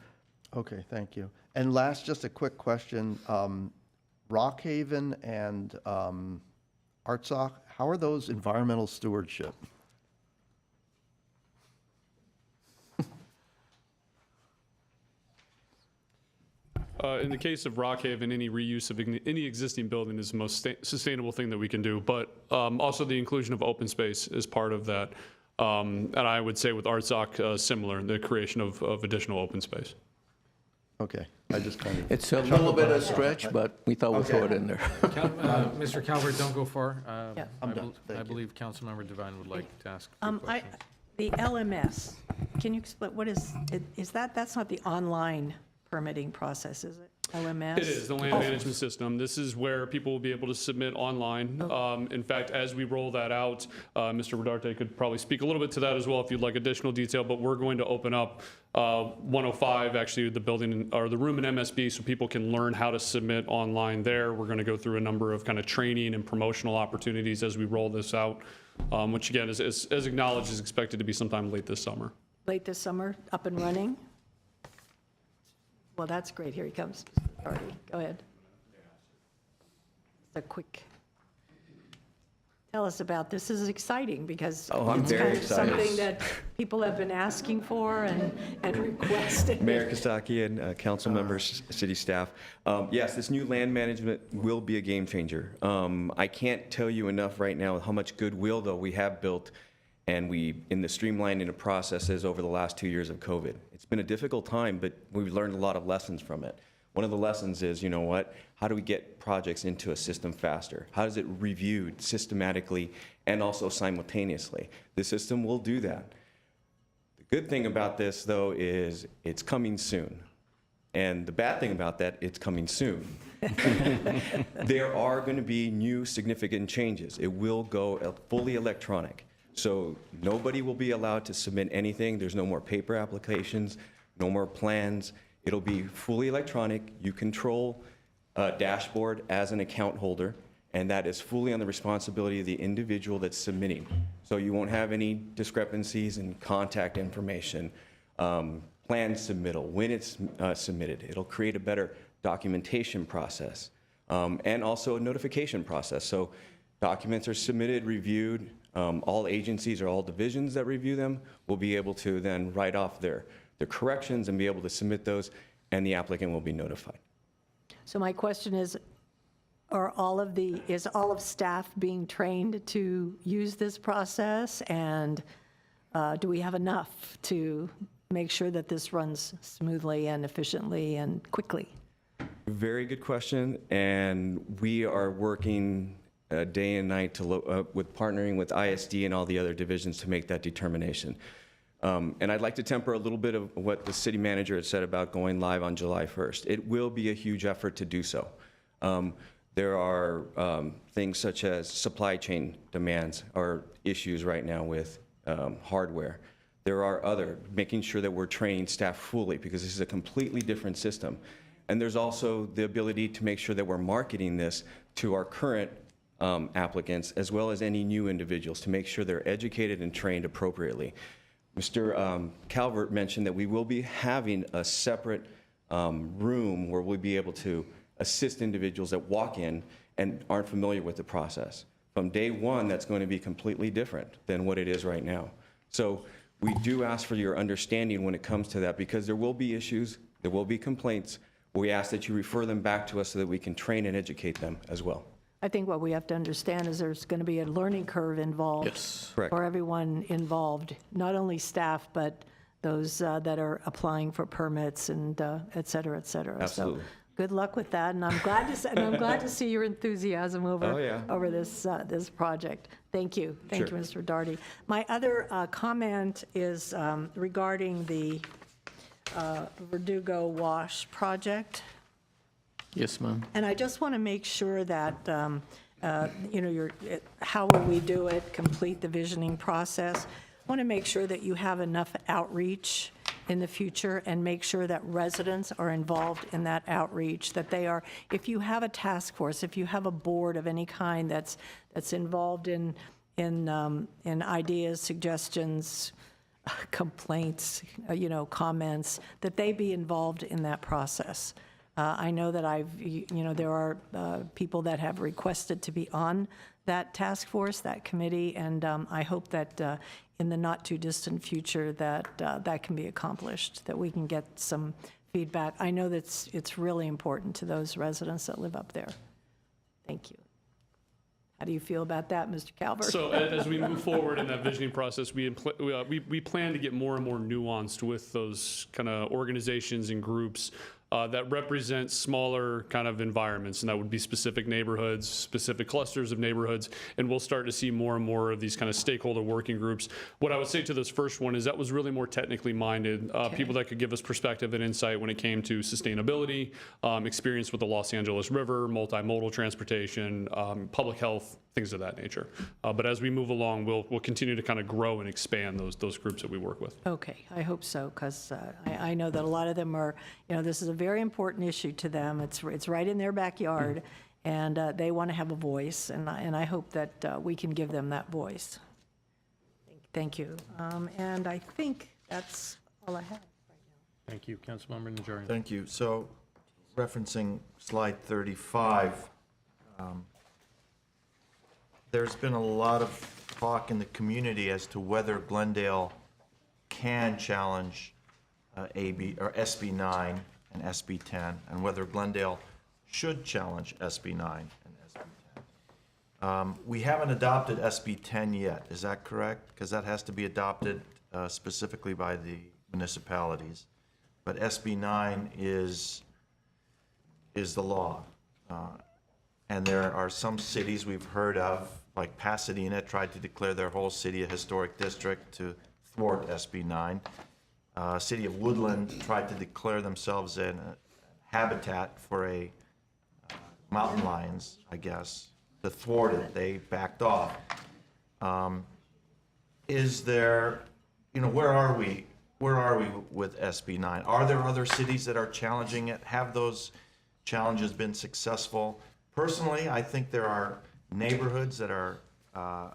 Okay, thank you. And last, just a quick question. Rockhaven and Artsakh, how are those environmental stewardship? In the case of Rockhaven, any reuse of any existing building is the most sustainable thing that we can do, but also the inclusion of open space is part of that. And I would say with Artsakh, similar, the creation of additional open space. Okay, I just kind of... It's a little bit of a stretch, but we thought we'd throw it in there. Mr. Calvert, don't go far. Yeah. I'm done. Thank I you. believe Councilmember Devine would like to ask a few questions. The LMS, can you explain, what is that, that's not the online permitting process, is it? LMS? It is, the land management system. This is where people will be able to submit online. In fact, as we roll that out, Mr. Rodarte could probably speak a little bit to that as well if you'd like additional detail, but we're going to open up 105, actually, the building, or the room in MSB, so people can learn how to submit online there. We're going to go through a number of kind of training and promotional opportunities as we roll this out, which again, as acknowledged, is expected to be sometime late this summer. Late this summer, up and running? Well, that's great. Here he comes. Already. Go ahead. A quick. Tell us about this. This is exciting because I'm it's very kind of excited. something that people have been asking for and requested. Mayor Kasakian, council members, city staff. Yes, this new land management will be a game changer. I can't tell you enough right now how much goodwill, though, we have built and in the streamlining of processes over the last 2 years of COVID. It's been a difficult time, but we've learned a lot of lessons from it. One of the lessons is, you know what, how do we get projects into a system faster? How is it reviewed systematically and also simultaneously? The system will do that. The good thing about this, though, is it's coming soon. And the bad thing about that, it's coming soon. There are going to be new significant changes. It will go fully electronic. So nobody will be allowed to submit anything. There's no more paper applications, no more plans. It'll be fully electronic. You control a dashboard as an account holder, and that is fully on the responsibility of the individual that's submitting. So you won't have any discrepancies in contact information, plan submittal, when it's submitted. It'll create a better documentation process, and also a notification process. So documents are submitted, reviewed, all agencies or all divisions that review them will be able to then write off their corrections and be able to submit those, and the applicant will be notified. So my question is all of staff being trained to use this process? And do we have enough to make sure that this runs smoothly and efficiently and quickly? Very good question, and we are working day and night with partnering with ISD and all the other divisions to make that determination. And I'd like to temper a little bit of what the city manager had said about going live on July 1st. It will be a huge effort to do so. There are things such as supply chain demands or issues right now with hardware. There are other, making sure that we're training staff fully, because this is a completely different system. And there's also the ability to make sure that we're marketing this to our current applicants, as well as any new individuals, to make sure they're educated and trained appropriately. Mr. Calvert mentioned that we will be having a separate room where we'll be able to assist individuals that walk in and aren't familiar with the process. From day one, that's going to be completely different than what it is right now. So we do ask for your understanding when it comes to that, because there will be issues, there will be complaints. We ask that you refer them back to us so that we can train and educate them as well. I think what we have to understand is there's going to be a learning curve involved. Yes. Correct. For everyone involved, not only staff, but those that are applying for permits and et cetera, et cetera. Absolutely. So good luck with that, and I'm glad to see your enthusiasm over this project. Thank you. Thank you, Mr. Darty. My other comment is regarding the Verdugo Wash project. Yes, ma'am. And I just want to make sure that, how will we do it, complete the visioning process? I want to make sure that you have enough outreach in the future and make sure that residents are involved in that outreach, that they are, if you have a task force, if you have a board of any kind that's involved in ideas, suggestions, complaints, comments, that they be involved in that process. I know that there are people that have requested to be on that task force, that committee, and I hope that in the not-too-distant future that can be accomplished, that we can get some feedback. I know that it's really important to those residents that live up there. Thank you. How do you feel about that, Mr. Calvert? So as we move forward in that visioning process, we plan to get more and more nuanced with those kind of organizations and groups that represent smaller kind of environments, and that would be specific neighborhoods, specific clusters of neighborhoods, and we'll start to see more and more of these kind of stakeholder working groups. What I would say to this first one is that was really more technically minded, people that could give us perspective and insight when it came to sustainability, experience with the Los Angeles River, multimodal transportation, public health, things of that nature. But as we move along, we'll continue to kind of grow and expand those groups that we work with. Okay, I hope so, because I know that a lot of them are, this is a very important issue to them. It's right in their backyard, and they want to have a voice, and I hope that we can give them that voice. Thank you. And I think that's all I have. Thank you, Councilmember Najarian. Thank you. So referencing slide 35, there's been a lot of talk in the community as to whether Glendale can challenge SB 9 and SB 10, and whether Glendale should challenge SB 9 and SB 10. We haven't adopted SB 10 yet, is that correct? Because that has to be adopted specifically by the municipalities. But SB 9 is the law. And there are some cities we've heard of, like Pasadena tried to declare their whole city a historic district to thwart SB 9. City of Woodland tried to declare themselves a habitat for mountain lions, I guess. To thwart it, they backed off. Is there, where are we? Where are we with SB 9? Are there other cities that are challenging it? Have those challenges been successful? Personally, I think there are neighborhoods that are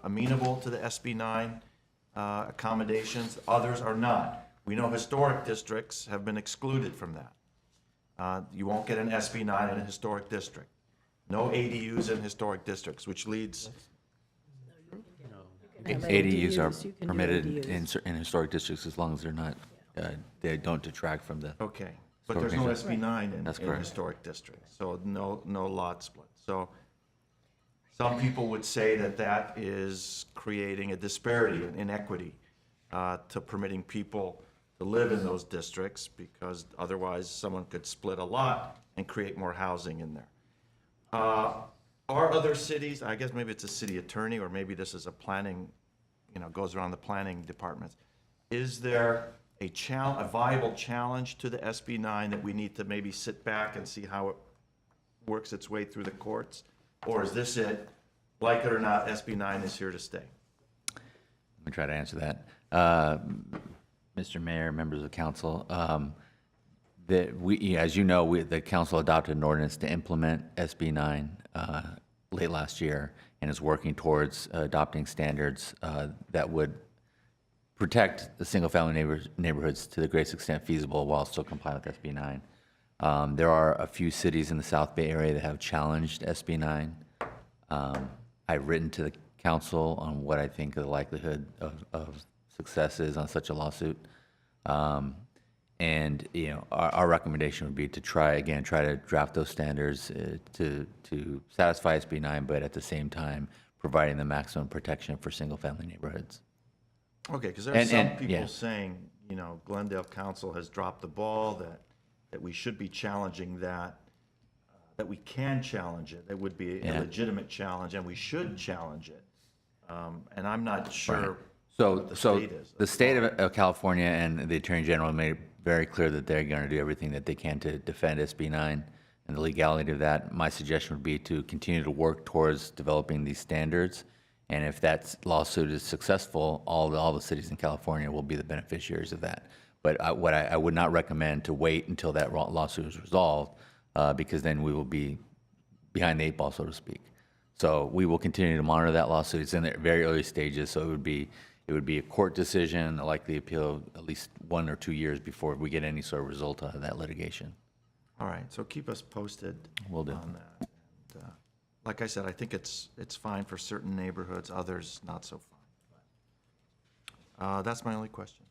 amenable to the SB 9 accommodations, others are not. We know historic districts have been excluded from that. You won't get an SB 9 in a historic district. No ADUs in historic districts, which leads, ADUs are permitted in historic districts as long as they're not, they don't detract from the. okay, but there's no historic SB 9 in That's correct. historic districts, so no lot split. So some people would say that that is creating a disparity, an inequity to permitting people to live in those districts, because otherwise someone could split a lot and create more housing in there. Are other cities, I guess maybe it's a city attorney, or maybe this is a planning, goes around the planning departments. Is there a viable challenge to the SB 9 that we need to maybe sit back and see how it works its way through the courts? Or is this it? Like it or not, SB 9 is here to stay. Let me try to answer that. Mr. Mayor, members of council, as you know, the council adopted an ordinance to implement SB 9 late last year and is working towards adopting standards that would protect the single-family neighborhoods to the greatest extent feasible while still complying with SB 9. There are a few cities in the South Bay area that have challenged SB 9. I've written to the council on what I think the likelihood of success is on such a lawsuit. And our recommendation would be to try to draft those standards to satisfy SB 9, but at the same time providing the maximum protection for single-family neighborhoods. Okay, because there are some people saying, Glendale Council has dropped the ball, that we should be challenging that we can challenge it. That would be a legitimate challenge, and we should challenge it. And I'm not sure what the state is. The state of California and the Attorney General made it very clear that they're going to do everything that they can to defend SB 9 and the legality of that. My suggestion would be to continue to work towards developing these standards. And if that lawsuit is successful, all the cities in California will be the beneficiaries of that. But I would not recommend to wait until that lawsuit is resolved, because then we will be behind the 8 ball, so to speak. So we will continue to monitor that lawsuit. It's in the very early stages, so it would be a court decision, a likely appeal at least 1 or 2 years before we get any sort of result out of that litigation. All right, so keep us posted Will do. on that. And, like I said, I think it's fine for certain neighborhoods, others not so fine. That's my only question.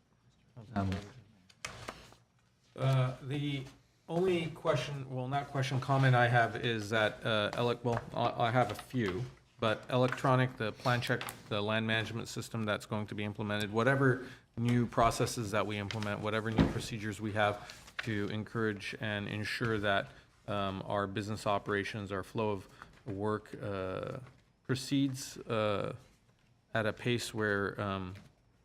The only question, well, not question, comment I have is that, I have a few, but the plan check, the land management system that's going to be implemented, whatever new processes that we implement, whatever new procedures we have to encourage and ensure that our business operations, our flow of work proceeds at a pace where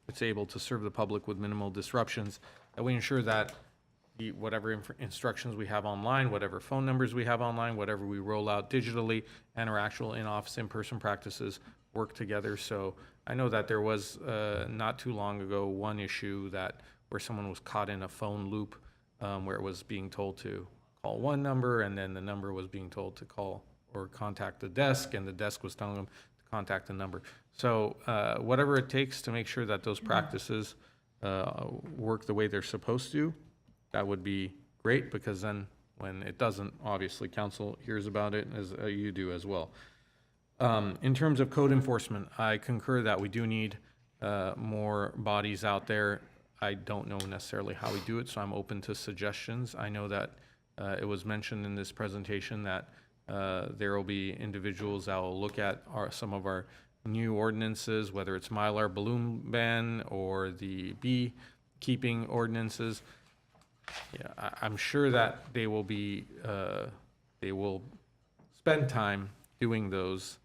it's able to serve the public with minimal disruptions, that we ensure that whatever instructions we have online, whatever phone numbers we have online, whatever we roll out digitally, and our actual in-office, in-person practices work together. So I know that there was, not too long ago, one issue where someone was caught in a phone loop, where it was being told to call one number, and then the number was being told to call or contact the desk, and the desk was telling them to contact the number. So whatever it takes to make sure that those practices work the way they're supposed to, that would be great, because then when it doesn't, obviously council hears about it, as you do as well. In terms of code enforcement, I concur that we do need more bodies out there. I don't know necessarily how we do it, so I'm open to suggestions. I know that it was mentioned in this presentation that there will be individuals that will look at some of our new ordinances, whether it's Mylar balloon ban or the beekeeping ordinances. Yeah, I'm sure that they will spend time doing those,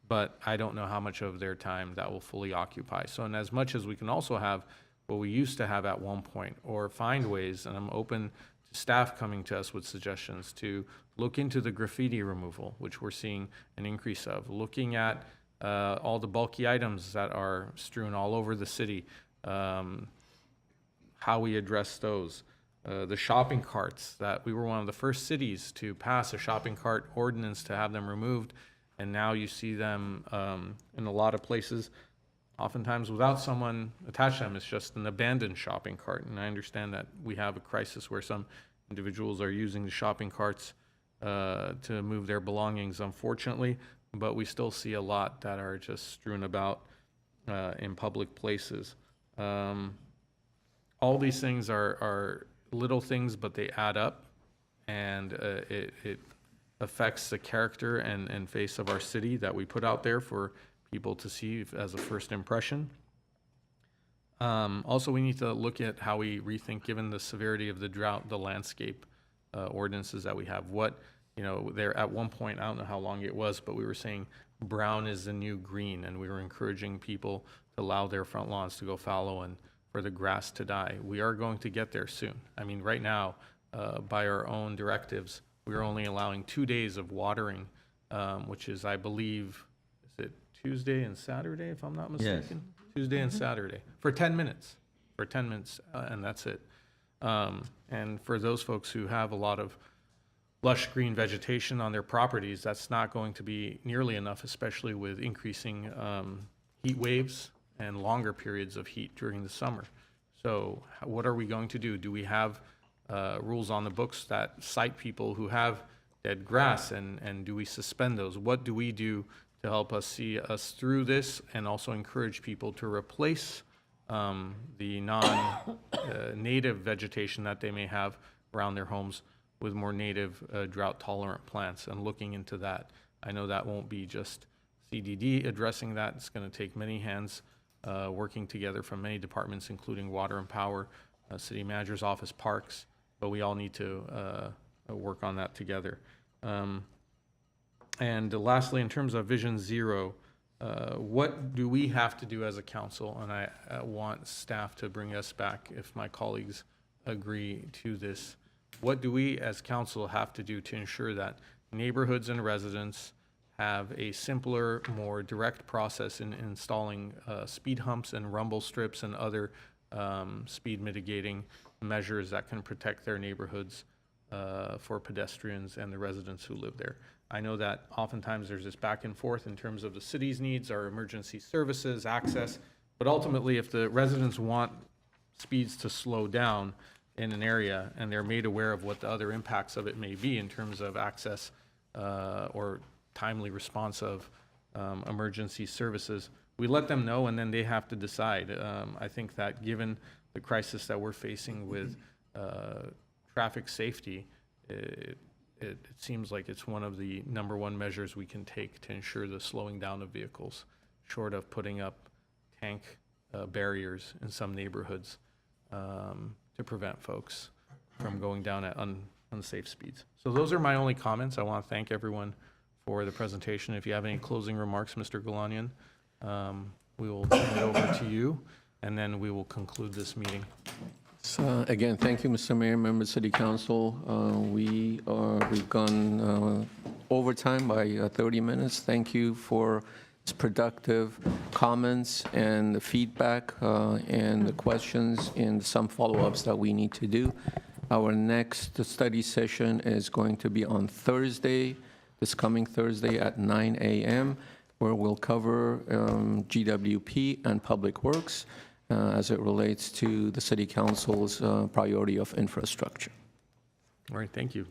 but I don't know how much of their time that will fully occupy. So, in as much as we can also have what we used to have at one point, or find ways, and I'm open to staff coming to us with suggestions to look into the graffiti removal, which we're seeing an increase of, looking at all the bulky items that are strewn all over the city, how we address those. The shopping carts, that we were one of the first cities to pass a shopping cart ordinance to have them removed. And now you see them in a lot of places, oftentimes without someone attached to them. It's just an abandoned shopping cart. And I understand that we have a crisis where some individuals are using the shopping carts to move their belongings, unfortunately, but we still see a lot that are just strewn about in public places. All these things are little things, but they add up, and it affects the character and face of our city that we put out there for people to see as a first impression. Also, we need to look at how we rethink, given the severity of the drought, the landscape ordinances that we have. There at one point, I don't know how long it was, but we were saying brown is the new green, and we were encouraging people to allow their front lawns to go fallow and for the grass to die. We are going to get there soon. I mean, right now, by our own directives, we're only allowing 2 days of watering, which is, I believe, is it Tuesday and Saturday, if I'm not mistaken? Tuesday and Saturday, for 10 minutes, and that's it. And for those folks who have a lot of lush green vegetation on their properties, that's not going to be nearly enough, especially with increasing heat waves and longer periods of heat during the summer. So what are we going to do? Do we have rules on the books that cite people who have dead grass, and do we suspend those? What do we do to help us see us through this and also encourage people to replace the non-native vegetation that they may have around their homes with more native drought-tolerant plants, and looking into that? I know that won't be just CDD addressing that. It's going to take many hands working together from many departments, including Water and Power, City Manager's Office, Parks, but we all need to work on that together. And lastly, in terms of Vision Zero, what do we have to do as a council? And I want staff to bring us back, if my colleagues agree to this. What do we as council have to do to ensure that neighborhoods and residents have a simpler, more direct process in installing speed humps and rumble strips and other speed mitigating measures that can protect their neighborhoods for pedestrians and the residents who live there? I know that oftentimes there's this back and forth in terms of the city's needs, our emergency services, access, but ultimately if the residents want speeds to slow down in an area and they're made aware of what the other impacts of it may be in terms of access or timely response of emergency services, we let them know and then they have to decide. I think that given the crisis that we're facing with traffic safety, it seems like it's one of the #1 measures we can take to ensure the slowing down of vehicles, short of putting up tank barriers in some neighborhoods to prevent folks from going down at unsafe speeds. So those are my only comments. I want to thank everyone for the presentation. If you have any closing remarks, Mr. Galanian, we will turn it over to you, and then we will conclude this meeting. So, again, thank you, Mr. Mayor, members of City Council. We've gone overtime by 30 minutes. Thank you for productive comments and the feedback and the questions and some follow-ups that we need to do. Our next study session is going to be on Thursday, this coming Thursday at 9 a.m., where we'll cover GWP and Public Works as it relates to the City Council's priority of infrastructure. All right, thank you.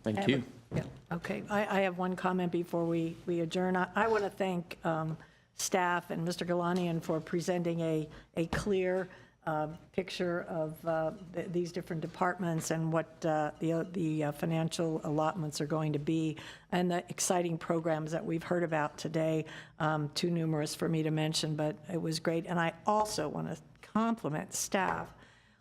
Thank you. Yeah, okay. I have one comment before we adjourn. I want to thank staff and Mr. Galanian for presenting a clear picture of these different departments and what the financial allotments are going to be, and the exciting programs that we've heard about today. Too numerous for me to mention, but it was great. And I also want to compliment staff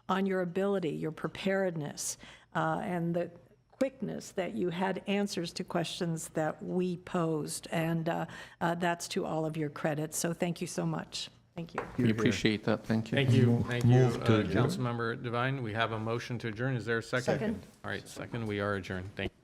on your ability, your preparedness, and the quickness that you had answers to questions that we posed, and that's to all of your credit. So thank you so much. Thank you. We appreciate that. Thank you. Thank you. Thank you, Councilmember Devine. We have a motion to adjourn. Is there a second? Second. All right, second. We are adjourned. Thank you.